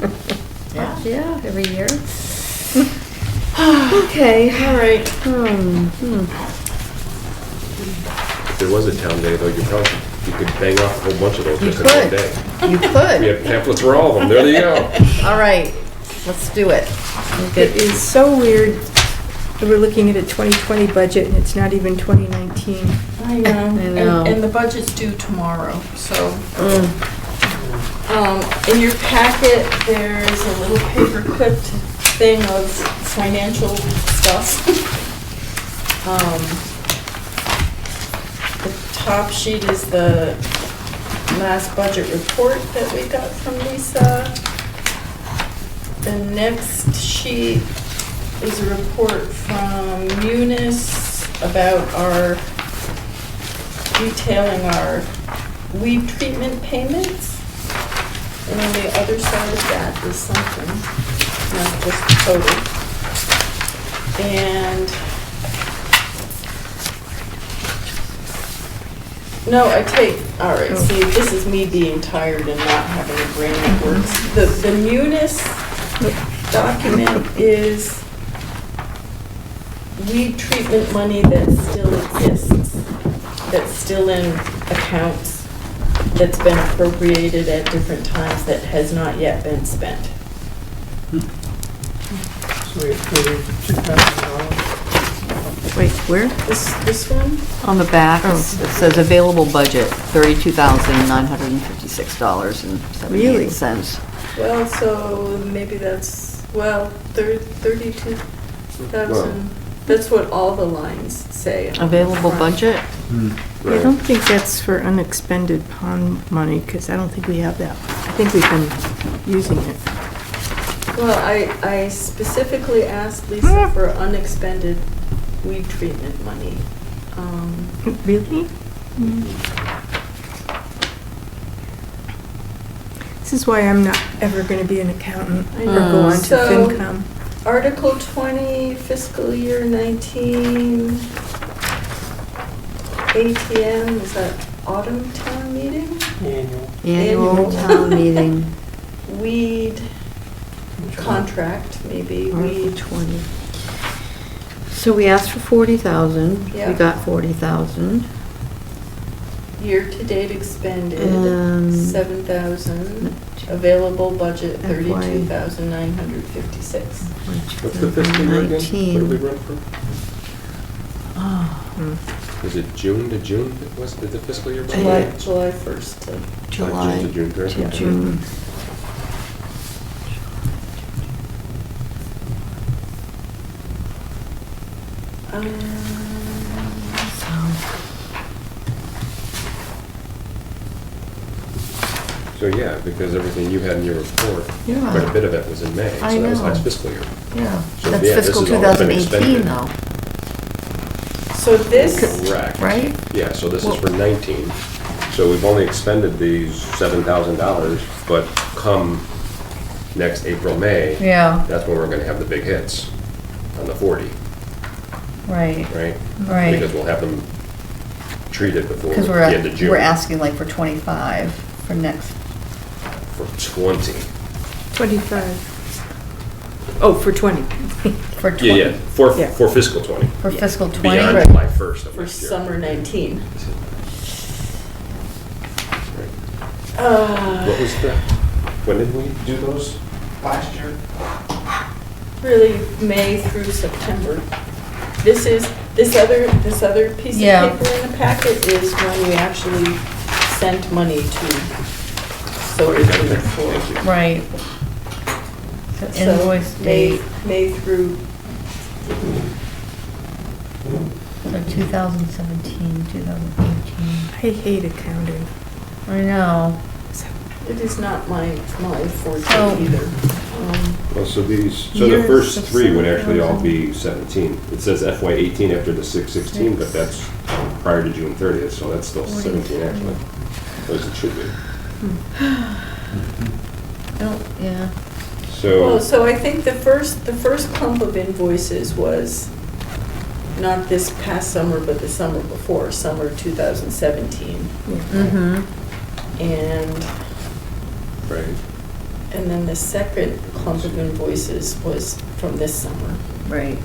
S6: Yeah.
S5: Yeah, every year. Okay.
S6: All right.
S10: If there was a town day though, you could bang off a whole bunch of those
S5: You
S10: just in one
S5: could.
S10: day.
S5: You
S10: We
S5: could.
S10: have pamphlets for all of them, there you go.
S5: All right, let's do it.
S2: It is so weird that we're looking at a 2020 budget and it's not even 2019.
S6: I know.
S5: know.
S6: And the budget's due tomorrow, so.
S5: Mm.
S6: In your packet, there's a little paper clipped thing of financial stuff. The top sheet is the last budget report that we got from Lisa. The next sheet is a report from Munis about our detailing our weed treatment payments. And on the other side of that is something, not just the total. And, no, all right, see, this is me being tired and not having a brain that works. The Munis document is weed treatment money that still exists, that's still in accounts, that's been appropriated at different times that has not yet been spent.
S1: So we have $32,000.
S2: Wait, where?
S6: This one?
S5: On the back,
S2: Oh.
S5: it says available budget, $32,956.78.
S2: Really?
S6: Well, so maybe that's, well, 32,000. That's what all the lines say. on the
S5: Available
S6: front.
S5: budget?
S2: I don't think that's for unexpended pond money, because I don't think we have that. I think we've been using it.
S6: Well, I specifically asked Lisa for unexpended weed treatment money.
S2: Really? This is why I'm not ever going to be an accountant
S6: I
S2: or
S6: know.
S2: go on to
S6: So-
S2: FinCom.
S6: Article 20, fiscal year 19, ATM, is that autumn town meeting?
S1: Annual.
S5: Annual
S6: Annual.
S5: town meeting,
S6: Weed contract, maybe,
S5: Article
S6: weed.
S5: 20. So we asked for 40,000, we
S6: Yeah.
S5: got 40,000.
S6: Year-to-date expended,
S5: And-
S6: 7,000. Available budget,
S5: FY.
S6: 32,956.
S10: What's the fiscal year again? What do we
S5: 19.
S10: run from?
S5: Oh,
S10: Is it June to June? Was it the fiscal year?
S6: July 1st to,
S5: July
S10: June to June, correct?
S5: to June.
S10: So, yeah, because everything you had in your report,
S5: Yeah.
S10: quite a bit of it was in May,
S5: I
S10: so that was
S5: know.
S10: last fiscal year.
S5: Yeah,
S10: So,
S5: that's
S10: yeah, this
S5: fiscal
S10: is all that's been
S5: 2018
S10: expended.
S5: though,
S6: so this,
S10: Correct.
S5: right?
S10: Yeah, so this is
S5: Well-
S10: for 19. So we've only expended these $7,000, but come next April, May,
S5: Yeah,
S10: that's when we're gonna have the big hits on the 40,
S5: right,
S10: right?
S5: right.
S10: Because we'll have them treated before
S5: Because
S10: the
S5: we're,
S10: end of June.
S5: we're asking like for 25 for next,
S10: For 20.
S2: 25. Oh, for 20.
S5: for 20.
S10: Yeah, for
S2: Yeah.
S10: fiscal 20.
S5: For fiscal 20,
S10: Beyond
S5: right.
S10: July 1st of
S6: for
S10: next year.
S6: summer 19.
S10: What was the, when did we do those?
S11: Last year,
S6: Really, May through September. This other piece of
S5: Yeah.
S6: paper in the packet is when we actually sent money to Solar Unit 4.
S10: Thank you.
S5: Right. So
S6: So
S5: invoice date,
S6: May through,
S5: so 2017, 2018.
S2: I hate accounting.
S5: I know.
S6: it is not my forte
S5: So-
S6: either.
S10: Well, so the
S5: Years
S10: first
S5: of
S10: three would actually all
S5: 7,000.
S10: be 17. It says FY 18 after the 6/16, but that's prior to June 30th, so that's still 17 actually. Or as it should be.
S5: Oh, yeah.
S6: Well,
S10: So,
S6: so I think the first clump of invoices was not this past summer, but the summer before, summer 2017.
S5: Mm-hmm.
S10: right,
S6: And then the second clump of invoices was from this summer.
S5: Right.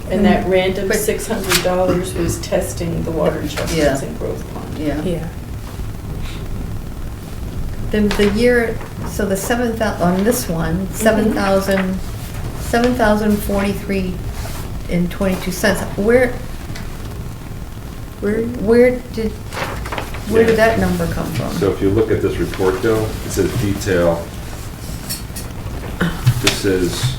S6: And that random
S5: But-
S6: $600 was testing the water
S5: Yeah.
S6: chestnuts in Grove Pond.
S5: Yeah.
S2: Yeah.
S5: Then the year, so the 7,000, on this one, 7,000, 7,043 and 22 cents. Where did that number come from?
S10: so if you look at this report though, it says detail. This is,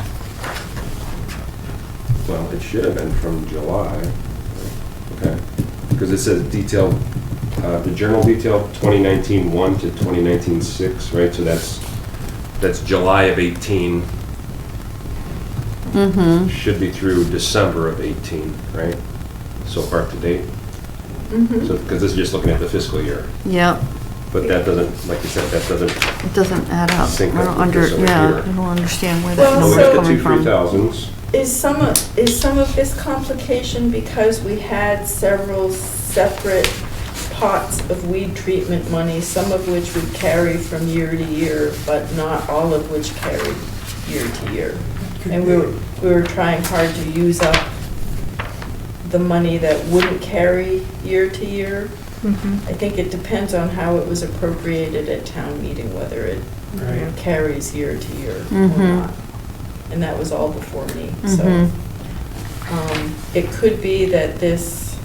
S10: well, it should have been from July, okay? Because it says detail, the journal detail 2019-1 to 2019-6, right? So that's July of 18,
S5: Mm-hmm.
S10: should be through December of 18, right? So far to date. So, because this is just looking at the fiscal year,
S5: Yep,
S10: but that doesn't, like you said, that doesn't,
S5: it doesn't add up. I
S10: Sync up
S5: don't
S10: with this over
S5: yeah,
S10: here.
S5: I don't understand where
S6: Well,
S5: that
S10: no, we
S5: number's
S10: got the
S5: coming
S10: two
S5: from.
S10: 3,000s.
S6: Is some of this complication because we had several separate pots of weed treatment money, some of which would carry from year to year, but not all of which carried year to year. And we were trying hard to use up the money that wouldn't carry year to year. I think it depends on how it was appropriated at town meeting, whether it
S1: Right.
S6: carries year to year or
S5: Mhm.
S6: not. And that was all before me, so. It could be that this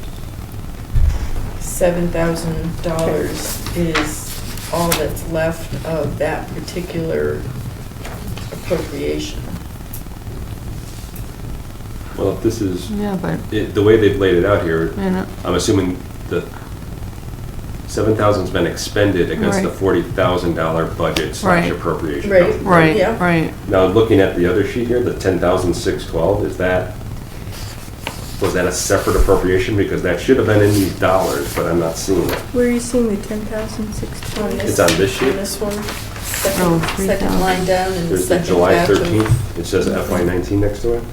S6: $7,000 is all that's left of that particular appropriation.
S4: Well, if this is,
S5: Yeah, but,
S4: the way they've laid it out here,
S5: you know,
S4: I'm assuming the 7,000's been expended against the
S5: Right.
S4: $40,000 budget /
S5: Right.
S4: appropriation.
S6: Right.
S5: right,
S6: Yeah.
S5: right.
S4: Now, looking at the other sheet here, the 10,612, was that a separate appropriation? Because that should have been in these dollars, but I'm not seeing it.
S2: Where are you seeing the 10,620?
S4: It's on this sheet?
S6: On this one,
S5: Oh,
S6: second
S5: 3,000.
S6: line down in the
S4: There's the
S6: second
S4: July
S6: batch of.
S4: 13th, it says FY19 next to it.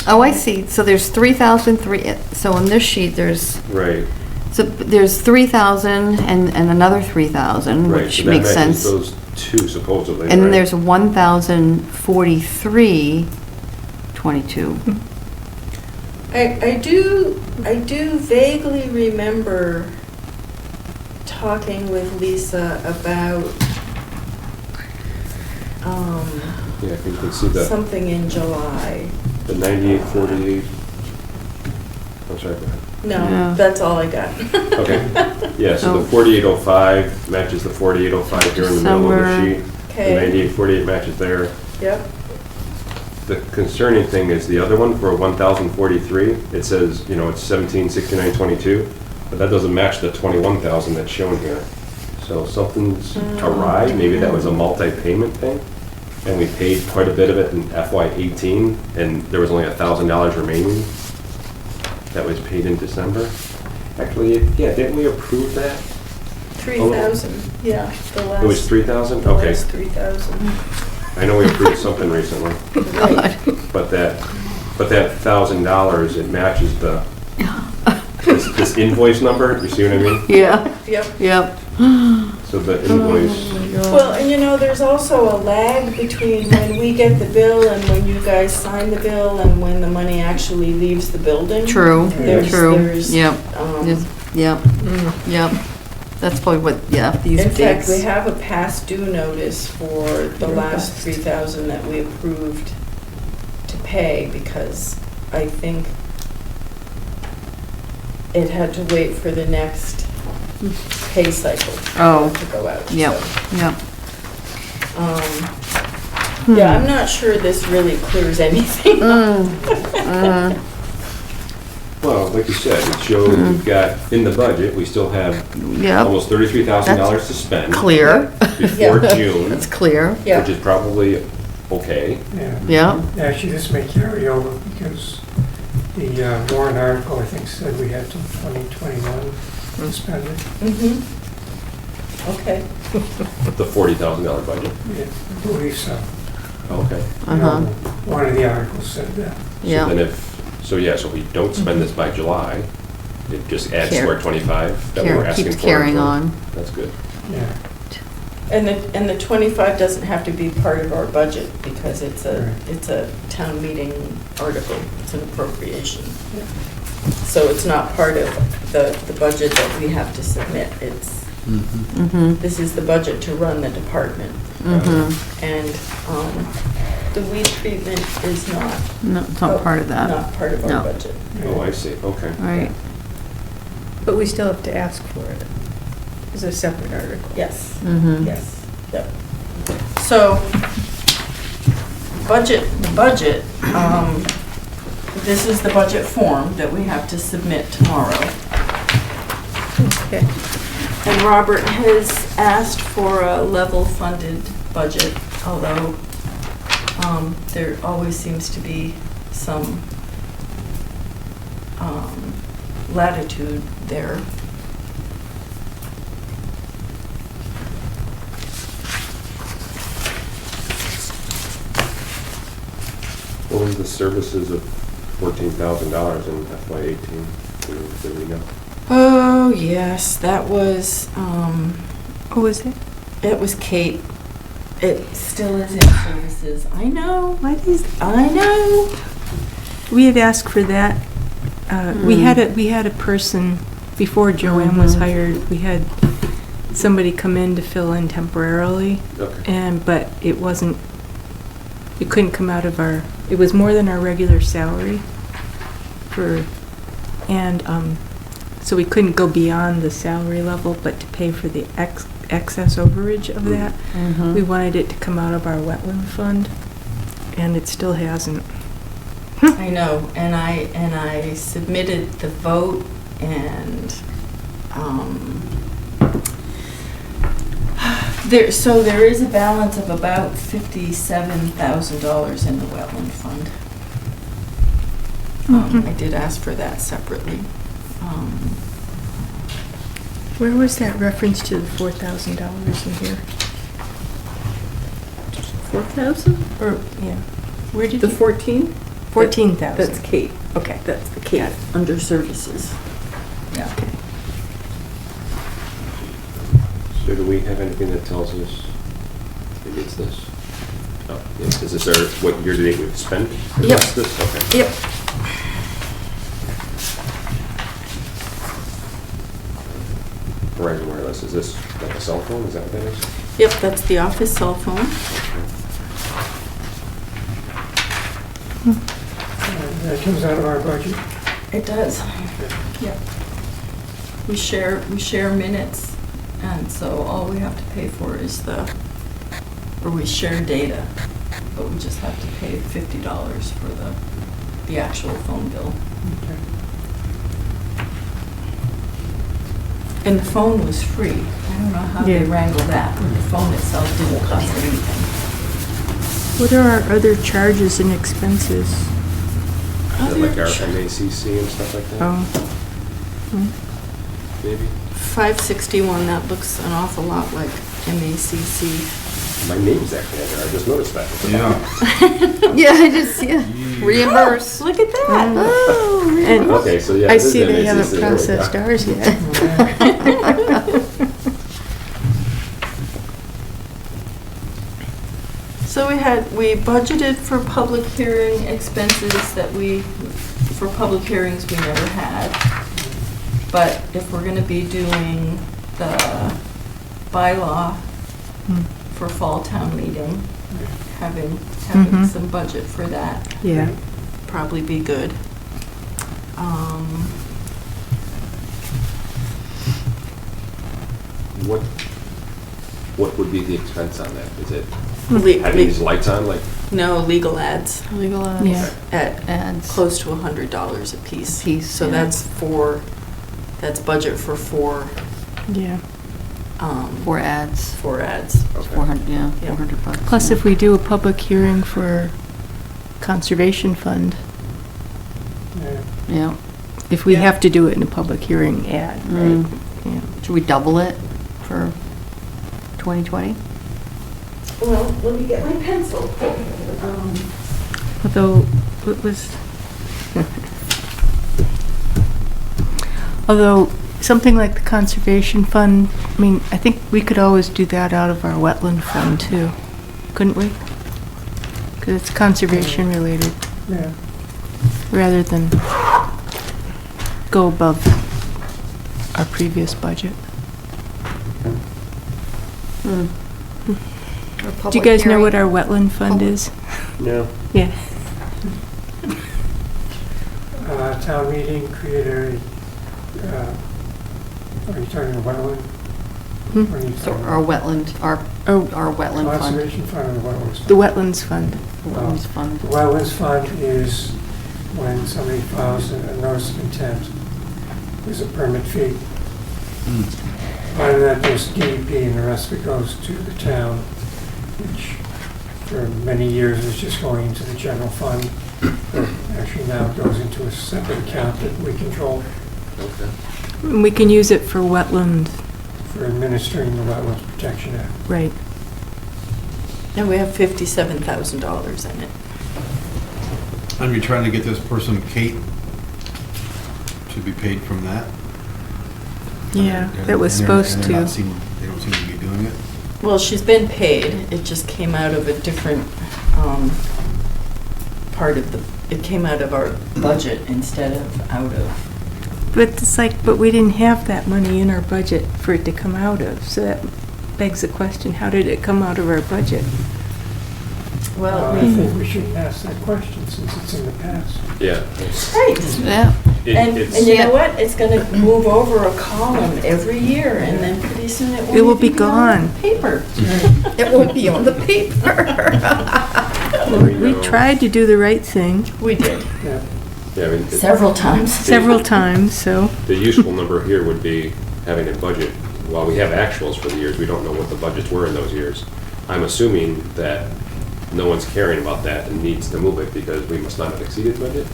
S5: Oh, I see. So there's 3,003, so in this sheet, there's,
S4: Right,
S5: so there's 3,000 and another 3,000,
S4: right.
S5: which
S4: So that
S5: makes
S4: matches
S5: sense.
S4: those two supposedly,
S5: And then
S4: right?
S5: there's 1,043.22.
S6: I do vaguely remember talking with Lisa about,
S4: Yeah, if you can see the
S6: something in July.
S4: 9848. I'm sorry, go ahead.
S6: No,
S5: Yeah.
S6: that's all I got.
S4: Okay, yeah, so
S5: Oh.
S4: the 4805 matches the 4805 here in the middle of the
S5: December.
S4: sheet. The
S6: Okay,
S4: 9848 matches there.
S6: yep,
S4: The concerning thing is the other one for 1,043, it says, you know, it's 176922, but that doesn't match the 21,000 that's shown here. So something's awry, maybe that was a multi-payment thing, and we paid quite a bit of it in FY18, and there was only $1,000 remaining that was paid in December. Actually, yeah, didn't we approve that?
S6: 3,000, yeah, the last.
S4: It was 3,000?
S6: the
S4: Okay,
S6: last 3,000.
S4: I know we approved something recently.
S6: Right.
S4: But that $1,000, it matches this invoice number, you see what I mean?
S5: Yeah,
S6: Yep.
S5: yep.
S4: So the invoice,
S6: Well, and you know, there's also a lag between when we get the bill and when you guys sign the bill and when the money actually leaves the building.
S5: True,
S6: There's-
S5: true.
S6: there's,
S5: Yep,
S6: um,
S5: yes, yep, yep. That's probably what, yeah, these
S6: In fact, we
S5: dates.
S6: have a past due notice for the last 3,000 that we approved to pay because I think it had to wait for the next pay cycle
S5: Oh,
S6: to go out.
S5: yep,
S6: so,
S5: yep.
S6: Yeah, I'm not sure this really clears anything up.
S4: well, like you said, it shows we've got, in the budget, we still have
S5: Yep,
S4: almost $33,000 to spend
S5: clear.
S4: before June,
S5: That's clear.
S6: Yeah.
S4: which is probably okay.
S1: Yeah.
S5: Yeah,
S1: Actually, this may carry over because the warrant article, I think, said we had till 2021 to spend it.
S6: Mhm. Okay.
S4: The $40,000 budget,
S1: Yeah, I believe so.
S4: okay.
S5: uh-huh,
S1: One of the articles said that.
S5: yeah.
S4: So then so if we don't spend this by July, it just adds to our 25 that we were asking for.
S5: Keeps carrying on.
S4: That's good.
S1: Yeah.
S6: And the 25 doesn't have to be part of our budget because
S1: Right.
S6: it's a town meeting article, it's an appropriation. So it's not part of the budget that we have to submit, it's,
S5: Mm-hmm,
S6: this is the budget to run the department.
S5: mm-hmm.
S6: And the weed treatment is not.
S5: No, it's not part of that.
S6: Not part of
S5: No.
S6: our budget.
S4: Oh, I see, okay.
S5: Right.
S8: But we still have to ask for it. It's a separate article.
S6: Yes.
S5: Mm-hmm.
S6: Yes, yep. So, budget, this is the budget form that we have to submit tomorrow.
S8: Okay.
S6: And Robert has asked for a level funded budget, although there always seems to be some latitude there.
S4: What was the services of $14,000 in FY18? Do we know?
S6: Oh, yes, that was,
S2: Who was it?
S6: it was Kate. It still is in services. I know. I know.
S2: We had asked for that. We had a person, before Joanne was hired, we had somebody come in to fill in temporarily.
S10: Okay.
S2: But it couldn't come out of it was more than our regular salary so we couldn't go beyond the salary level, but to pay for the excess overage of that, we wanted it to come out of our wetland fund, and it still hasn't.
S6: I know, and I submitted the vote, and there is a balance of about $57,000 in the wetland fund. I did ask for that separately.
S2: Where was that reference to the $4,000 in here?
S6: 4,000?
S2: Or, yeah. Where did
S6: The
S2: you?
S6: 14?
S2: 14,000.
S6: That's Kate.
S2: Okay.
S6: That's the Kate, under services. Yeah.
S10: So do we have anything that tells us maybe it's this? Oh, yes. Is this what year-to-date we've spent?
S6: Yep.
S10: Is this? Okay.
S6: Yep.
S10: Verizon Wireless, is this like a cell phone? Is that what that is?
S6: Yep, that's the office cell phone.
S1: That comes out of our budget.
S6: It does. Yep. We share minutes, and so all we have to pay for is we share data, but we just have to pay $50 for the actual phone bill.
S1: Okay.
S6: And the phone was free. I don't know how they
S2: Yeah.
S6: wrangled that, but the phone itself didn't cost anything.
S2: What are our other charges and expenses?
S10: Is it like our
S6: Other
S10: MACC and stuff like that?
S2: Oh.
S10: Maybe?
S6: 561, that looks an awful lot like MACC.
S10: My name's actually on there. I just noticed that.
S5: Yeah, I just, reimburse.
S6: Look at that.
S2: Oh, and
S10: Okay, so yeah.
S2: I
S10: this is
S2: see they
S10: MACC,
S2: haven't
S10: there we go.
S2: processed ours yet.
S6: So we budgeted for public hearing expenses for public hearings we never had. But if we're gonna be doing the bylaw for fall town meeting, having some budget for that
S2: Yeah.
S6: probably be good.
S10: What would be the expense on that? Is it
S6: le-
S10: having these lights on, like?
S6: No, legal ads
S5: Legal ads.
S2: Yeah.
S6: at
S5: Ads.
S6: close to $100 a piece. So
S5: yeah.
S6: that's budget for four
S2: Yeah.
S5: Ads.
S6: 4 ads.
S10: Okay.
S5: 400, yeah,
S6: Yeah.
S5: $400.
S2: Plus, if we do a public hearing for conservation fund,
S1: Yeah.
S5: Yeah.
S2: if we
S6: Yeah.
S2: have to do it in a public hearing ad, right? Yeah.
S5: Should we double it for 2020?
S6: Well, let me get my pencil.
S2: Although, it was, although, something like the conservation fund, I mean, I think we could always do that out of our wetland fund too, couldn't we? Because it's conservation related,
S1: Yeah.
S2: rather than go above our previous budget. Do you guys know what our wetland fund is?
S10: No.
S2: Yeah.
S1: Town meeting created are you talking about wetland?
S2: Hmm?
S1: What are you
S5: So
S1: talking
S5: our
S1: about?
S5: wetland, our
S2: Oh,
S5: wetland fund.
S1: Conservation fund or the wetlands fund?
S2: the wetlands fund.
S5: Wetlands fund.
S1: The wetlands fund is when somebody files a notice of intent, there's a permit fee. Part of that goes to DEP and the rest of it goes to the town, which for many years was just going into the general fund. Actually now it goes into a separate account that we control
S10: Okay.
S2: And we can use it for wetland,
S1: for administering the Wetlands Protection Act.
S2: right.
S6: And we have $57,000 in it.
S3: And you're trying to get this person, Kate, to be paid from that?
S2: Yeah, that was
S3: And they're
S2: supposed
S3: not
S2: to.
S3: they don't seem to be doing it.
S6: Well, she's been paid, it just came out of a different part of the, it came out of our budget instead of out of.
S2: But it's like, but we didn't have that money in our budget for it to come out of, so that begs the question, how did it come out of our budget?
S6: Well,
S1: I think we should ask that question since it's in the past.
S4: Yeah.
S6: right.
S5: Yeah.
S6: And
S4: It's,
S6: you know what? It's gonna move over a column every year, and then pretty soon it
S2: It will
S6: won't
S2: be
S6: even be on
S2: gone.
S6: the paper.
S5: It won't be on the paper.
S2: We tried to do the right thing
S6: We did,
S1: Yeah.
S4: yeah, I mean,
S6: several times.
S2: several times, so.
S4: the useful number here would be having a budget. While we have actuals for the years, we don't know what the budgets were in those years. I'm assuming that no one's caring about that and needs to move it because we must not have exceeded the budget.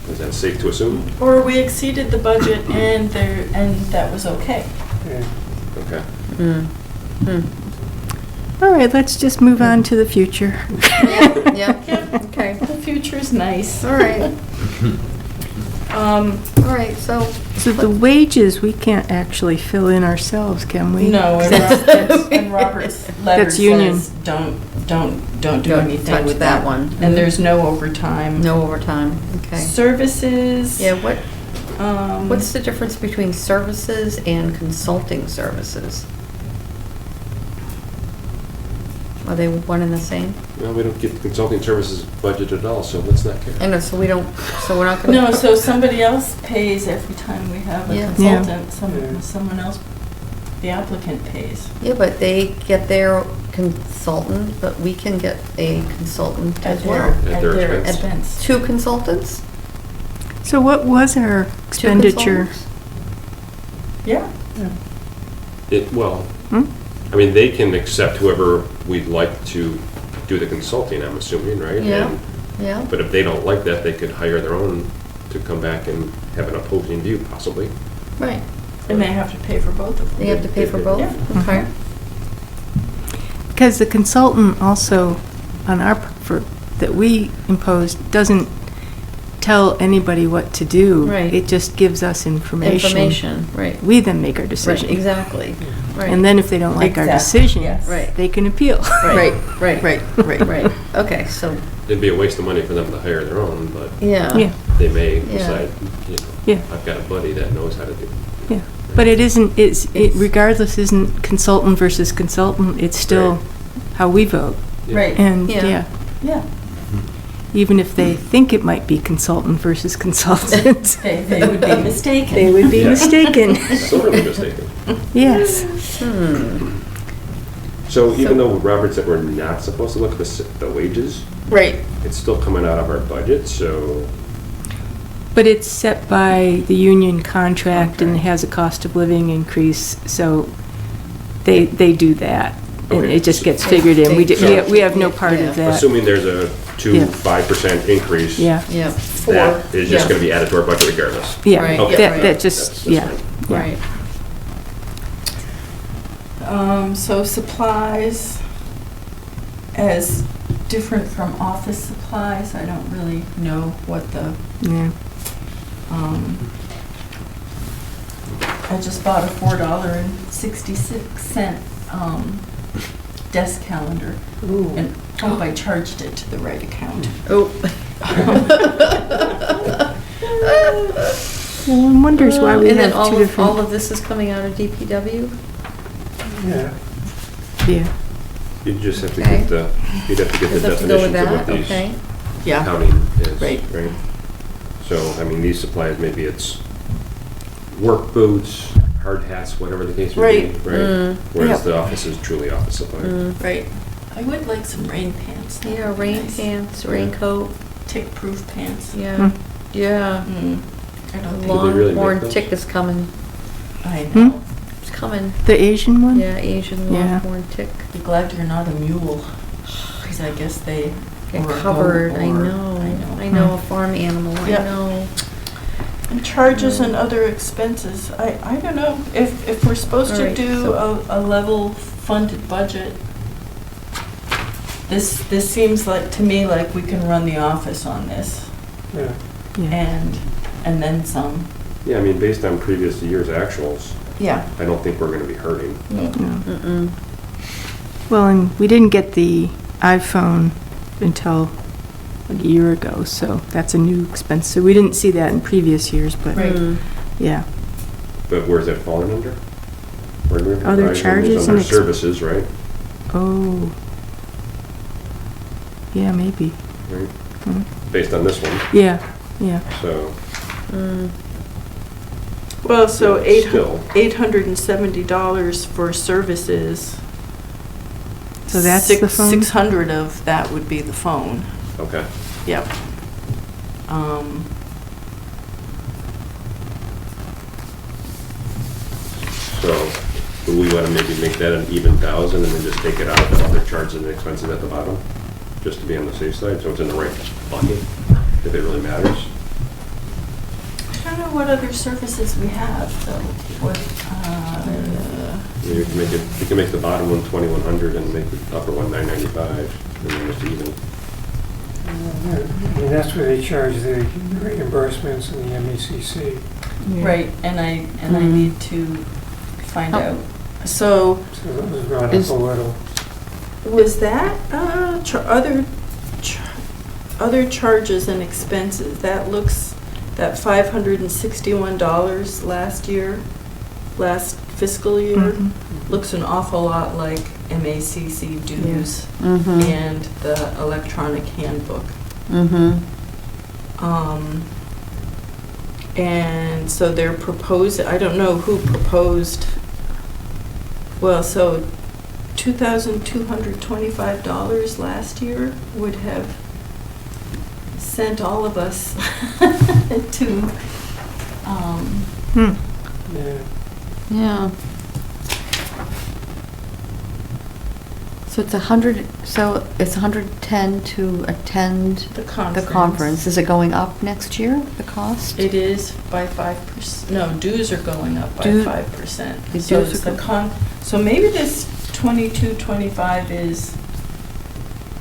S4: Is that safe to assume?
S6: Or we exceeded the budget and that was okay.
S1: Yeah.
S4: Okay.
S2: All right, let's just move on to the future.
S5: Yeah, okay.
S6: The future's nice.
S5: All right, all right, so.
S2: So the wages, we can't actually fill in ourselves, can we?
S6: No, and Robert's letter
S2: That's union.
S6: says, don't do
S5: Don't
S6: anything
S5: touch
S6: with
S5: that one.
S6: And there's no overtime.
S5: No overtime, okay.
S6: Services.
S5: Yeah,
S6: What's
S5: what's the difference between services and consulting services? Are they one and the same?
S4: Well, we don't get consulting services budget at all, so let's not care.
S5: I know, so we're not gonna.
S6: No, so somebody else pays every time we have a
S5: Yeah.
S2: Yeah.
S6: consultant, someone else, the applicant pays.
S5: Yeah, but they get their consultant, but we can get a consultant as well.
S4: At their expense.
S6: expense.
S5: Two consultants?
S2: So what was our
S5: Two
S2: expenditure?
S5: consultants?
S6: Yeah.
S4: Well,
S2: Hmm?
S4: I mean, they can accept whoever we'd like to do the consulting, I'm assuming, right?
S5: Yeah.
S4: And-
S5: Yeah,
S4: But if they don't like that, they could hire their own to come back and have an opposing view, possibly.
S5: right.
S6: And they have to pay for both of them.
S5: They have to pay for both?
S6: Yeah.
S5: Okay.
S2: Because the consultant also, on our, that we imposed, doesn't tell anybody what to do.
S5: Right.
S2: It just gives us information.
S5: Information, right.
S2: We then make our
S5: Right,
S2: decision.
S5: exactly. Right.
S2: And then if they don't like our
S6: Exactly,
S2: decision,
S6: yes.
S5: Right.
S2: they can appeal.
S5: Right, right,
S6: Right.
S5: right. Okay, so,
S4: It'd be a waste of money for them to hire their own, but
S5: yeah.
S2: Yeah,
S4: they may
S5: Yeah.
S4: decide, you know,
S2: yeah,
S4: I've got a buddy that knows how to do it.
S2: yeah. But it isn't, it regardless isn't consultant versus consultant, it's still
S4: Right.
S2: how we vote.
S4: Yeah.
S6: Right.
S2: And,
S5: Yeah.
S2: yeah,
S6: Yeah.
S2: even if they think it might be consultant versus consultant,
S6: They would be mistaken.
S2: they would be
S4: Yeah.
S2: mistaken.
S4: Sorely mistaken.
S2: Yes.
S4: So even though Robert said we're not supposed to look at the wages,
S6: Right.
S4: it's still coming out of our budget, so,
S2: But it's set by the union contract and has a cost of living increase, so they do that. And
S4: Okay.
S2: it just gets figured in.
S4: So-
S2: We have no part
S5: Yeah.
S2: of that.
S4: assuming there's a
S2: Yeah.
S4: 5% increase.
S2: Yeah,
S5: Yeah,
S4: That is just
S5: yeah.
S4: gonna be added to our budget regardless.
S2: yeah.
S5: Right.
S4: Okay.
S2: That
S5: Right.
S2: that just,
S4: That's
S2: yeah.
S4: fine.
S2: Yeah.
S5: right.
S6: So supplies as different from office supplies, I don't really know what the,
S2: Yeah.
S6: I just bought a $4.66 desk calendar
S1: Ooh.
S6: and hope I charged it to the right account.
S5: Oh.
S2: Well, one wonders why we
S5: And then
S2: have two
S5: all
S2: different.
S5: of this is coming out of DPW?
S1: Yeah.
S2: Yeah.
S4: You just have to
S5: Okay.
S4: get the, you'd have to get the
S5: Does that have to go with
S4: definitions of what
S5: that?
S4: these
S5: Okay.
S6: Yeah.
S4: counting is,
S6: Right.
S4: right? So, I mean, these supplies, maybe it's work boots, hard hats, whatever the case may be, right?
S5: Mm.
S4: Whereas
S6: Yep.
S4: the office is truly office supplies.
S6: Right. I would like some rain pants. That
S5: Yeah,
S6: would be
S5: rain
S6: nice.
S5: pants, raincoat,
S6: Tick-proof pants.
S5: yeah,
S2: Hmm.
S5: yeah.
S6: I don't think,
S4: Do they really make
S5: Longhorn
S4: those?
S5: tick is coming,
S6: I know.
S5: it's coming.
S2: The Asian one?
S5: Yeah, Asian
S2: Yeah.
S5: longhorn tick.
S6: Be glad you're not a mule, because I guess they
S5: Get
S6: or a goat
S5: covered, I
S6: or-
S5: know,
S6: I
S5: I
S6: know.
S5: know, a farm animal, I
S6: Yep.
S5: know.
S6: And charges and other expenses, I don't know, if we're supposed to
S5: Alright,
S6: do a level funded budget, this seems like, to me, like we can run the office on this,
S1: Yeah.
S2: Yeah.
S6: and then some.
S4: Yeah, I mean, based on previous year's actuals,
S6: Yeah.
S10: I don't think we're gonna be hurting.
S2: No. Well, and we didn't get the iPhone until like a year ago, so that's a new expense. So we didn't see that in previous years, but
S6: Right.
S2: yeah.
S10: But where's that falling under? Where do we-
S2: Other
S10: I assume
S2: charges
S10: it's
S2: and
S10: under services, right?
S2: Oh. Yeah, maybe.
S10: Right?
S2: Mm.
S10: Based on this one,
S2: Yeah, yeah.
S10: so.
S6: Well, so
S10: Still.
S6: $870 for services.
S2: So that's the phone?
S6: 600 of that would be the phone.
S10: Okay.
S6: Yep.
S10: So, do we want to maybe make that an even 1,000 and then just take it out of the other charges and expenses at the bottom? Just to be on the safe side, so it's in the right bucket, if it really matters?
S6: I don't know what other services we have, though. What,
S10: You can make it, you can make the bottom one 2,100 and make the upper one 995, and then it's even.
S1: I mean, that's where they charge the reimbursements and the MECC.
S6: Right, and I need to find
S5: Oh.
S6: out. So,
S1: So that was brought up
S5: Is-
S1: a little.
S6: was that, other charges and expenses, that looks, that $561 last year, last fiscal year,
S2: Mhm.
S6: looks an awful lot like MACC dues
S5: Mm-hmm,
S6: and the electronic handbook.
S5: mm-hmm.
S6: And so they're proposing, I don't know who proposed, well, so $2,225 last year would have sent all of us to,
S2: Hmm.
S1: Yeah.
S5: Yeah. So it's 100, so it's 110 to attend
S6: the
S5: the
S6: conference.
S5: conference. Is it going up next year, the cost?
S6: It is by 5%, no, dues are going up by
S5: Due-
S6: 5%.
S5: The
S6: So
S5: dues
S6: it's
S5: are
S6: the
S5: go-
S6: so maybe this 2225 is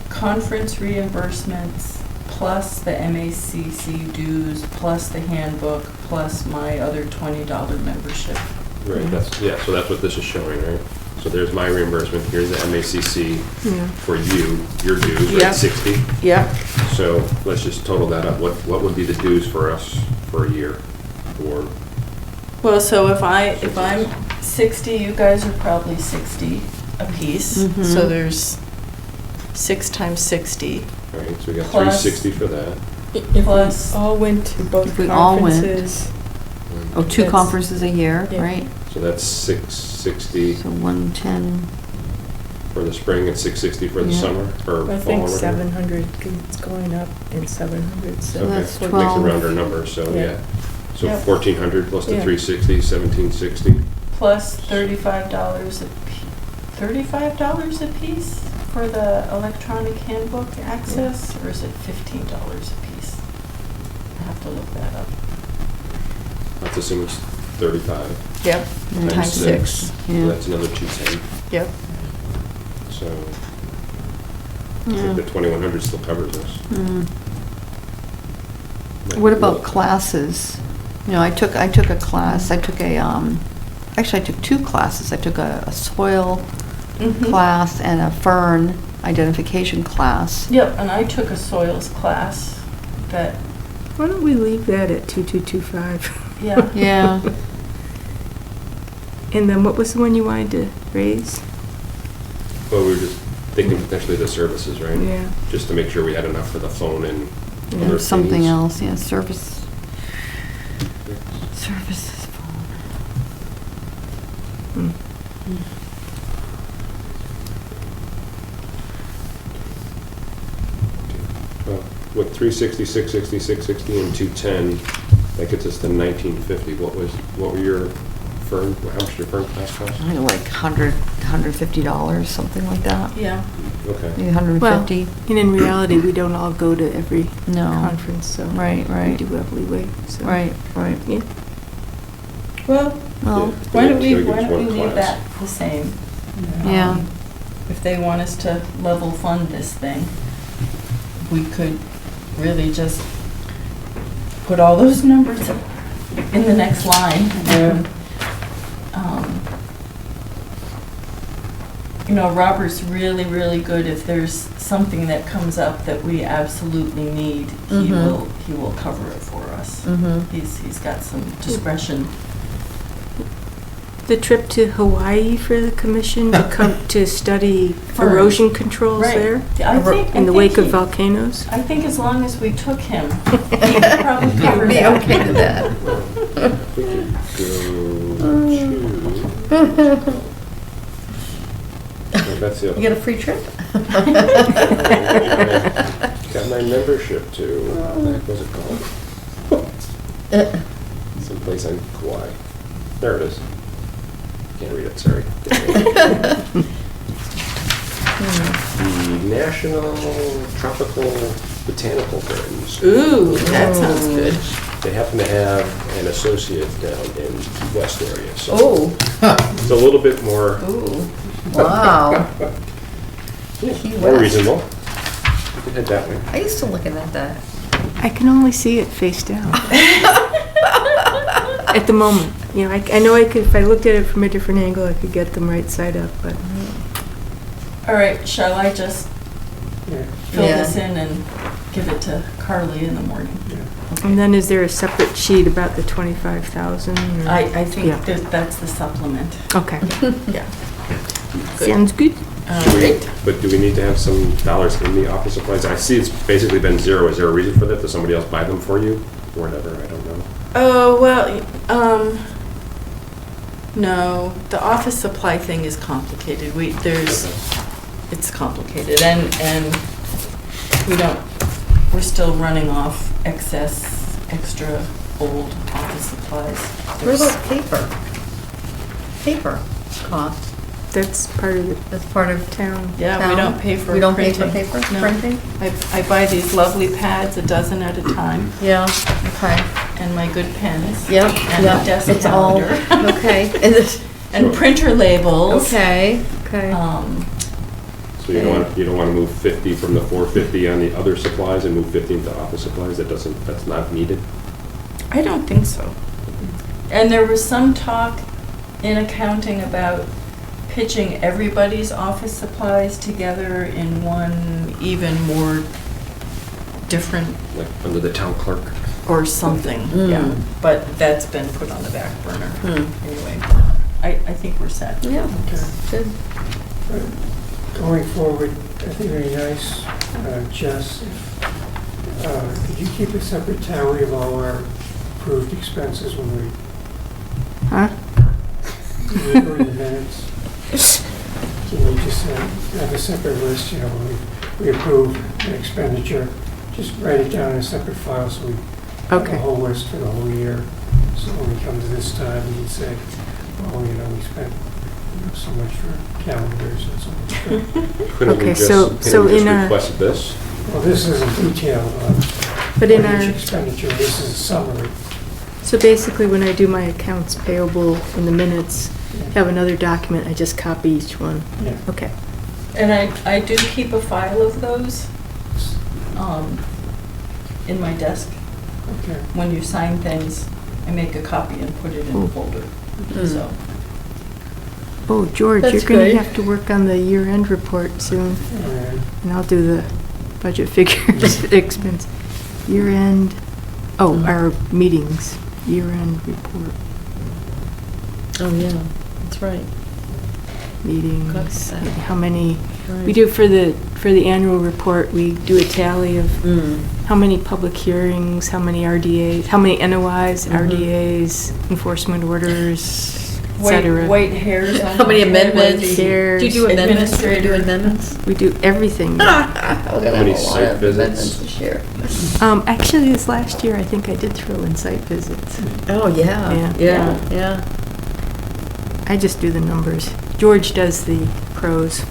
S6: conference reimbursements plus the MACC dues, plus the handbook, plus my other $20 membership.
S10: Right, that's, yeah, so that's what this is showing, right? So there's my reimbursement, here's the MACC
S2: Yeah.
S10: for you, your dues,
S6: Yeah.
S10: right, 60.
S6: Yep.
S10: So let's just total that up. What would be the dues for us for a year? Or,
S6: Well, so if I'm 60, you guys are probably 60 apiece.
S5: Mhm.
S6: So there's 6 times 60.
S10: right, so we got
S6: Plus-
S10: 360 for that.
S6: Plus,
S8: All went to both
S5: If we all went.
S8: conferences.
S5: Oh, two
S8: That's-
S5: conferences a year,
S8: Yeah.
S5: right?
S10: So that's 660
S5: So 110,
S10: for the spring and 660 for the
S5: Yeah.
S10: summer, or
S8: I
S10: fall or
S8: think
S10: whatever.
S8: 700, 'cause it's going up in 700, so.
S10: Okay,
S5: that's
S10: so it makes a
S5: 12.
S10: rounder number, so
S8: Yeah.
S10: yeah. So
S6: Yep.
S10: 1,400 plus the
S8: Yeah.
S10: 360, 1,760.
S6: plus $35 $35 a piece for the electronic handbook access, or is it $15 a piece? I have to look that up.
S10: Let's assume it's 35.
S6: Yep.
S5: Times
S6: Times
S10: six.
S6: 6.
S10: So
S5: yeah.
S10: that's another 210.
S6: Yep.
S10: So I
S5: Yeah.
S10: think the 2,100 still covers us.
S5: Mm.
S10: Might
S5: What
S10: be
S5: about
S10: low.
S5: classes? You know, I took a class, I took a, actually I took two classes. I took a soil
S6: Mhm.
S5: class and a fern identification class.
S6: Yep, and I took a soils class that,
S2: Why don't we leave that at 2225?
S6: yeah.
S5: Yeah.
S2: And then what was the one you wanted to raise?
S10: Well, we were just thinking potentially the services, right?
S2: Yeah.
S10: Just to make sure we had enough for the phone and
S2: Yeah,
S10: other
S5: Something
S10: things.
S5: else, yeah, services phone.
S2: Hmm.
S10: Well, with 360, 660, 660, and 210, that gets us to 1950. What were your firm, how much did your firm class cost?
S5: I think like $150, something like that.
S6: Yeah.
S10: Okay.
S5: Maybe 150.
S2: And in reality, we don't all go to every
S5: No.
S2: conference, so.
S5: Right,
S2: We
S5: right.
S2: do have leeway, so.
S5: Right, right.
S2: Yeah.
S6: Well,
S5: Well,
S6: why don't
S10: So
S6: we
S10: it gives one
S6: leave
S10: class.
S6: that the same?
S5: yeah.
S6: If they want us to level fund this thing, we could really just put all those numbers in the next line. you know, Robert's really, really good. If there's something that comes up that we absolutely need, he will cover it for us. He's got some discretion.
S2: The trip to Hawaii for the commission to come to study erosion controls
S6: Right.
S2: there
S6: I
S2: in the
S6: think
S2: wake of
S6: he-
S2: volcanoes.
S6: I think as long as we took him, he could probably cover
S5: Be
S6: that.
S5: okay with that.
S10: We could go to. Well, that's the
S5: You
S10: other.
S5: get a free trip?
S10: Got my membership to, what the heck was it called? Someplace on Kauai. There it is. Can't read it, sorry. The National Tropical Botanical Gardens.
S6: Ooh, that sounds good.
S10: They happen to have an associate down in Key West area, so
S5: Oh,
S10: it's a little bit more,
S5: ooh, wow. Key
S10: more
S5: West.
S10: reasonable. You can head that way.
S5: I used to looking at that.
S2: I can only see it face down. At the moment, you know, I know I could, if I looked at it from a different angle, I could get them right side up, but
S6: All right, shall I just
S1: Yeah,
S6: fill
S5: Yeah.
S6: this in and give it to Carly in the morning?
S1: yeah.
S2: and then is there a separate sheet about the 25,000? or-
S6: I think
S2: Yeah.
S6: that's the supplement.
S2: Okay,
S6: Yeah.
S2: sounds good.
S6: Great.
S10: But do we need to have some dollars in the office supplies? I see it's basically been zero. Is there a reason for that? Does somebody else buy them for you? Or whatever, I don't know.
S6: Oh, well, no, the office supply thing is complicated. It's complicated, and we're still running off extra old office supplies.
S5: What about paper? Paper cost,
S2: That's part of the
S5: that's part of
S2: town.
S6: Yeah, we
S5: town?
S6: don't pay for
S5: We don't pay
S6: printing.
S5: for paper,
S6: No.
S5: printing?
S6: I buy these lovely pads, a dozen at a time,
S5: Yeah, okay.
S6: and my good pens.
S5: Yep,
S6: And
S5: yep.
S6: a desk
S5: It's all,
S6: calendar.
S5: okay. And this,
S6: And printer labels.
S5: okay, okay.
S10: So you don't want to move 50 from the 450 on the other supplies and move 50 into office supplies? That's not needed?
S6: I don't think so. And there was some talk in accounting about pitching everybody's office supplies together in one even more different
S10: Like under the town clerk?
S6: or something, yeah. But that's been put on the back burner. Anyway, I think we're set.
S5: Yeah, good.
S1: Going forward, I think it'd be nice, Jess, if, could you keep a separate tally of all our approved expenses when we
S2: Huh?
S1: go in the minutes? Can we just have a separate list, you know, when we approve an expenditure, just write it down in a separate file so we have a
S2: Okay.
S1: whole list for the whole year. So when we come to this time, we can say, well, you know, we spent, you know, so much for calendars and so much for
S10: Couldn't we
S2: Okay,
S10: just-
S2: so
S10: couldn't we
S2: in
S10: just
S2: our-
S10: request this?
S1: Well, this isn't detailed on
S2: But in
S1: each
S2: our,
S1: expenditure, this is a summary.
S2: so basically when I do my accounts payable in the minutes, have another document, I just copy each one.
S1: Yeah.
S2: Okay.
S6: And I do keep a file of those in my desk.
S1: Okay.
S6: When you sign things, I make a copy and put it in a folder. So,
S2: Oh, George,
S5: That's
S2: you're gonna
S5: good.
S2: have to work on the year-end report soon,
S1: And
S2: and I'll do the budget figures, expense, year-end, our meetings, year-end report,
S5: Oh, yeah, that's right.
S2: meetings,
S5: Got that.
S2: how many, we do for the annual report, we do a tally of how many public hearings, how many RDAs, how many NOIs, RDAs, enforcement orders, et cetera.
S6: white hairs on.
S5: How many
S6: the head where
S5: amendments?
S6: the
S2: Chairs.
S5: Do you do amendments? Do you do
S6: Administrator.
S5: amendments?
S2: We do everything.
S5: We're gonna
S10: many
S5: have a lot
S10: site
S5: of amendments
S10: visits?
S5: this year.
S2: Actually, this last year, I think I did throw in site visits.
S5: Oh, yeah,
S2: Yeah.
S5: yeah.
S2: I just do the numbers. George does the pros.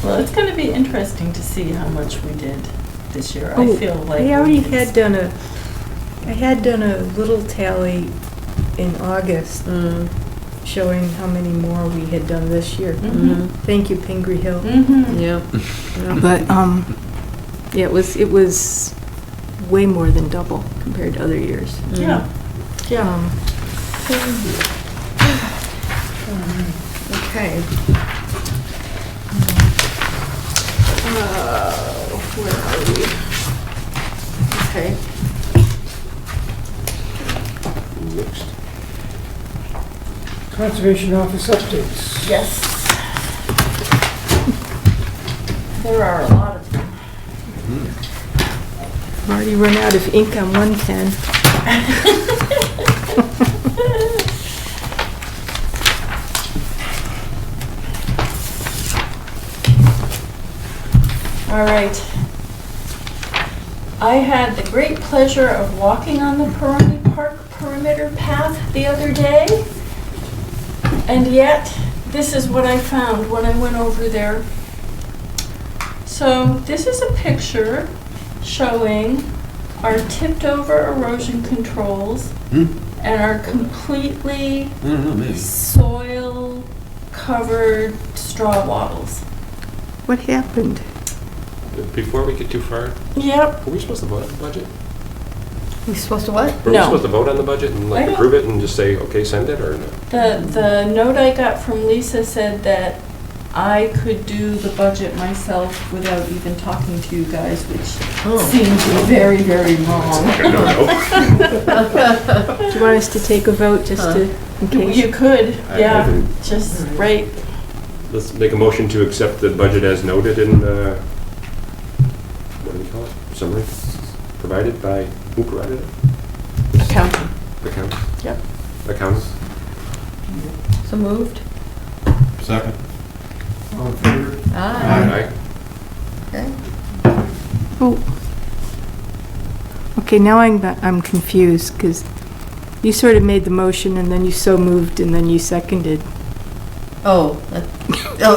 S6: Well, it's gonna be interesting to see how much we did this year. I
S2: Oh,
S6: feel like.
S2: I already
S6: we
S2: had done a little tally in August showing how many more we had done this year.
S6: Mhm.
S2: Thank you, Pingree Hill.
S6: Mhm.
S5: Yep.
S2: But, yeah, it was way more than double compared to other years.
S6: Yeah, yeah.
S5: Okay.
S6: Where are we? Okay.
S10: Next.
S1: Conservation Office updates.
S6: Yes. There are a lot of them.
S2: I've already run out of ink on one pen.
S6: All right. I had the great pleasure of walking on the Peroni Park perimeter path the other day. And yet, this is what I found when I went over there. So this is a picture showing our tipped over erosion controls and our completely
S3: I don't know, maybe.
S6: soil covered straw wattles.
S2: What happened?
S4: Before we get too far,
S6: Yep.
S4: were we supposed to vote on the budget?
S5: We supposed to what?
S4: Were we
S6: No.
S4: supposed to vote on the budget and
S6: I
S4: like
S6: don't-
S4: approve it and just say, okay, send it, or no?
S6: The note I got from Lisa said that I could do the budget myself without even talking to you guys, which seems very, very wrong.
S4: I don't know.
S2: Do you want us to take a vote just to, in case?
S6: You could,
S4: I
S6: yeah,
S4: haven't-
S6: just right.
S4: Let's make a motion to accept the budget as noted in, what do we call it? Summary? Provided by, who provided it?
S6: Accounting.
S4: Accountant?
S6: Yep.
S4: Accountant?
S5: So moved?
S3: Second.
S1: All in favor?
S5: Aye.
S4: Aye.
S5: Okay.
S2: Oh. Okay, now I'm confused, because you sort of made the motion, and then you so moved, and then you seconded.
S5: Oh,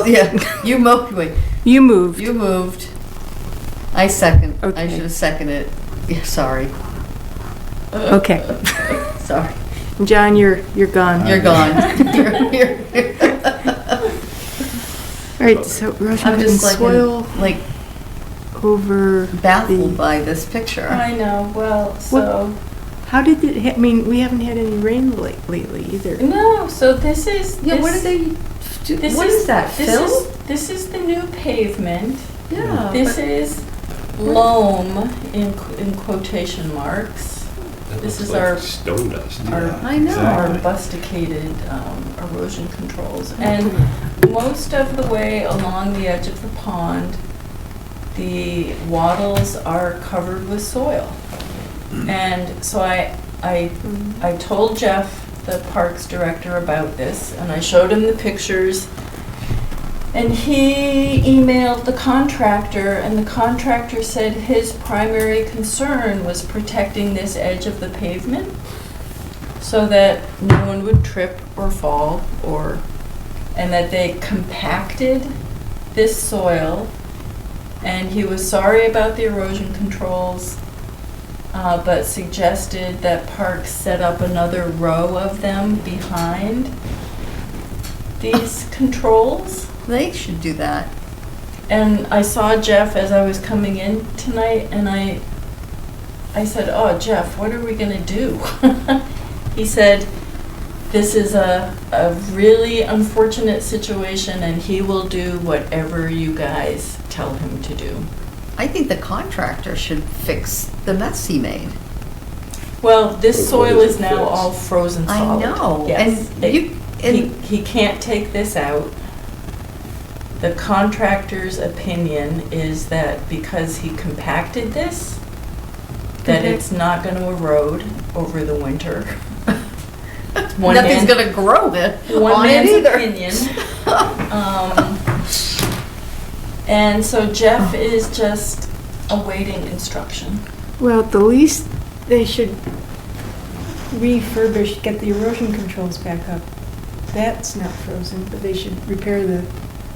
S5: yeah, you moved, wait,
S2: You moved.
S5: you moved. I second, I
S2: Okay.
S5: should have seconded. Yeah, sorry,
S2: Okay.
S5: sorry.
S2: John, you're gone.
S5: You're gone. You're-
S2: All right, so erosion
S5: I'm
S2: and
S5: just
S2: soil
S5: like
S2: over
S5: baffled
S2: the,
S5: by this picture.
S6: I know, well, so,
S2: how did it, I mean, we haven't had any rain lately either.
S6: no, so this is.
S5: Yeah, what did they do?
S6: this
S5: What is that,
S6: this
S5: fill?
S6: This is the new pavement.
S5: Yeah.
S6: This
S5: but-
S6: is loam in quotation marks.
S4: That
S6: This
S4: looks
S6: is
S4: like
S6: our-
S4: stone dust.
S5: I know.
S6: Our busticated erosion controls. And most of the way along the edge of the pond, the wattles are covered with soil. And so I told Jeff, the parks director, about this, and I showed him the pictures. And he emailed the contractor, and the contractor said his primary concern was protecting this edge of the pavement so that no one would trip or fall, and that they compacted this soil. And he was sorry about the erosion controls, but suggested that parks set up another row of them behind these controls.
S5: They should do that.
S6: And I saw Jeff as I was coming in tonight, and I said, "Oh, Jeff, what are we gonna do?" He said, "This is a really unfortunate situation, and he will do whatever you guys tell him to do."
S5: I think the contractor should fix the mess he made.
S6: Well, this
S4: What
S6: soil
S4: is
S6: is
S4: it
S6: now
S4: fix?
S6: all frozen
S5: I
S6: solid.
S5: know,
S6: Yes.
S5: and you,
S6: He can't take this out. The contractor's opinion is that because he compacted this, that
S2: Okay.
S6: it's not gonna erode over the winter. One
S5: nothing's
S6: man-
S5: gonna grow it
S6: One
S5: on it
S6: man's
S5: either.
S6: opinion. And so Jeff is just awaiting instruction.
S8: Well, at the least, they should refurbish, get the erosion controls back up. That's not frozen, but they should repair the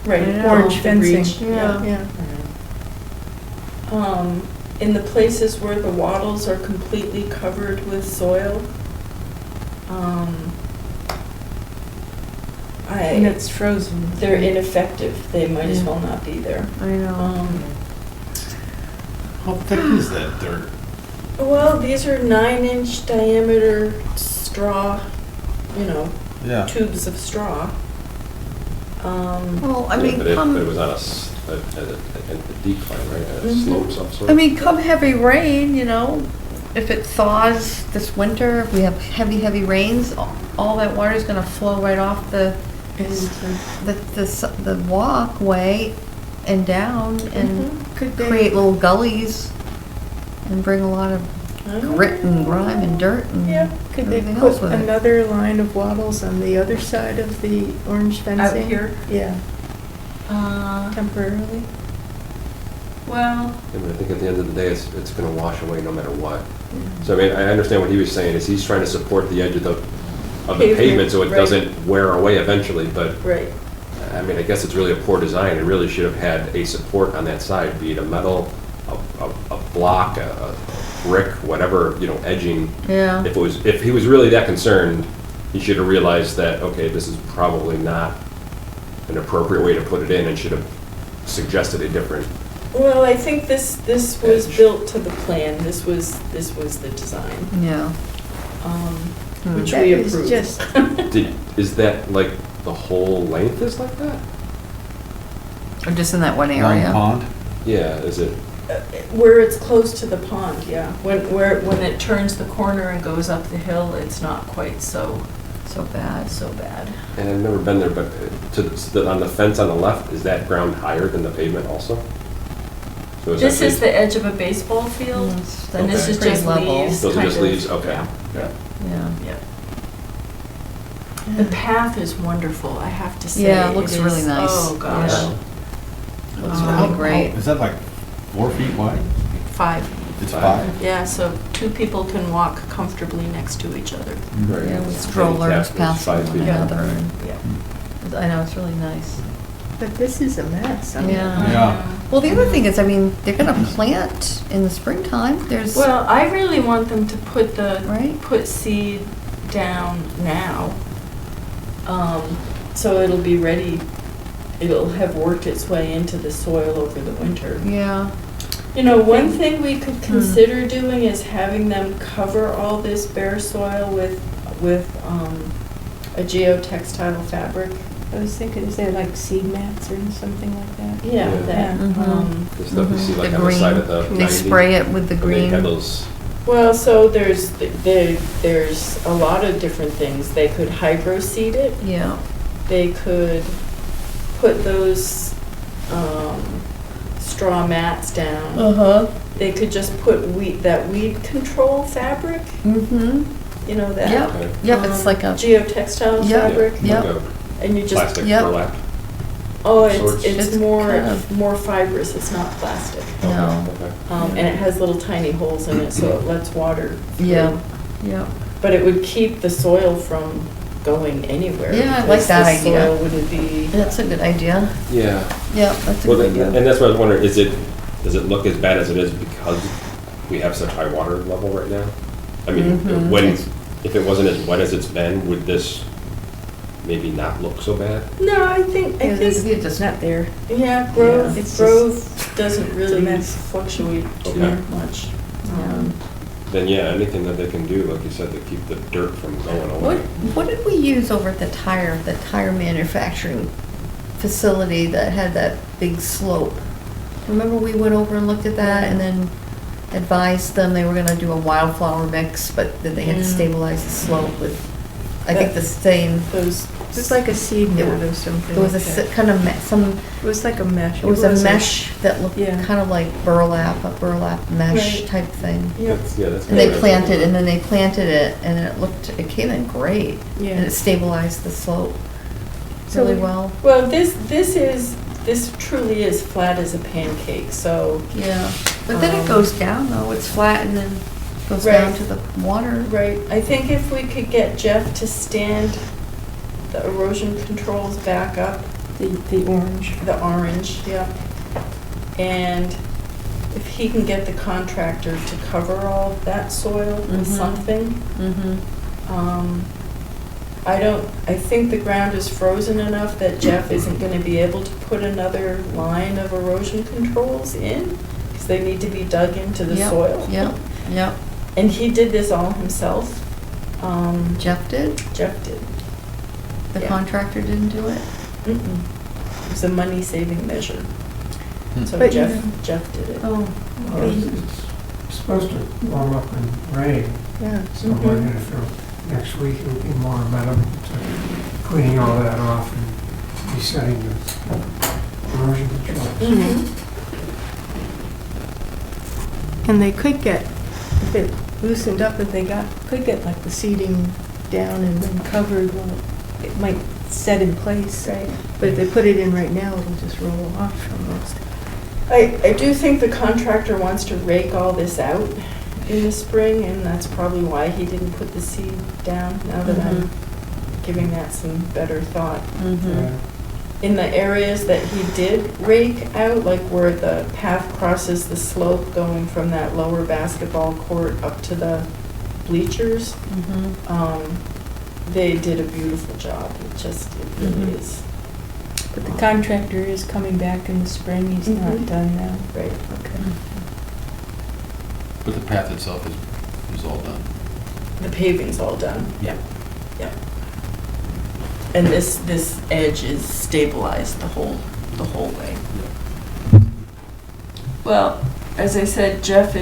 S5: Yeah.
S8: orange
S6: The
S8: fencing.
S6: breach,
S5: Yeah.
S8: Yeah.
S6: In the places where the wattles are completely covered with soil,
S8: And it's frozen.
S6: they're ineffective. They might as
S8: Yeah.
S6: well not be there.
S5: I know.
S3: How thick is that dirt?
S6: Well, these are 9-inch diameter straw,
S3: Yeah.
S6: tubes of straw.
S5: Well, I
S4: Yeah,
S5: mean,
S4: but it
S5: come,
S4: was on a decline, right, a
S6: Mhm.
S4: slope of some sort?
S5: I mean, come heavy rain, you know, if it thaws this winter, if we have heavy rains, all that water's gonna flow right off the walkway and down and
S6: Could they?
S5: create little gullies and bring a lot of grit and grime and dirt and
S6: Yeah.
S2: Could they
S5: everything
S2: put
S5: else with it.
S2: another line of wattles on the other side of the orange fencing?
S6: here?
S2: Yeah, temporarily.
S6: Well,
S4: I mean, I think at the end of the day, it's gonna wash away no matter what. So I mean, I understand what he was saying, is he's trying to support the edge of the
S6: Pavement,
S4: pavement so it
S6: right.
S4: doesn't wear away eventually, but,
S6: right.
S4: I mean, I guess it's really a poor design. It really should have had a support on that side, be it a metal, a block, a brick, whatever, you know, edging.
S5: Yeah,
S4: If he was really that concerned, he should have realized that, okay, this is probably not an appropriate way to put it in, and should have suggested a different.
S6: Well, I think this was
S4: Edge.
S6: built to the plan. This was the design,
S5: yeah.
S6: which
S2: That
S6: we
S2: is
S6: approved.
S2: just,
S4: Is that like the whole length is like that?
S5: Or just in that one
S3: Long
S5: area.
S3: pond?
S4: Yeah, is it?
S6: Where it's close to the pond, yeah. When it turns the corner and goes up the hill, it's not quite so
S5: So bad.
S6: bad.
S4: And I've never been there, but on the fence on the left, is that ground higher than the pavement also? So
S6: This
S4: that
S6: is the edge of a baseball field,
S5: Mm,
S6: and this
S4: okay.
S6: is
S5: pretty
S6: just
S5: level.
S6: leaves.
S4: Those are
S6: kind
S4: just
S6: of.
S4: leaves? Okay.
S6: Yeah.
S5: Yeah.
S6: The path is wonderful, I have to say.
S5: Yeah, it looks
S6: is-
S5: really nice.
S6: Oh, gosh.
S5: Yeah. Looks
S6: How-
S5: really great.
S3: Is that like 4 feet wide?
S6: 5.
S3: It's
S4: 5.
S3: 5?
S6: Yeah, so 2 people can walk comfortably next to each other.
S4: Right.
S5: Yeah, with strollers
S4: Handicap is
S5: passing
S4: 5
S5: one
S4: feet.
S5: another. And
S6: Yeah.
S5: I know, it's really nice.
S2: but this is a mess. I mean,
S5: Yeah.
S3: Yeah.
S5: Well, the other thing is, I mean, they're gonna plant in the springtime. There's,
S6: Well, I really want them to
S5: Right.
S6: put seed down now. So it'll be ready, it'll have worked its way into the soil over the winter.
S5: yeah,
S6: You know, one thing we could consider doing is having them cover all this bare soil with a geotextile fabric.
S2: I was thinking, is there like seed mats or something like that?
S6: Yeah,
S4: Yeah.
S6: that,
S5: Mhm.
S4: The stuff you see
S5: Mhm.
S4: like
S5: The
S4: on the side of the
S5: green. They
S4: 90,
S5: spray it with the
S4: and they have
S5: green.
S4: those,
S6: well, so there's a lot of different things. They could hydro seed it.
S5: Yeah,
S6: They could put those straw mats down.
S5: uh-huh,
S6: They could just put that weed control fabric,
S5: mm-hmm,
S6: you know, that.
S5: yep,
S4: okay.
S5: yep, it's like a,
S6: Geotextile
S5: Yeah.
S6: fabric,
S5: Yep.
S4: like
S6: and you
S4: a
S6: just,
S4: plastic
S5: Yep.
S4: burlap.
S6: oh,
S4: sorts.
S6: it's
S5: It's
S6: more,
S5: kind of-
S6: more fibrous, it's not plastic.
S5: no,
S4: Okay.
S6: And it has little tiny holes in it, so it lets water through.
S5: yeah, yeah.
S6: But it would keep the soil from going anywhere.
S5: Yeah, I like
S6: because
S5: that
S6: the
S5: idea.
S6: soil wouldn't be,
S5: That's a good idea.
S4: Yeah.
S5: Yeah, that's a
S4: Well,
S5: good idea.
S4: and that's what I was wondering, does it look as bad as it is because we have such high water level right now? I mean,
S5: Mhm.
S4: if it wasn't as wet as it's been, would this maybe not look so bad?
S6: no, I think,
S2: It's just not there.
S6: yeah, growth,
S2: Yeah, it's
S6: growth doesn't really
S2: mess.
S6: fluctuate too
S4: Okay.
S6: much.
S5: Yeah.
S4: Then yeah, anything that they can do, like you said, to keep the dirt from going
S5: What,
S4: away.
S5: what did we use over at the tire manufacturing facility that had that big slope? Remember we went over and looked at that and then advised them they were gonna do a wildflower mix, but then they had to stabilize the slope with, I think the same,
S6: Those,
S2: It was like a seed mat or something.
S5: it was a
S2: like that.
S5: kind of, some,
S2: It was like a mesh.
S5: it was a mesh that looked
S2: Yeah.
S5: kind of like burlap, a burlap mesh
S6: Right.
S5: type thing.
S6: yeah,
S4: That's
S5: And they
S4: kinda-
S5: planted, and then they planted it, and it came in great.
S6: yeah.
S5: And it stabilized the slope
S6: So-
S5: really well.
S6: Well, this truly is flat as a pancake, so.
S5: Yeah. But then it goes down though, it's flat and then goes
S6: Right.
S5: down to the water.
S6: Right, I think if we could get Jeff to stand the erosion controls back up,
S2: The orange.
S6: the orange, yeah. And if he can get the contractor to cover all that soil with
S5: Mhm.
S6: something,
S5: Mm-hmm.
S6: I think the ground is frozen enough that Jeff isn't gonna be able to put another line of erosion controls in, because they need to be dug into the soil.
S5: Yep, yep.
S6: And he did this all himself.
S5: Jeff did?
S6: Jeff did.
S5: The
S6: Yeah.
S5: contractor didn't do it?
S6: It was a money-saving measure. So
S2: But,
S6: Jeff did it.
S5: Oh,
S1: Well, it's supposed to warm up and rain,
S2: Yeah.
S1: so we're gonna feel next week it'll be more amenable to cleaning all that off and resetting the erosion control.
S2: And they could get, if it loosened up, if they could get like the seating down and then covered, well, it might set in place.
S6: Right.
S2: But if they put it in right now, it'll just roll off almost.
S6: I do think the contractor wants to rake all this out in the spring, and that's probably why he didn't put the seed down, now that I'm giving that some better thought.
S1: Yeah.
S6: In the areas that he did rake out, like where the path crosses the slope going from that lower basketball court up to the bleachers, they did a beautiful job. It really is.
S2: But the contractor is coming back in the spring, he's not
S6: Mhm.
S2: done now.
S6: Right.
S2: Okay.
S3: But the path itself is all done.
S6: The paving's all done.
S3: Yeah.
S6: Yeah. And this edge is stabilized the whole way. Well, as I said, Jeff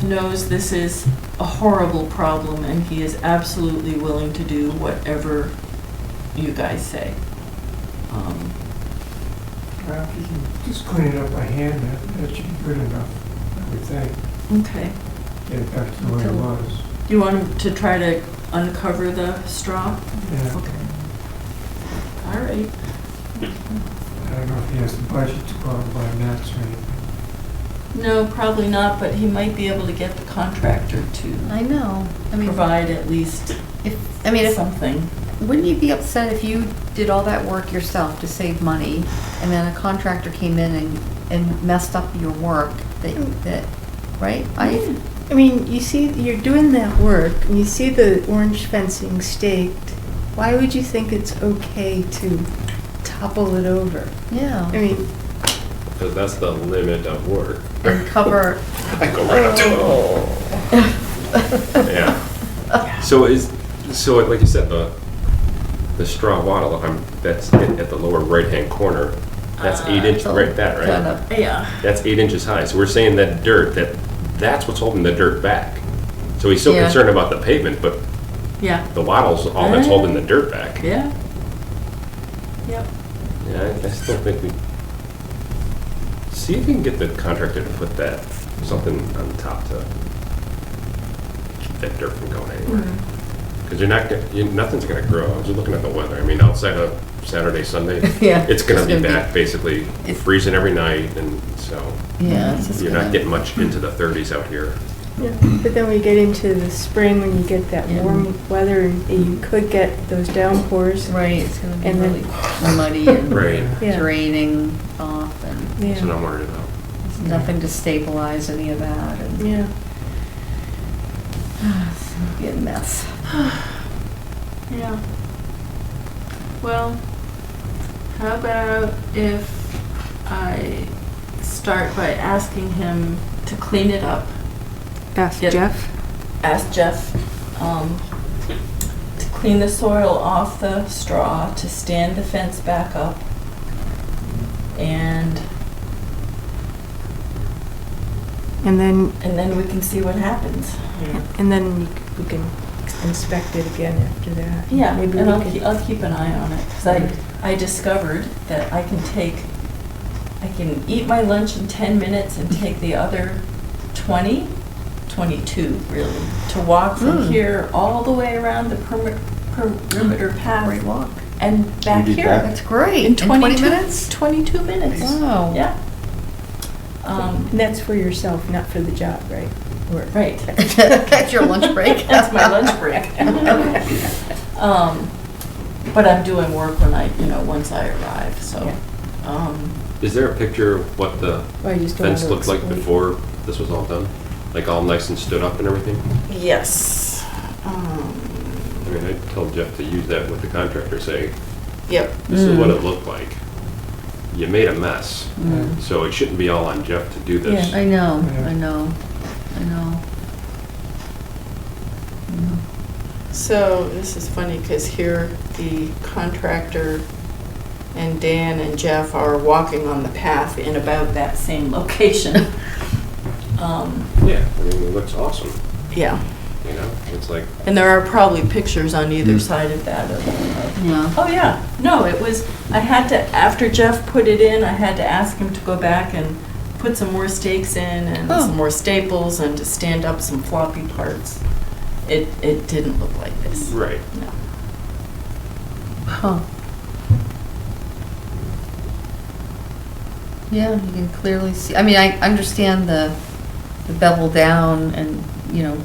S6: knows this is a horrible problem, and he is absolutely willing to do whatever you guys say.
S1: Well, if you can just clean it up by hand, that should be good enough, I would think.
S6: Okay.
S1: Get it back to the way it was.
S6: Do you want him to try to uncover the straw?
S1: Yeah.
S6: Okay. All right.
S1: I don't know if he has the budget to go out and buy mats or anything.
S6: No, probably not, but he might be able to get the contractor to
S5: I know. I mean,
S6: provide at least
S5: if
S6: something.
S5: wouldn't you be upset if you did all that work yourself to save money, and then a contractor came in and messed up your work, that, right?
S2: I mean, you see, you're doing that work, and you see the orange fencing staked. Why would you think it's okay to topple it over?
S5: Yeah.
S2: I mean,
S4: Because that's the limit of work.
S5: And cover,
S4: I go right up to it. Yeah. So like you said, the straw wattle, that's at the lower right-hand corner. That's 8 inches,
S5: so
S4: right, that, right?
S5: kinda-
S6: Yeah.
S4: That's 8 inches high. So we're saying that dirt, that's what's holding the dirt back. So he's still
S5: Yeah.
S4: concerned about the pavement, but
S6: Yeah.
S4: the wattle's all that's holding the dirt back.
S6: Yeah. Yep.
S4: Yeah, I still think see if you can get the contractor to put something on top to keep that dirt from going anywhere. Because nothing's gonna grow. I was just looking at the weather. I mean, outside of Saturday, Sunday,
S5: Yeah,
S4: it's gonna
S5: it's
S4: be
S5: gonna be-
S4: back basically
S5: it's-
S4: freezing every night, and so
S5: yeah, it's just
S4: you're not
S5: gonna-
S4: getting much into the 30s out here.
S2: yeah. But then we get into the spring, when you get that
S5: Yeah.
S2: warm weather, and you could get those downpours.
S5: Right, it's gonna be
S2: And then-
S5: really muddy and
S4: Right.
S2: Yeah.
S5: draining off, and
S4: That's what
S2: Yeah.
S4: I'm worried about.
S5: there's nothing to stabilize any of that, and
S2: Yeah.
S5: it's gonna be a mess.
S6: Yeah. Well, how about if I start by asking him to clean it up?
S2: Ask
S6: Yeah.
S2: Jeff.
S6: Ask Jeff to clean the soil off the straw, to stand the fence back up, and
S2: And then,
S6: then we can see what happens.
S2: and then we can inspect it again after that.
S6: Yeah,
S2: Maybe
S6: and
S2: we
S6: I'll
S2: could.
S6: I'll keep an eye on it, because I discovered that I can eat my lunch in 10 minutes and take the other 22 really, to walk from here all the way around the perimeter path.
S5: Great walk.
S6: And back
S3: You'd be
S6: here.
S3: back?
S5: That's great.
S6: In 22
S5: minutes?
S6: 22 minutes.
S5: Wow.
S6: Yeah.
S2: And that's for yourself, not for the job, right? Or-
S6: Right.
S5: Catch your lunch break.
S6: That's my lunch break. But I'm doing work once I arrive, so.
S4: Is there a picture of what the
S2: Or you just don't
S4: fence
S2: want to
S4: looked like
S2: explain.
S4: before this was all done? Like all nice and stood up and everything?
S6: Yes.
S4: I mean, I told Jeff to use that with the contractor, say,
S6: Yep.
S4: this is what it looked like. You made a mess,
S5: Mm.
S4: so it shouldn't be all on Jeff to do this.
S5: I know,
S1: Yeah.
S5: I know, I know.
S6: So this is funny because here the contractor and Dan and Jeff are walking on the path in about that same location.
S4: Yeah, I mean, it looks awesome,
S6: Yeah,
S4: you know, it's like,
S6: and there are probably pictures on either side of that.
S5: Yeah.
S6: Oh, yeah, no, it was, I had to, after Jeff put it in, I had to ask him to go back and put some more stakes in and
S5: Oh.
S6: some more staples and to stand up some floppy parts. It didn't look like this.
S4: right.
S6: No.
S5: Huh. Yeah, you can clearly see, I mean, I understand the bevel down and, you know,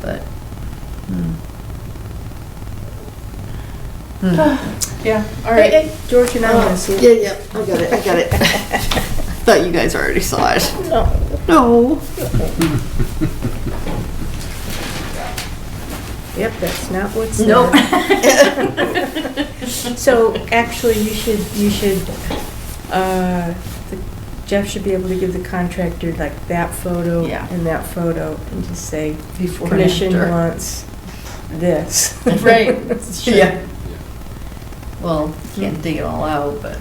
S5: but,
S6: Yeah, all right.
S2: Hey, George and I want to see it.
S5: Yeah, I got it. Thought you guys already saw it. No.
S2: Yep, that's not what's
S6: Nope.
S2: there. So actually, Jeff should be able to give the contractor like that photo
S6: Yeah.
S2: and that photo and just say,
S5: Before and
S2: commission
S5: after.
S2: wants this.
S6: Right.
S5: Yeah. Well, can't dig it all out, but.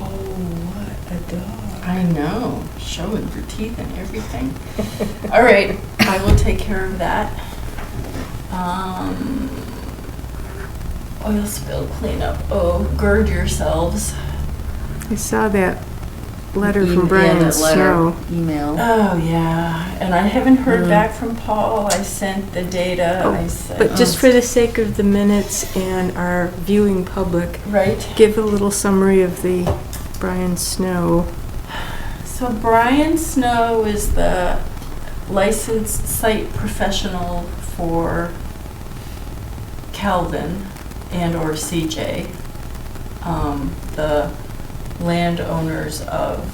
S6: Oh, what a dog. I know, showing her teeth and everything. All right, I will take care of that. Oil spill cleanup. Oh, gird yourselves.
S2: I saw that letter
S5: Yeah,
S2: from Brian
S5: that letter,
S2: Snow.
S5: email.
S6: Oh, yeah, and I haven't heard back from Paul. I sent the data.
S2: Oh,
S6: I said,
S2: But just for the sake of the minutes and our viewing public,
S6: right.
S2: give a little summary of the Brian Snow.
S6: So Brian Snow is the licensed site professional for Calvin and or CJ, the landowners of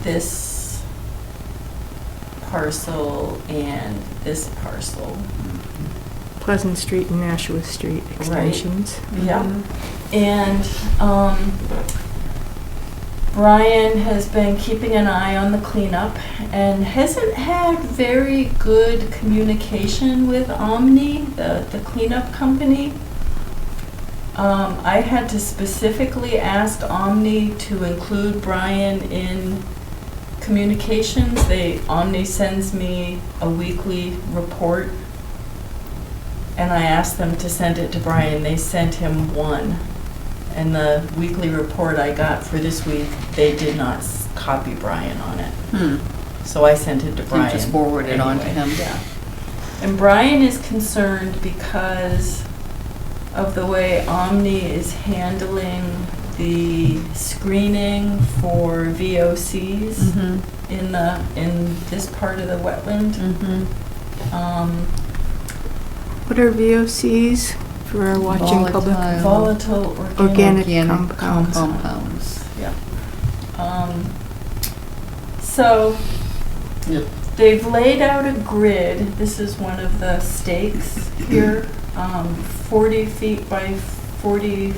S6: this parcel and this parcel.
S2: Pleasant Street and Nashua Street extensions.
S6: Yeah. And Brian has been keeping an eye on the cleanup and hasn't had very good communication with Omni, the cleanup company. I had to specifically ask Omni to include Brian in communications. Omni sends me a weekly report, and I asked them to send it to Brian. They sent him one. And the weekly report I got for this week, they did not copy Brian on it. So I sent it to Brian.
S5: just forward it on to him.
S6: Yeah. And Brian is concerned because of the way Omni is handling the screening for VOCs in this part of the wetland.
S2: What are VOCs for our watching public?
S6: Volatile
S2: Organic
S6: compounds.
S5: compounds.
S6: Yeah. So
S5: Yep.
S6: they've laid out a grid. This is one of the stakes here, 40 feet by 40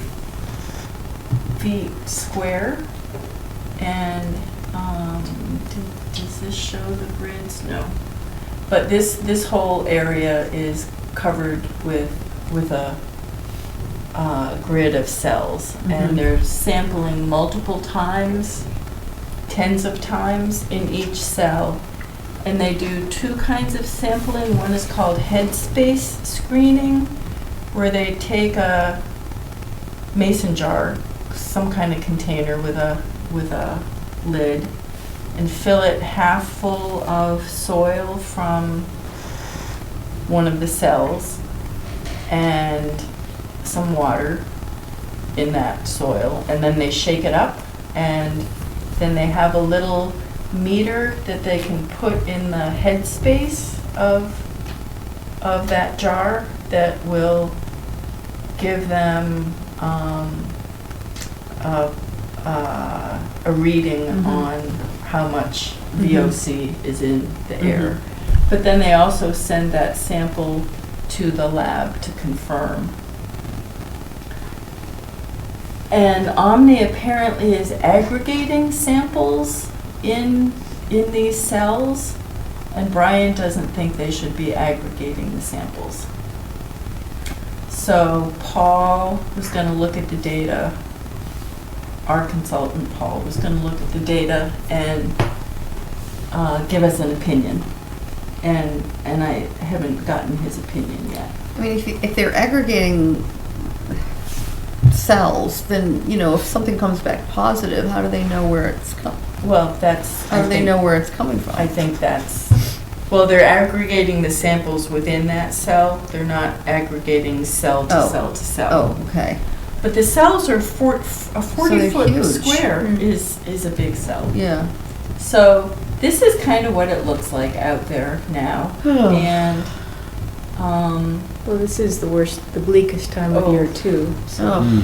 S6: feet square. And does this show the grids? No. But this whole area is covered with a grid of cells, and they're sampling multiple times, tens of times in each cell. And they do two kinds of sampling. One is called headspace screening, where they take a mason jar, some kind of container with a lid, and fill it half full of soil from one of the cells and some water in that soil, and then they shake it up, and then they have a little meter that they can put in the headspace of that jar that will give them a reading on how much VOC is in the air. But then they also send that sample to the lab to confirm. And Omni apparently is aggregating samples in these cells, and Brian doesn't think they should be aggregating the samples. So Paul was gonna look at the data, our consultant Paul was gonna look at the data and give us an opinion. And I haven't gotten his opinion yet.
S5: I mean, if they're aggregating cells, then, you know, if something comes back positive, how do they know where it's
S6: Well, that's.
S5: how do they know where it's coming from?
S6: I think that's, well, they're aggregating the samples within that cell. They're not aggregating cell to
S5: Oh.
S6: cell to cell.
S5: Oh, okay.
S6: But the cells are a 40-foot
S5: huge.
S6: square
S2: Mm.
S6: is a big cell.
S5: Yeah.
S6: So this is kind of what it looks like out there now.
S5: Oh.
S6: And,
S2: Well, this is the worst, the bleakest time of
S6: Oh.
S2: year too, so.
S5: Oh.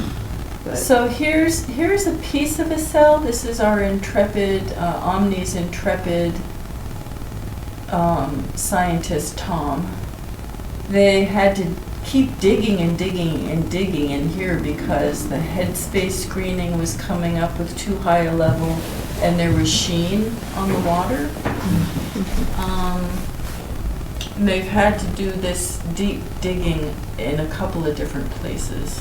S2: but-
S6: so here's a piece of a cell. This is our Intrepid, Omni's Intrepid scientist, Tom. They had to keep digging and digging and digging in here because the headspace screening was coming up with too high a level and there was sheen on the water. And they've had to do this deep digging in a couple of different places.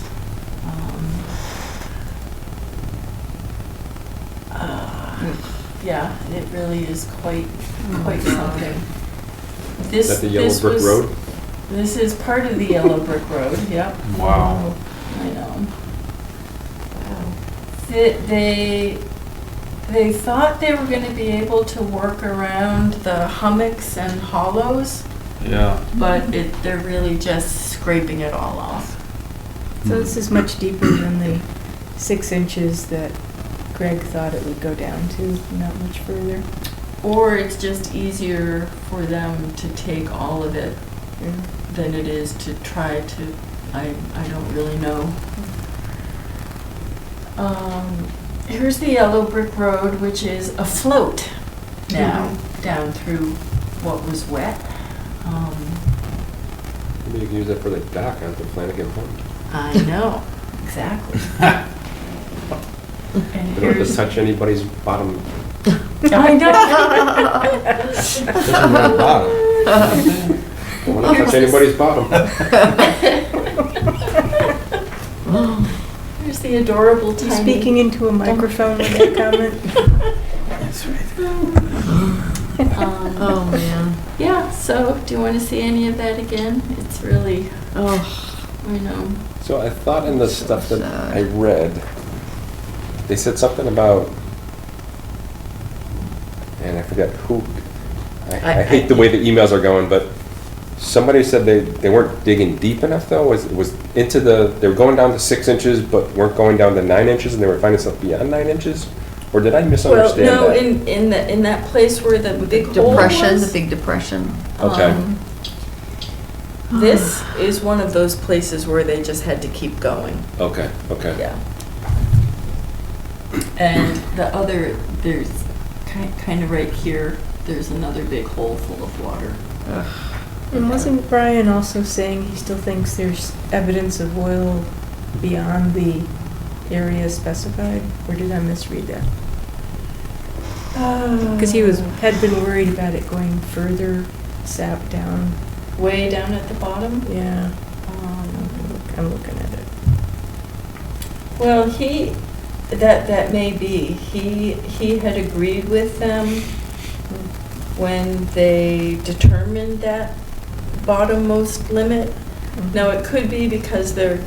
S6: Yeah, it really is quite something.
S4: Is that the Yellow
S6: this
S4: Brick
S6: was-
S4: Road?
S6: This is part of the Yellow Brick Road, yep.
S3: Wow.
S6: I know. They thought they were gonna be able to work around the hummocks and hollows,
S3: Yeah.
S6: but they're really just scraping it all off.
S2: So this is much deeper than the 6 inches that Greg thought it would go down to, not much further.
S6: Or it's just easier for them to take all of it than it is to try to, I don't really know. Here's the Yellow Brick Road, which is afloat now, down through what was wet.
S4: Maybe you can use that for the dock out the Flanagan Pond.
S6: I know, exactly. And
S4: You don't have to
S6: here's,
S4: touch anybody's bottom.
S6: I know.
S3: Doesn't have a bottom.
S4: Don't want to touch anybody's bottom.
S6: Here's the adorable
S2: He's
S6: tiny.
S2: speaking into a microphone with that comment.
S3: That's right.
S5: Oh, man.
S6: Yeah, so do you want to see any of that again? It's really,
S5: Oh.
S6: I know.
S4: So I thought in the
S5: So
S4: stuff that
S5: sad.
S4: I read, they said something about, and I forget who, I hate the way the emails are going, but somebody said they weren't digging deep enough though, was into they were going down to 6 inches, but weren't going down to 9 inches, and they were finding stuff beyond 9 inches? Or did I
S6: Well,
S4: misunderstand
S6: no,
S4: that?
S6: in that place where the big hole
S5: Depression, the
S6: was,
S5: big depression.
S4: Okay.
S6: This is one of those places where they just had to keep going,
S4: Okay, okay.
S6: yeah. And the other, there's kind of right here, there's another big hole full of water.
S2: And wasn't Brian also saying he still thinks there's evidence of oil beyond the area specified? Or did I misread that? Because he had been worried about it going further sap down.
S6: Way down at the bottom.
S2: Yeah, I'm looking at it.
S6: Well, that may be. He had agreed with them when they determined that bottommost limit. Now, it could be because they're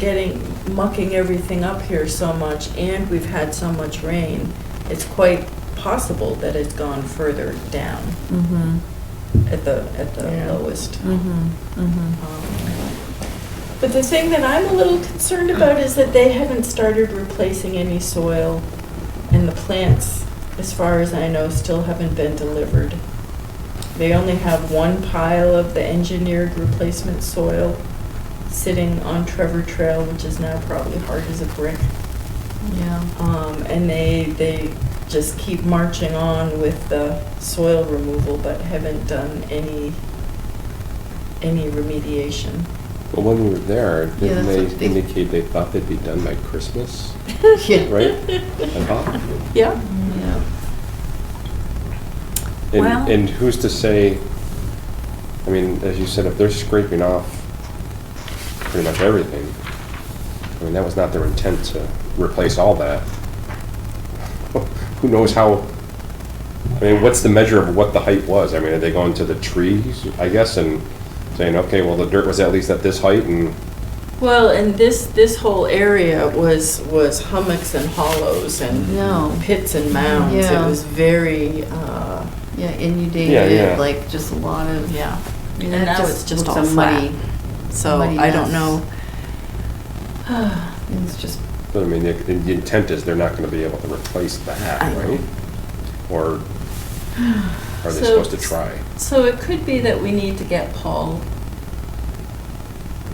S6: mucking everything up here so much, and we've had so much rain. It's quite possible that it's gone further down
S5: Mm-hmm,
S6: at the
S2: Yeah.
S6: lowest.
S5: mm-hmm, mm-hmm.
S6: But the thing that I'm a little concerned about is that they haven't started replacing any soil, and the plants, as far as I know, still haven't been delivered. They only have one pile of the engineered replacement soil sitting on Trevor Trail, which is now probably hard as a brick.
S5: Yeah.
S6: And they just keep marching on with the soil removal, but haven't done any remediation.
S4: Well, when we were there,
S5: Yeah,
S4: didn't
S5: that's
S4: they
S5: what they-
S4: indicate they thought they'd be done by Christmas,
S5: Yeah.
S4: right? I thought.
S6: Yeah.
S5: Yeah.
S6: Well-
S4: And who's to say, I mean, as you said, if they're scraping off pretty much everything, I mean, that was not their intent to replace all that. Who knows how, I mean, what's the measure of what the height was? I mean, are they going to the trees, I guess, and saying, okay, well, the dirt was at least at this height, and,
S6: Well, and this whole area was hummocks and hollows and
S5: No.
S6: pits and mounds.
S5: Yeah.
S6: It was very,
S5: Yeah, inundated,
S4: Yeah.
S5: like just a lot of.
S6: yeah.
S5: I mean,
S6: And
S5: that
S6: now it's just
S5: looks
S6: all
S5: a muddy.
S6: So
S5: muddy
S6: I don't
S5: mess.
S6: know.
S5: It's just,
S4: but I mean, the intent is they're not gonna be able to replace that,
S6: I know.
S4: right? Or are they
S6: So-
S4: supposed to try?
S6: So it could be that we need to get Paul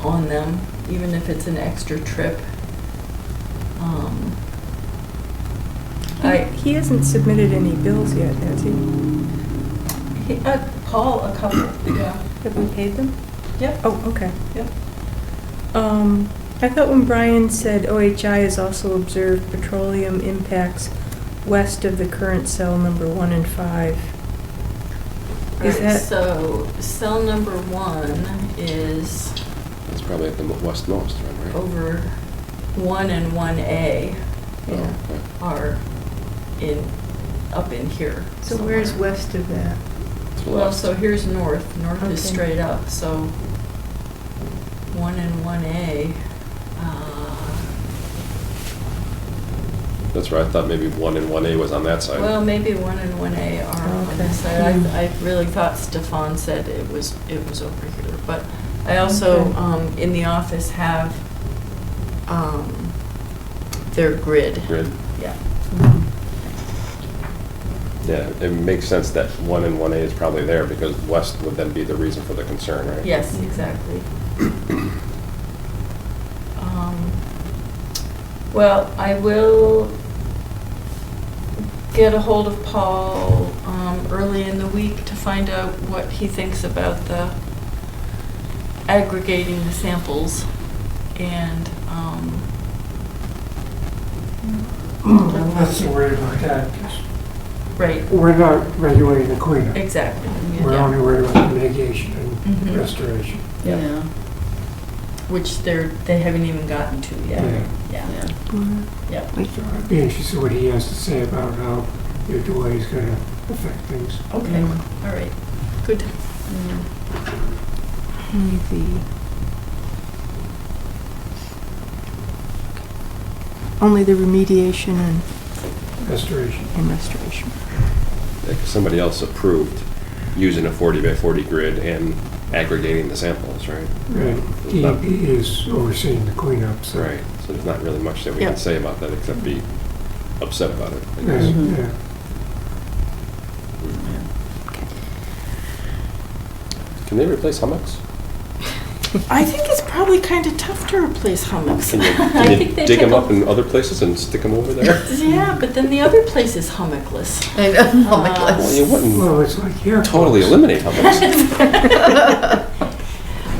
S6: on them, even if it's an extra trip.
S2: He hasn't submitted any bills yet, has he?
S6: Paul, a couple, yeah.
S2: Have we paid them?
S6: Yep.
S2: Oh, okay.
S6: Yep.
S2: I thought when Brian said OHI has also observed petroleum impacts west of the current cell number 1 and 5. Is
S6: Right,
S2: that,
S6: so cell number 1 is
S4: It's probably at the westmost one, right?
S6: over 1 and 1A
S4: Oh, okay.
S6: are up in here.
S2: so where's
S6: somewhere.
S2: west of that?
S4: To the
S6: Well,
S4: left.
S6: so here's north. North is
S2: Okay.
S6: straight up, so 1 and 1A.
S4: That's right, I thought maybe 1 and 1A was on that side.
S6: Well, maybe 1 and 1A are on
S2: Okay.
S6: this side. I really thought Stefan said it was over here, but I also,
S2: Okay.
S6: in the office, have their grid.
S4: Grid.
S6: Yeah.
S4: Yeah, it makes sense that 1 and 1A is probably there, because west would then be the reason for the concern, right?
S6: Yes, exactly. Well, I will get a hold of Paul early in the week to find out what he thinks about the aggregating the samples, and
S1: I'm not so worried about that, 'cause
S6: right,
S1: we're not regulating the cleanup.
S6: exactly.
S1: We're
S6: Yeah.
S1: only worried about the mitigation and
S6: Mhm.
S1: restoration.
S6: Yep.
S5: yeah.
S6: Which they haven't even gotten to yet. Yeah. Yep.
S1: So I'd be interested what he has to say about how your delay is gonna affect things.
S6: Okay. All right. Good.
S2: Only the remediation
S1: Restoration.
S2: and restoration.
S4: Like, somebody else approved using a 40 by 40 grid and aggregating the samples, right?
S1: Right. DEP is overseeing the cleanup, so.
S4: Right, so there's not really much that we
S6: Yeah.
S4: can say about that, except be upset about it, I
S1: Yeah,
S4: guess.
S1: yeah.
S4: Can they replace hummocks?
S6: I think it's probably kind of tough to replace hummocks.
S4: Can you,
S6: I
S4: can
S6: think
S4: you
S6: they
S4: dig them
S6: take
S4: up in other places and stick them over there?
S6: Yeah, but then the other place is hummockless.
S5: I know. Oh my
S6: Uh,
S4: Well, you
S5: gosh.
S4: wouldn't
S1: Well, it's like here.
S4: totally eliminate hummocks.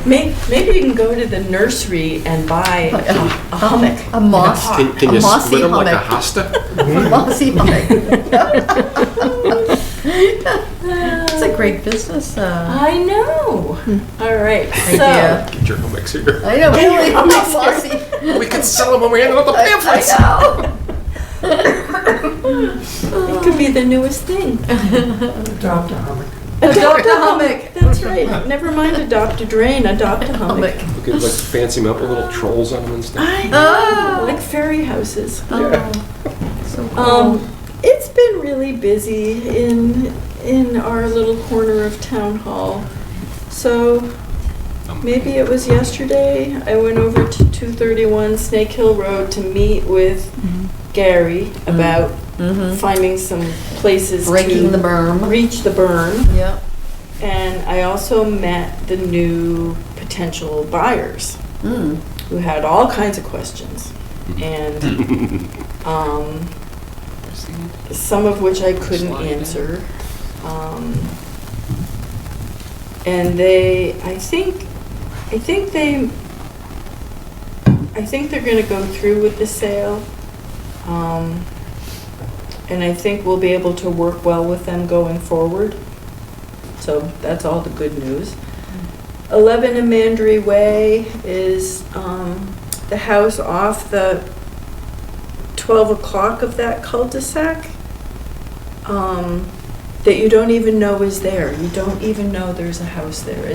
S6: Maybe you can go to the nursery and buy a hummock.
S5: A moss.
S6: in a pot.
S4: Can you
S5: A mossy
S4: split them like a
S5: hummock.
S4: hosta?
S5: Mossy hummock. It's a great business.
S6: I know. All right.
S5: Idea.
S4: Get your hummocks here.
S5: I know, really,
S6: I'm not
S5: mossy.
S4: We can sell them when we hand out the
S5: I
S4: pamphlets.
S5: know.
S6: So it could be the newest thing.
S1: Adopt a hummock.
S6: Adopt a hummock. That's right. Never mind adopt a drain. Adopt a hummock.
S4: We could like fancy them up with little trolls on them and stuff.
S6: I know.
S5: Oh.
S6: Like fairy houses.
S5: Oh, so cool.
S6: It's been really busy in our little corner of town hall. So maybe it was yesterday, I went over to 231 Snake Hill Road to meet with Gary about finding some places
S5: Breaking
S6: to
S5: the berm.
S6: reach the berm.
S5: Yep.
S6: And I also met the new potential buyers who had all kinds of questions. And some of which I couldn't answer. And I think they're gonna go through with the sale. And I think we'll be able to work well with them going forward. So that's all the good news. 11 Amandry Way is the house off the 12 o'clock of that cul-de-sac, that you don't even know is there. You don't even know there's a house there.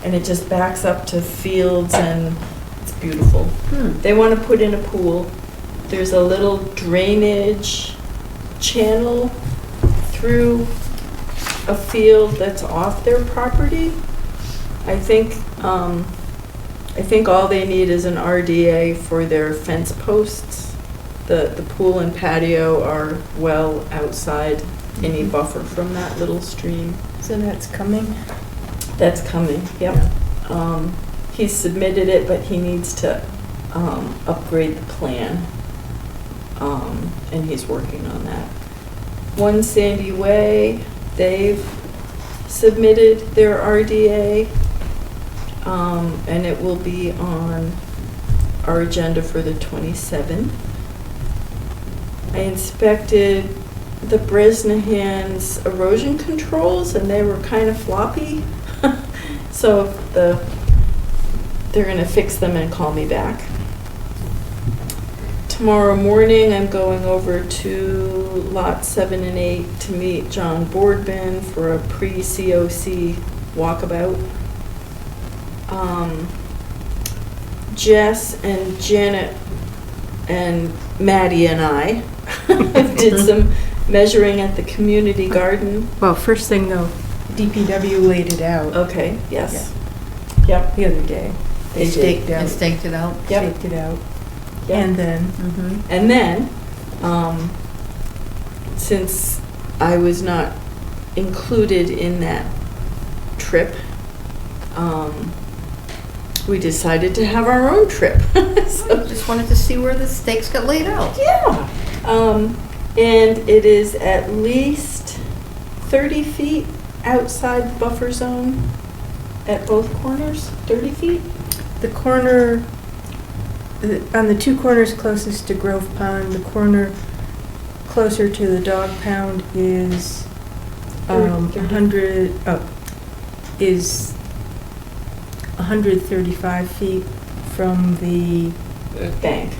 S6: And it just backs up to fields and it's beautiful. They want to put in a pool. There's a little drainage channel through a field that's off their property. I think all they need is an RDA for their fence posts. The pool and patio are well outside any buffer from that little stream.
S8: So that's coming?
S6: That's coming, yep. He submitted it, but he needs to upgrade the plan. And he's working on that. One Sandy Way, they've submitted their RDA, and it will be on our agenda for the 27th. I inspected the Bresnahan's erosion controls, and they were kind of floppy. So they're gonna fix them and call me back. Tomorrow morning, I'm going over to Lot 7 and 8 to meet John Boardman for a pre-COC walkabout. Jess and Janet and Maddie and I did some measuring at the community garden.
S2: Well, first thing though,
S8: DPW laid it out
S6: Okay, yes. Yep.
S8: the other day. They
S6: They
S8: staked
S5: And
S8: out,
S5: staked it out.
S6: Yep.
S8: staked it out.
S6: Yep.
S8: And then,
S6: And then, since I was not included in that trip, we decided to have our own trip. So,
S5: Just wanted to see where the stakes got laid out.
S6: yeah. And it is at least 30 feet outside the buffer zone at both corners, 30 feet?
S8: the corner, on the two corners closest to Grove Pond, the corner closer to the dog pound is 135 feet from the
S6: Bank.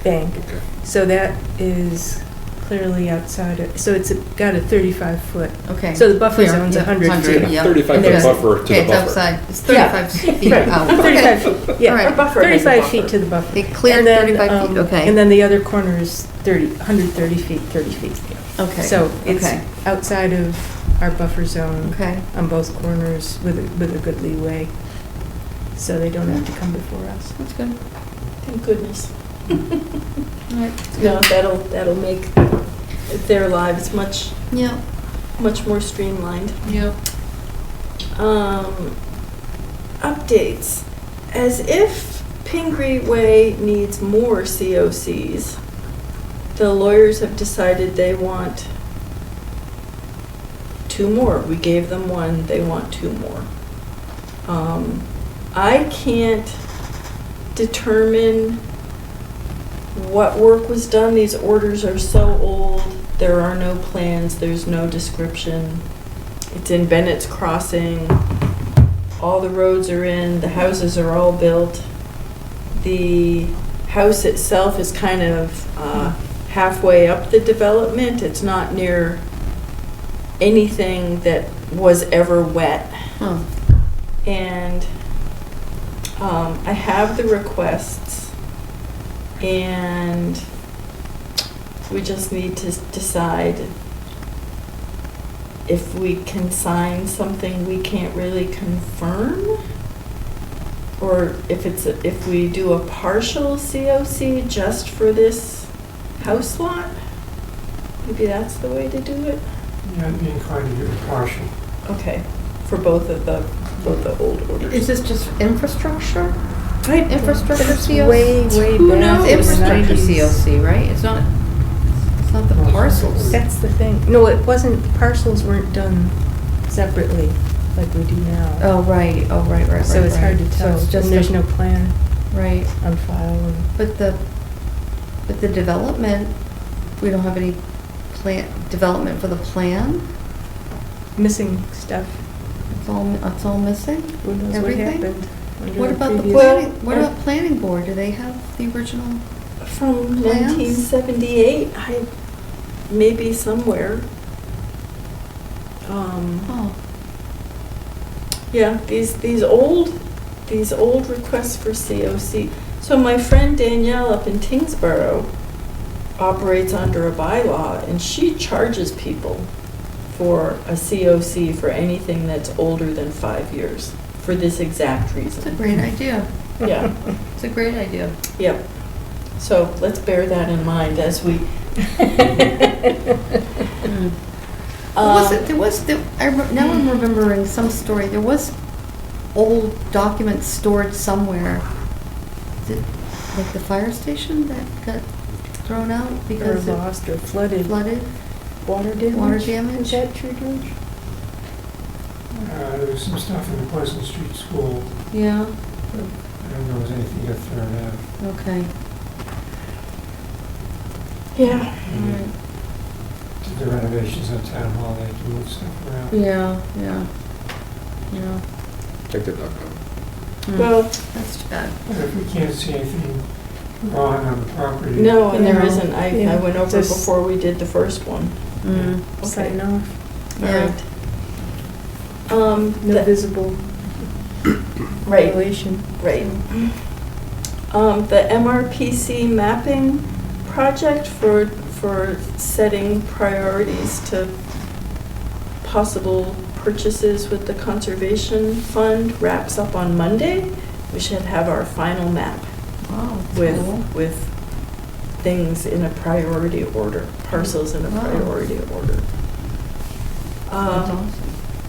S8: bank.
S10: Okay.
S8: So that is clearly outside of, so it's got a 35-foot.
S5: Okay.
S8: So the buffer
S5: Clear,
S8: zone's
S5: yeah,
S8: 100
S5: 100,
S8: feet.
S5: yeah.
S10: 35-foot
S8: there's-
S10: buffer to
S5: Okay,
S10: the
S5: it's
S10: buffer.
S5: outside, it's
S6: Yeah.
S5: 35 feet
S8: Right.
S5: out.
S8: 35
S5: Okay.
S8: feet, yeah.
S5: All right.
S6: Our buffer has a
S8: 35
S6: buffer.
S8: feet to the buffer.
S5: They cleared
S8: And then,
S5: 35 feet, okay.
S8: And then the other corner is 130 feet, 30 feet.
S5: Okay.
S8: So it's
S5: Okay.
S8: outside of our buffer zone
S5: Okay.
S8: on both corners with a good leeway. So they don't have to come before us.
S5: That's good.
S6: Thank goodness.
S5: All right.
S6: No, that'll make their lives much
S5: Yeah,
S6: more streamlined.
S5: yeah.
S6: Updates. As if Pingree Way needs more COCs, the lawyers have decided they want 2 more. We gave them 1, they want 2 more. I can't determine what work was done. These orders are so old. There are no plans, there's no description. It's in Bennett's Crossing. All the roads are in, the houses are all built. The house itself is kind of halfway up the development. It's not near anything that was ever wet.
S5: Huh.
S6: And I have the requests, and we just need to decide if we can sign something we can't really confirm, or if we do a partial COC just for this house lot. Maybe that's the way to do it.
S1: Yeah, I'd be inclined to do it partial.
S6: Okay, for both the old orders.
S5: Is this just infrastructure?
S6: Right.
S5: Infrastructure
S8: It's
S5: COC?
S8: way
S6: Who
S8: back
S6: knows?
S8: in the
S5: Infrastructure
S8: 90s.
S5: COC, right? It's not the parcels.
S8: That's the thing. No, it wasn't, parcels weren't done separately like we do now.
S5: Oh, right, right.
S8: So it's hard to
S5: So
S8: tell,
S5: it's
S8: and
S5: just
S8: there's
S5: a-
S8: no plan
S5: Right,
S8: on file. And
S5: but the development, we don't have any development for the plan?
S8: missing stuff.
S5: It's all missing?
S8: Who knows
S5: Everything?
S8: what happened? under
S5: What
S8: a
S5: about the
S8: previous-
S5: what about planning board? Do they have the original?
S6: From
S5: Plans?
S6: 1978, maybe somewhere.
S5: Oh,
S6: Yeah, these old requests for COC. So my friend Danielle up in Tingsboro operates under a bylaw, and she charges people for a COC for anything that's older than 5 years, for this exact
S5: it's a
S6: reason.
S5: great idea.
S6: Yeah,
S5: It's a great idea.
S6: yep. So let's bear that in mind as we.
S5: Now I'm remembering some story. There was old documents stored somewhere. Is it like the fire station that got thrown out
S8: Or
S5: because it
S8: lost or flooded.
S5: flooded?
S8: Water damage?
S5: Water damage?
S8: Is that true, George?
S1: There was some stuff in the Pleasant Street School.
S5: Yeah,
S1: I don't know if there was anything got thrown out.
S5: okay.
S6: Yeah.
S1: And did the renovations on Town Hall, they had to move stuff around.
S5: Yeah.
S4: Check the duck out.
S6: Well,
S5: That's too bad.
S1: But if we can't see anything wrong on the property.
S6: no, and there
S8: No.
S6: isn't. I
S8: Yeah,
S6: went over
S8: just-
S6: before we did the first one.
S5: Mm.
S8: Sign off.
S5: Yeah.
S6: Alright.
S8: No visible
S6: Right,
S8: violation.
S6: right. The MRPC mapping project for setting priorities to possible purchases with the Conservation Fund wraps up on Monday. We should have our final map
S5: Wow, that's cool.
S6: with things in a priority order, parcels in a
S5: Wow.
S6: priority order.
S5: That's awesome.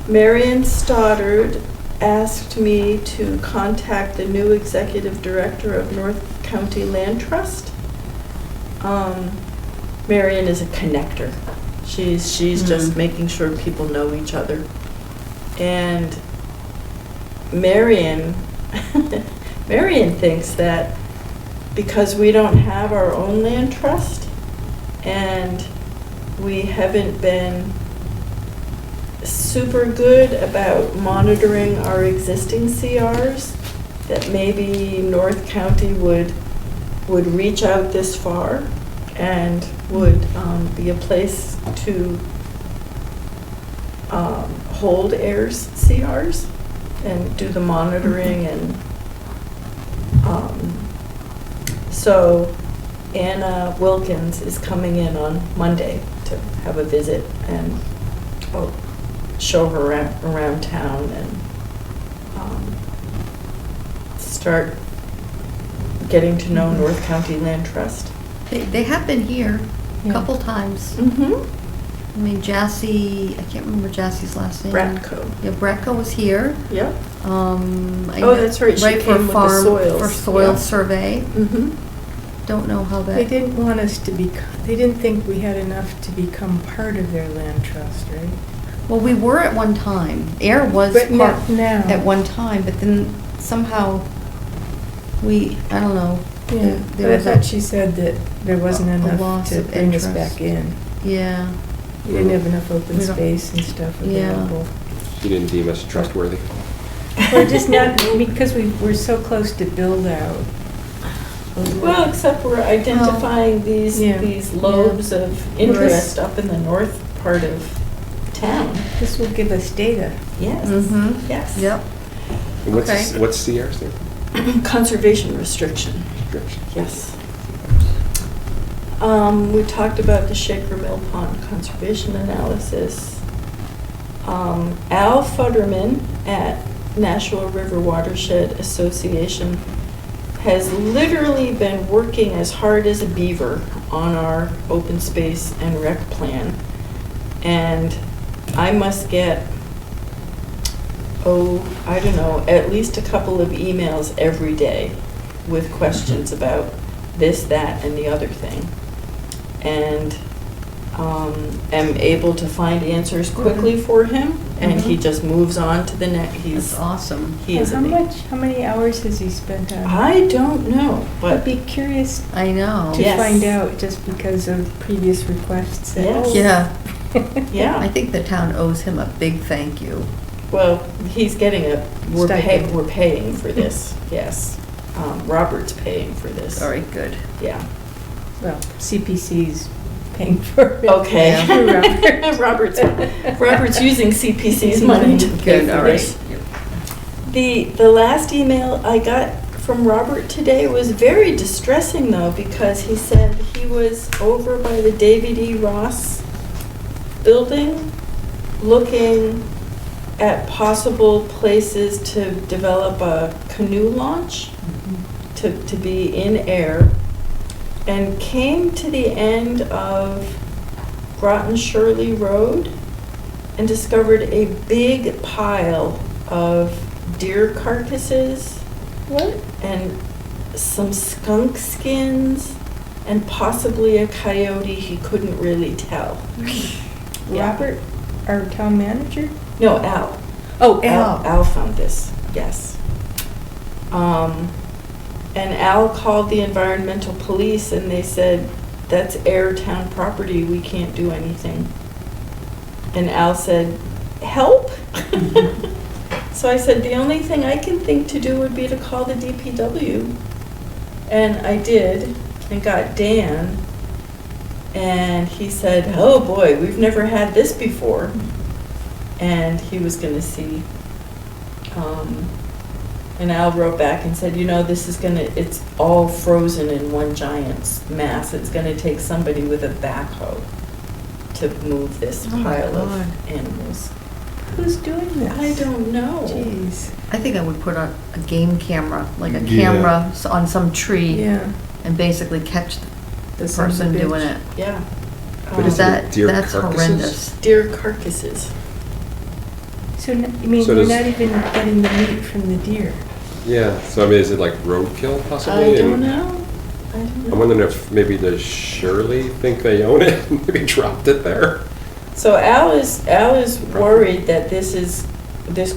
S6: Marion Stoddard asked me to contact the new executive director of North County Land Trust. Marion is a connector. She's just making sure people know each other. And Marion thinks that because we don't have our own land trust and we haven't been super good about monitoring our existing CRs, that maybe North County would reach out this far and would be a place to hold Ayer's CRs and do the monitoring and so Anna Wilkins is coming in on Monday to have a visit and show her around town and start getting to know North County Land Trust.
S5: They have been here a
S8: Yeah.
S5: couple times.
S6: Mm-hmm.
S5: I mean, Jassy, I can't remember Jassy's last name.
S6: Bratco.
S5: Yeah, Bratco was here.
S6: Yep.
S5: Oh,
S6: that's right, she came with the soils,
S5: For soil
S6: yeah.
S5: survey.
S6: Mm-hmm.
S5: Don't know how that.
S8: They didn't want us to be, they didn't think we had enough to become part of their land trust, right?
S5: Well, we were at one time. Air was
S8: But
S5: part
S8: not now.
S5: at one time, but then somehow I don't know.
S8: Yeah,
S5: there
S8: but I
S5: was a-
S8: thought she said that there wasn't
S5: a
S8: enough
S5: loss
S8: to
S5: of
S8: bring us
S5: interest.
S8: back in.
S5: Yeah.
S8: We didn't have enough open
S5: We don't-
S8: space and stuff
S5: Yeah.
S8: available.
S4: She didn't deem us trustworthy.
S8: Or just not, because we're so close to build out.
S6: Well, except we're identifying these
S8: Yeah.
S6: lobes of interest up in the north part of town.
S8: This will give us data.
S6: Yes.
S5: Mm-hmm.
S6: Yes.
S5: Yep.
S4: What's,
S5: Okay.
S4: what's CR stand
S6: Conservation restriction.
S4: for?
S6: Yes. We talked about the Shaker Mill Pond conservation analysis. Al Futterman at Nashua River Watershed Association has literally been working as hard as a beaver on our open space and rec plan. And I must get, I don't know, at least a couple of emails every day with questions about this, that, and the other thing. And am able to find answers quickly for him, and he just moves on to the next.
S5: That's awesome.
S6: He is
S8: And how many hours has he spent on it?
S6: I don't know,
S8: I'd
S6: but
S8: be curious
S5: I know.
S8: to
S6: Yes.
S8: find out, just because of previous requests. That,
S6: Yes.
S8: oh,
S5: Yeah. I
S6: yeah,
S5: think the town owes him a big thank you.
S6: Well, he's getting
S8: Stipend.
S6: we're paying for this, yes. Robert's paying for this.
S5: All right, good.
S6: Yeah.
S8: Well, CPC's paying for it.
S6: Okay.
S8: Through
S6: Robert's using CPC's money to pay
S5: Good,
S6: for
S5: all
S6: this.
S5: right.
S6: The last email I got from Robert today was very distressing though, because he said he was over by the David E. Ross building looking at possible places to develop a canoe launch to be in Ayer, and came to the end of Groton Shirley Road and discovered a big pile of deer carcasses.
S8: What?
S6: And some skunk skins and possibly a coyote, he couldn't really tell. Yeah.
S8: Robert, our town manager?
S6: No, Al.
S8: Oh, Al.
S6: Al found this, yes. And Al called the environmental police and they said, that's Ayer town property, we can't do anything. And Al said, help? So I said, the only thing I can think to do would be to call the DPW. And I did, and got Dan. And he said, oh boy, we've never had this before. And he was gonna see. And Al wrote back and said, you know, it's all frozen in one giant mass. It's gonna take somebody with a backhoe to move this
S8: Oh my
S6: pile
S8: God.
S6: of animals.
S8: Who's doing this?
S6: I don't know.
S8: Jeez.
S5: I think I would put a game camera, like a
S3: Yeah.
S5: camera on some tree
S8: Yeah.
S5: and basically catch the
S8: son of a
S5: person
S8: bitch.
S5: doing it.
S6: Yeah.
S4: But
S6: Um,
S4: is that
S5: That,
S4: deer
S5: that's
S4: carcasses?
S5: horrendous.
S6: Deer carcasses.
S8: So, you mean,
S4: So
S8: you're
S4: does-
S8: not even getting the meat from the deer?
S4: Yeah, so I mean, is it like roadkill possibly?
S6: I don't
S4: And
S6: know. I don't
S4: I'm
S6: know.
S4: wondering if maybe does Shirley think they own it, and maybe dropped it there?
S6: So Al is worried that this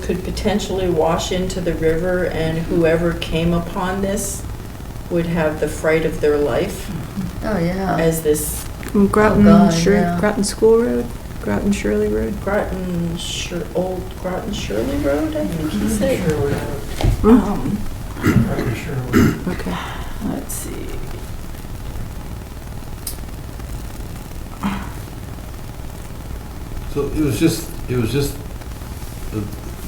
S6: could potentially wash into the river, and whoever came upon this would have the fright of their life
S5: Oh, yeah.
S6: as this
S2: From Groton,
S5: God, yeah.
S2: Groton School Road, Groton Shirley Road.
S6: old Groton Shirley Road, I think he said.
S1: Sure, I'm sure.
S2: Okay.
S6: Let's see.
S3: So it was just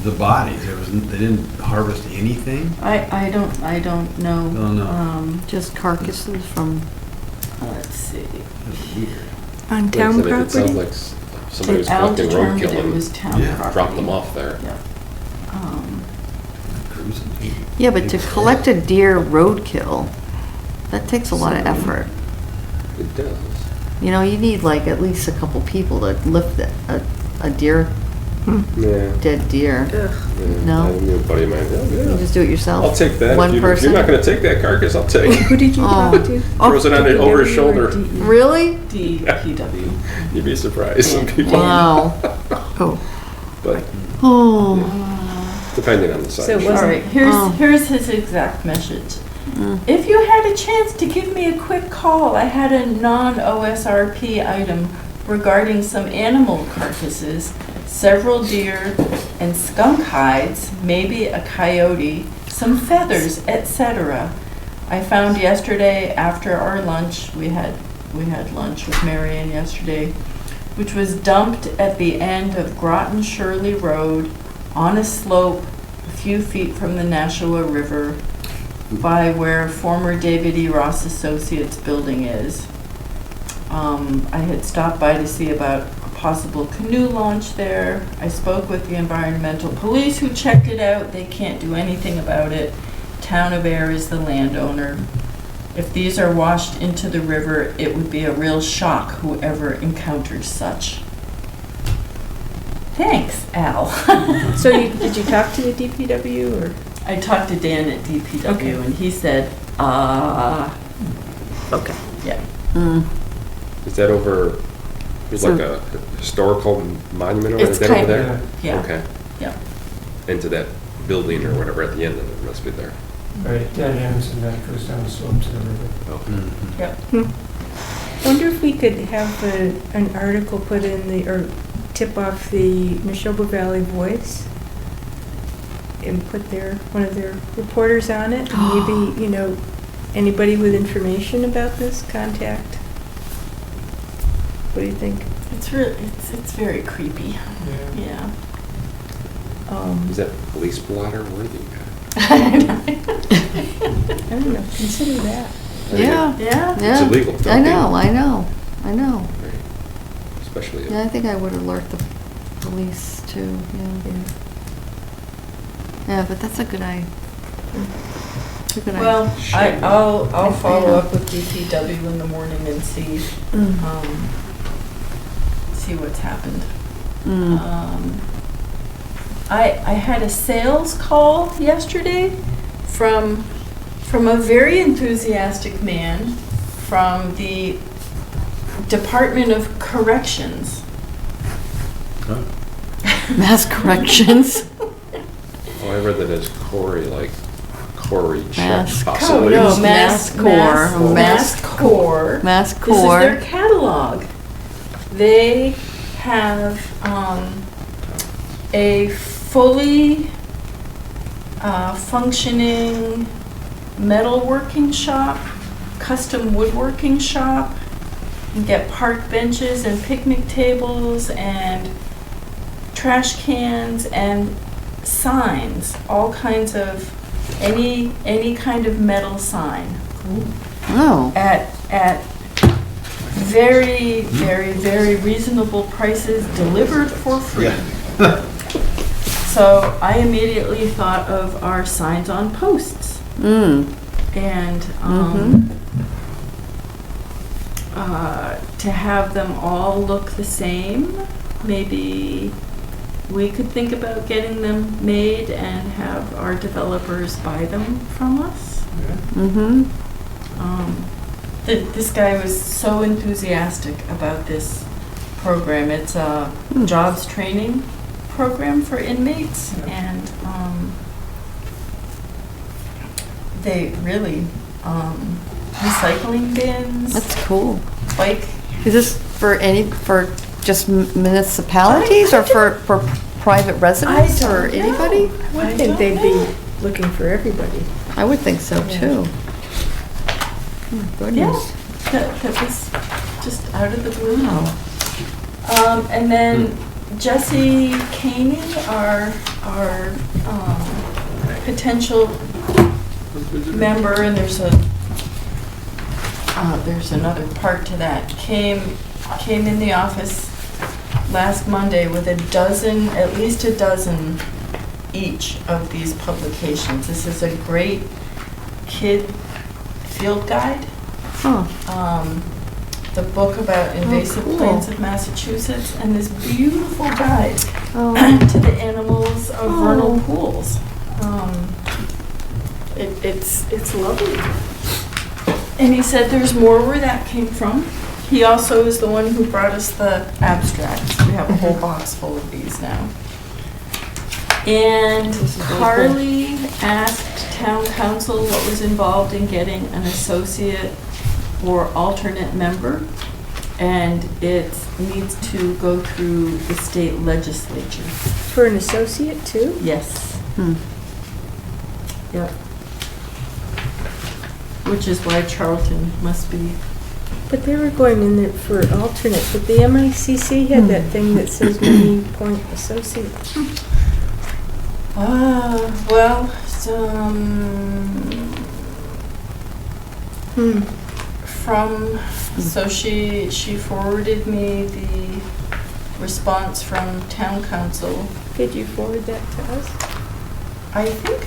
S3: the bodies. They didn't harvest anything?
S6: I don't know.
S3: Don't know.
S5: Just carcasses from,
S6: Let's see.
S3: That's weird.
S2: On
S4: Like I
S2: town
S4: said, it sounds
S2: property?
S4: like somebody was
S6: Al
S4: collecting
S6: determined
S4: roadkill
S6: it was
S4: and
S6: town
S2: Yeah.
S6: property.
S4: dropped them off there.
S6: Yeah.
S3: Gruesome.
S5: yeah, but to collect a deer roadkill, that takes a lot of effort.
S4: It does.
S5: You know, you need like at least a couple people to lift a deer,
S4: Yeah.
S5: dead deer.
S6: Ugh.
S4: Yeah.
S5: No?
S4: I knew a buddy of mine. Oh,
S5: You
S4: yeah.
S5: just do it yourself?
S4: I'll take that.
S5: One
S4: If
S5: person?
S4: you're not gonna take that carcass, I'll take it.
S8: Who did you talk
S5: Oh.
S8: to?
S4: Throws it on it over his shoulder.
S5: Really?
S6: DPW.
S4: You'd be surprised, some people.
S5: Wow.
S2: Oh,
S4: But
S5: Oh.
S4: depending on the size.
S8: So it
S6: All
S8: wasn't-
S6: right,
S5: Oh.
S6: here's his exact message.
S5: Mm.
S6: If you had a chance to give me a quick call, I had a non-OSRP item regarding some animal carcasses, several deer and skunk hides, maybe a coyote, some feathers, etc. I found yesterday after our lunch, we had lunch with Marianne yesterday, which was dumped at the end of Groton Shirley Road on a slope a few feet from the Nashua River by where former David E. Ross Associates building is. I had stopped by to see about a possible canoe launch there. I spoke with the environmental police who checked it out. They can't do anything about it. Town of Ayer is the landowner. If these are washed into the river, it would be a real shock whoever encounters such. Thanks, Al.
S8: So did you talk to the DPW or?
S6: I talked to Dan at DPW
S8: Okay.
S6: and he said,
S8: Okay.
S6: yeah.
S5: Mm.
S4: Is that over, there's like a historical monument over
S6: It's
S4: that over
S6: kind
S4: there?
S6: of, yeah,
S4: Okay.
S6: yeah.
S4: Into that building or whatever at the end of it must be there.
S1: Right, dead ends and then it goes down the slope to the river.
S4: Oh.
S3: Mhm.
S8: Wonder if we could have an article put in or tip off the Neshoba Valley Voice and put one of their reporters on it. And maybe, anybody with information about this, contact. What do you think?
S6: It's very creepy. Yeah.
S4: Is that police blotter worthy?
S8: I don't know, consider that.
S5: Yeah.
S6: Yeah.
S4: It's
S5: Yeah.
S4: illegal.
S5: I know.
S4: Right. Especially.
S5: Yeah, I think I would alert the police too, yeah. Yeah, but that's a good idea.
S6: Well, I'll follow up with DPW in the morning and see what's happened. I had a sales call yesterday from a very enthusiastic man from the Department of Corrections.
S3: Huh?
S5: Mass corrections.
S4: Oh, I read that as Corey, like Corey check
S5: Mass
S4: possibly.
S6: No,
S5: Mass Corps.
S6: Mass Corps.
S5: Mass
S6: This is
S5: Corps.
S6: their catalog. They have a fully functioning metalworking shop, custom woodworking shop. You can get park benches and picnic tables and trash cans and signs, all kinds of any kind of metal sign
S5: Oh,
S6: at very, very, very reasonable prices, delivered for free. So I immediately thought of our signs on posts and to have them all look the same. Maybe we could think about getting them made and have our developers buy them from us. This guy was so enthusiastic about this program. It's a jobs training program for inmates, and they really recycling bins,
S5: that's cool.
S6: bike.
S5: Is this for just municipalities or for private residents
S6: I
S5: or
S6: don't know.
S5: anybody?
S8: I would think they'd be looking for everybody.
S5: I would think so
S8: Yeah.
S5: too. Oh,
S6: Yeah,
S5: goodness.
S6: that was just out of the blue. And then Jesse Caney, our potential member, and there's another part to that, came in the office last Monday with at least a dozen each of these publications. This is a great kid field guide. The book about invasive
S5: cool.
S6: plants of Massachusetts, and this beautiful guide
S5: Oh.
S6: to the animals of vernal pools. It's lovely. And he said there's more where that came from. He also is the one who brought us the abstracts. We have a whole box full of these now. And Carly asked town council what was involved in getting an associate or alternate member, and it needs to go through the state legislature.
S8: For an associate too?
S6: Yes. Yep. Which is why Charlton must be.
S8: But they were going in there for alternate, but the MICC had that thing that says many point associate.
S6: Well, so she forwarded me the response from town council.
S8: Could you forward that to us?
S6: I think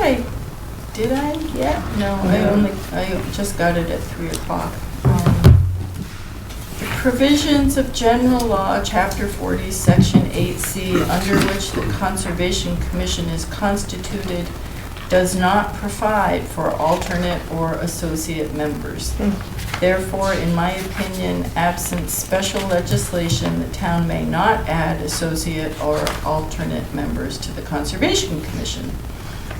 S6: did I yet? No, I just got it at 3:00. The provisions of general law, chapter 40, section 8C, under which the Conservation Commission is constituted, does not provide for alternate or associate members. Therefore, in my opinion, absent special legislation, the town may not add associate or alternate members to the Conservation Commission.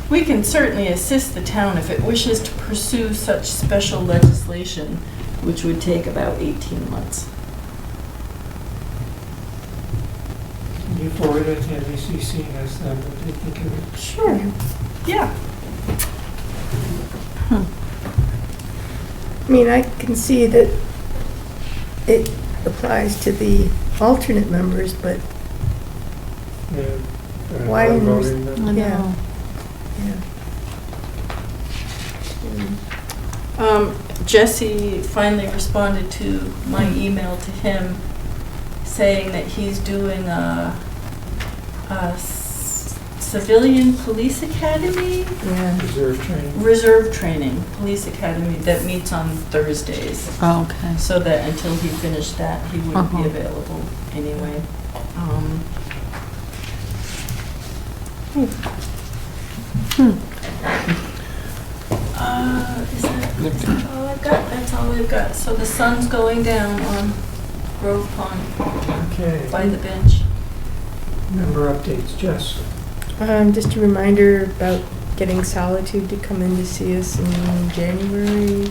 S6: We can certainly assist the town if it wishes to pursue such special legislation, which would take about 18 months.
S1: Can you forward it to NBCC and ask them what they think of it?
S6: Sure. Yeah.
S2: I mean, I can see that it applies to the alternate members, but
S1: Yeah.
S2: Why in-
S1: voting them?
S5: I
S2: Yeah.
S5: know.
S6: Jesse finally responded to my email to him saying that he's doing a civilian police academy,
S2: yeah.
S1: Reserve training.
S6: police academy that meets on Thursdays.
S5: Oh, okay.
S6: So that until he finished that, he wouldn't be
S5: Uh-huh.
S6: available anyway. Is that all I've got? That's all we've got. So the sun's going down on Grove Pond
S1: Okay.
S6: by the bench.
S1: Member updates, Jess.
S2: Just a reminder about getting Solitude to come in to see us in January.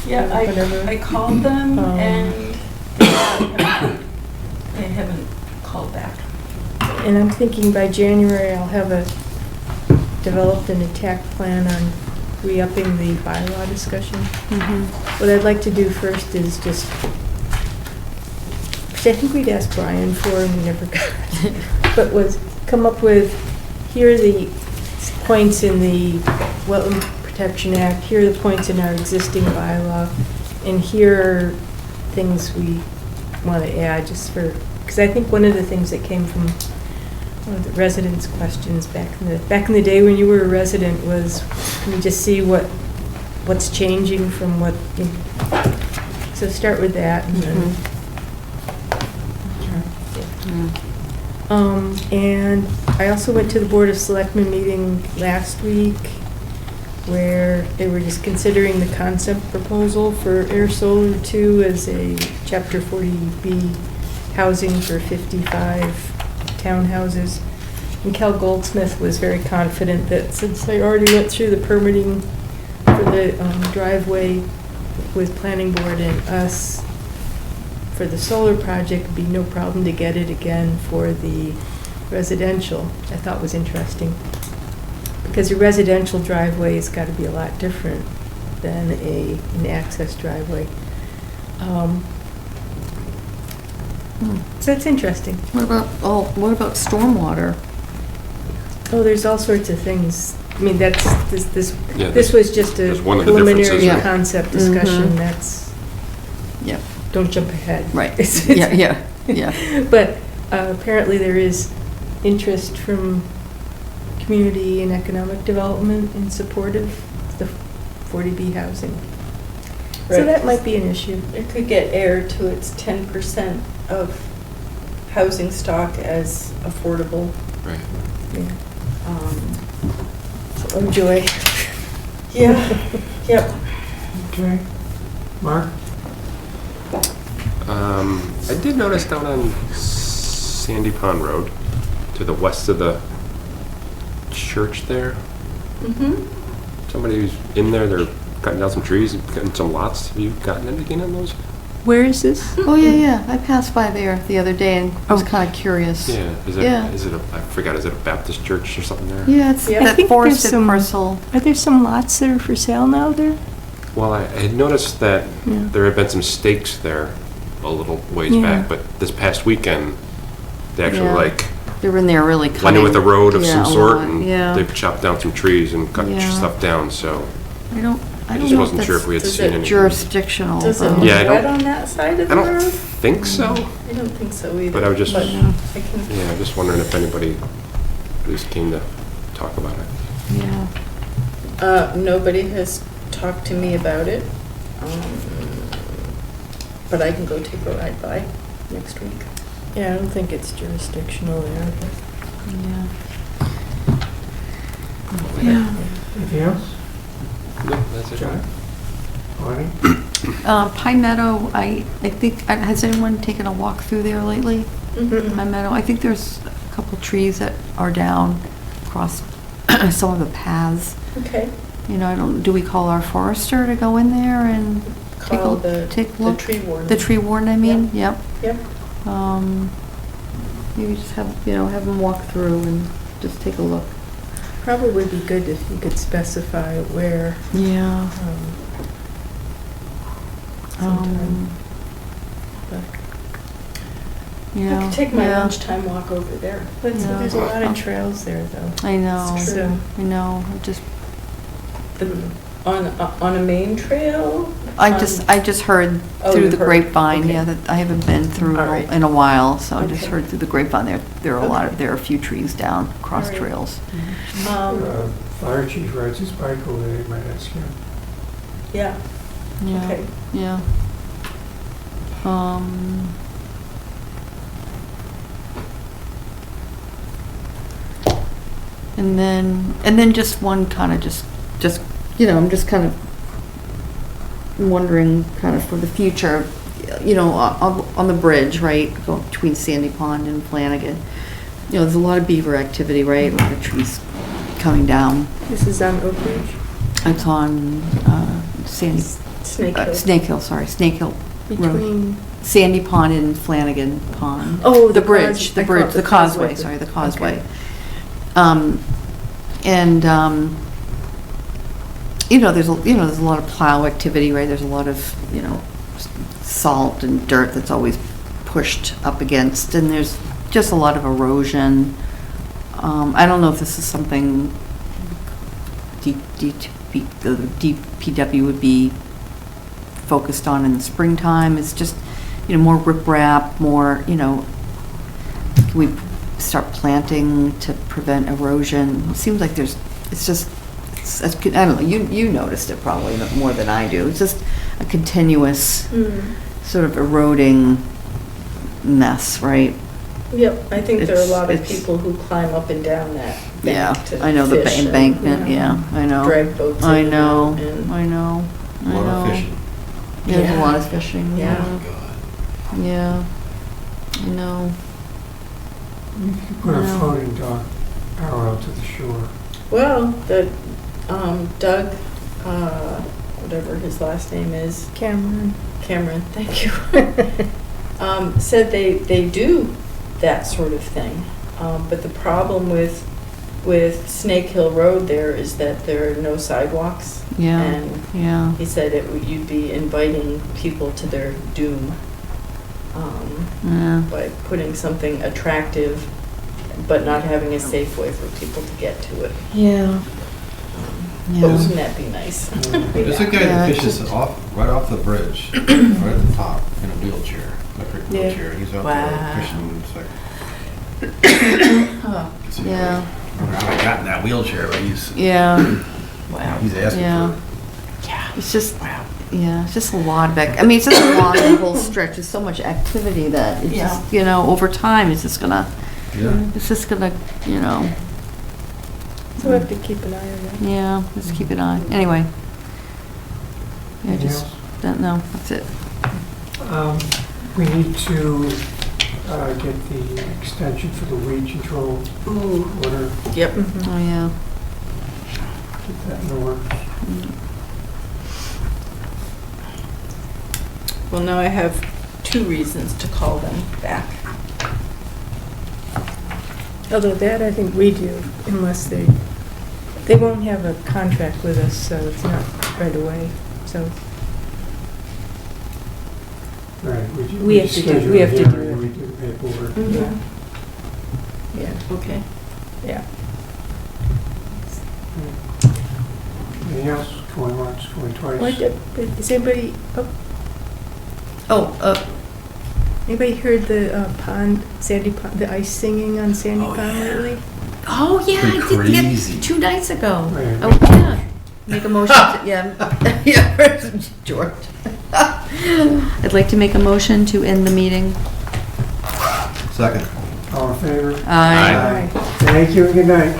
S6: Yeah,
S2: Whatever.
S6: I called them
S2: Um,
S6: and they haven't called back.
S2: And I'm thinking by January I'll have developed an attack plan on re-upping the bylaw discussion. What I'd like to do first is just, which I think we'd asked Brian for and we never got, but was come up with, here are the points in the Wetland Protection Act, here are the points in our existing bylaw, and here are things we want to add just for, because I think one of the things that came from one of the residents' questions back in the day when you were a resident was, can you just see what's changing from what, you know. So start with that and then. And I also went to the Board of Selectmen meeting last week where they were just considering the concept proposal for Air Solar 2 as a Chapter 40B housing for 55 townhouses. And Cal Goldsmith was very confident that since I already went through the permitting for the driveway with Planning Board and us for the solar project, it'd be no problem to get it again for the residential. I thought was interesting. Because a residential driveway has got to be a lot different than an access driveway. So it's interesting.
S5: What about stormwater?
S2: Oh, there's all sorts of things. I mean, that's,
S4: Yeah,
S2: this was just a
S4: that's one of the
S2: preliminary
S4: differences.
S5: Yeah.
S2: concept discussion.
S5: Mhm.
S2: That's,
S5: Yep.
S2: don't jump ahead.
S5: Right.
S2: It's-
S5: Yeah.
S2: But apparently there is interest from community and economic development in support of the 40B housing. So
S6: Right.
S2: that might be an issue.
S6: It could get Ayer to its 10% of housing stock as affordable.
S4: Right.
S2: Yeah. Oh, joy.
S6: Yeah, yep.
S1: Okay. Mark?
S4: I did notice down on Sandy Pond Road, to the west of the church there,
S6: Mm-hmm.
S4: somebody who's in there, they're cutting down some trees, cutting some lots. Have you gotten anything on those?
S2: Where is this?
S5: Oh, yeah. I passed by there the other day and was kind of curious.
S4: Yeah,
S5: Yeah.
S4: is it I forgot, is it a Baptist church or something there?
S5: Yeah, it's
S6: Yeah. I
S5: that
S2: think there's
S5: forested
S2: some-
S5: parcel.
S2: Are there some lots that are for sale now there?
S4: Well, I had noticed that
S2: Yeah.
S4: there had been some stakes there a little ways
S2: Yeah.
S4: back, but this past weekend, they actually
S5: Yeah.
S4: like
S5: They were in there really
S4: went
S5: cutting.
S4: in with a road of
S5: yeah,
S4: some
S5: a
S4: sort
S5: lot,
S4: and
S5: yeah.
S4: they've chopped down some trees and cut
S5: Yeah.
S4: stuff down, so
S5: I don't
S4: I just
S5: know
S4: wasn't sure if we had
S6: does
S4: seen
S6: it
S4: any.
S5: jurisdictional.
S6: Does it
S5: though.
S6: look
S4: Yeah, I don't-
S6: wet on that side of
S4: I
S6: the
S4: don't
S6: road?
S4: think so,
S6: I don't think so either.
S4: but I was just,
S6: I can,
S4: yeah, just wondering if anybody was keen to talk about it.
S5: Yeah.
S6: nobody has talked to me about it. But I can go take a ride by next week.
S2: Yeah, I don't think it's jurisdictional there.
S5: Yeah.
S1: Anything else?
S4: No, that's it.
S1: John? Bonnie?
S5: Pine Meadow, I think, has anyone taken a walk through there lately?
S6: Mm-hmm.
S5: Pine Meadow, I think there's a couple trees that are down across some of the paths.
S6: Okay.
S5: You know, do we call our forester to go in there and
S6: Call
S5: take a
S6: the
S5: look?
S6: tree warden.
S5: The tree warden, I mean, yep.
S6: Yep.
S5: maybe just have, have them walk through and just take a look.
S8: Probably would be good if you could specify where,
S5: Yeah.
S8: sometime. But
S5: Yeah.
S6: I could take my
S5: yeah.
S6: lunchtime walk over there.
S8: There's a lot
S5: Yeah.
S8: of trails there, though.
S5: I know.
S6: It's true.
S5: I know.
S6: On a main trail?
S5: I just heard
S6: Oh,
S5: through
S6: you
S5: the
S6: heard.
S5: grapevine,
S6: Okay.
S5: yeah, that I haven't been through
S6: All right.
S5: in a while, so I just
S6: Okay.
S5: heard through the grapevine there are
S6: Okay.
S5: there are a few trees down, cross
S6: All right.
S5: trails.
S1: Fire chief rides his bike over there, you might ask him.
S6: Yeah,
S5: Yeah.
S6: okay.
S5: Yeah. And then just one kind of just, I'm just kind of wondering kind of for the future, on the bridge, right, going between Sandy Pond and Flanagan. There's a lot of beaver activity, right? A lot of trees coming down.
S8: This is on Oak Ridge?
S5: It's on, Snake Hill, Snake Hill Road.
S8: Between,
S5: Sandy Pond and Flanagan Pond.
S8: Oh,
S5: The
S8: the
S5: bridge,
S8: I call it
S5: the causeway, sorry, the causeway. And, there's a lot of plow activity, right? There's a lot of, salt and dirt that's always pushed up against, and there's just a lot of erosion. I don't know if this is something the DPW would be focused on in the springtime. It's just, more riprap, more, can we start planting to prevent erosion? It seems like I don't know, you noticed it probably more than I do. It's just a continuous sort of eroding mess, right?
S6: Yep, I think there are a lot of
S5: It's-
S6: people who climb up and down that
S5: Yeah,
S6: bank to
S5: I know, the
S6: fish and,
S5: embankment, yeah, I know.
S6: drag boats
S5: I
S6: in and
S5: know,
S6: out and-
S5: I know, I
S3: A lot
S5: know.
S3: of fishing.
S5: Yeah, there's a
S6: Yeah.
S5: lot of fishing,
S6: Yeah.
S5: yeah,
S3: God.
S5: yeah, I know.
S1: You could put a
S5: Yeah.
S1: floating dock parallel to the shore.
S6: Well, Doug, whatever his last name is,
S8: Cameron.
S6: Cameron, thank you, said they do that sort of thing. But the problem with Snake Hill Road there is that there are no sidewalks.
S5: Yeah,
S6: And
S5: yeah,
S6: he said you'd be inviting people to their doom
S5: yeah,
S6: by putting something attractive, but not having a safe way for people to get to it.
S5: yeah,
S6: But
S5: yeah.
S6: wouldn't that be nice?
S3: There's a guy
S5: Yeah,
S3: that
S5: it's
S3: fishes
S5: just-
S3: right off the bridge, right at the top, in a wheelchair, electric
S8: Yeah.
S3: wheelchair. He's out
S6: Wow.
S3: there fishing. It's like,
S6: Huh.
S5: Yeah.
S3: I don't know how he got in that wheelchair, but he's
S5: Yeah,
S6: Wow.
S3: asking
S5: Yeah.
S3: for it.
S5: it's just, yeah, it's just a lot of, I mean, it's just a lot of the whole stretch, there's so much activity that it's just, over time, it's just gonna,
S3: Yeah.
S8: So we have to keep an eye on that.
S5: yeah, just keep an eye, anyway. Yeah,
S1: Anything
S5: just,
S1: else?
S5: no, that's it.
S1: We need to get the extension for the weed control
S6: Ooh,
S1: order,
S6: yep.
S5: Oh, yeah.
S1: get that in the works.
S6: Well, now I have 2 reasons to call them back.
S8: Although that I think we do, unless they won't have a contract with us, so it's not right away, so.
S1: Right,
S8: We have to do-
S1: schedule
S8: we have
S1: a
S8: to do
S1: hearing,
S8: it.
S1: We do the paperwork.
S6: Mhm.
S8: Yeah,
S6: Okay.
S8: yeah.
S1: Anything else? Going once, going twice?
S8: Is anybody, anybody heard the Sandy Pond, the ice singing on Sandy
S3: Oh,
S8: Pond
S3: yeah.
S8: lately?
S5: Oh, yeah,
S3: Pretty
S5: I did,
S3: crazy.
S5: 2 nights ago.
S1: Right.
S5: Oh, yeah. Make a motion, yeah, George. I'd like to make a motion to end the meeting.
S3: Second.
S1: All in favor?
S5: Aye.
S1: Thank you and good night.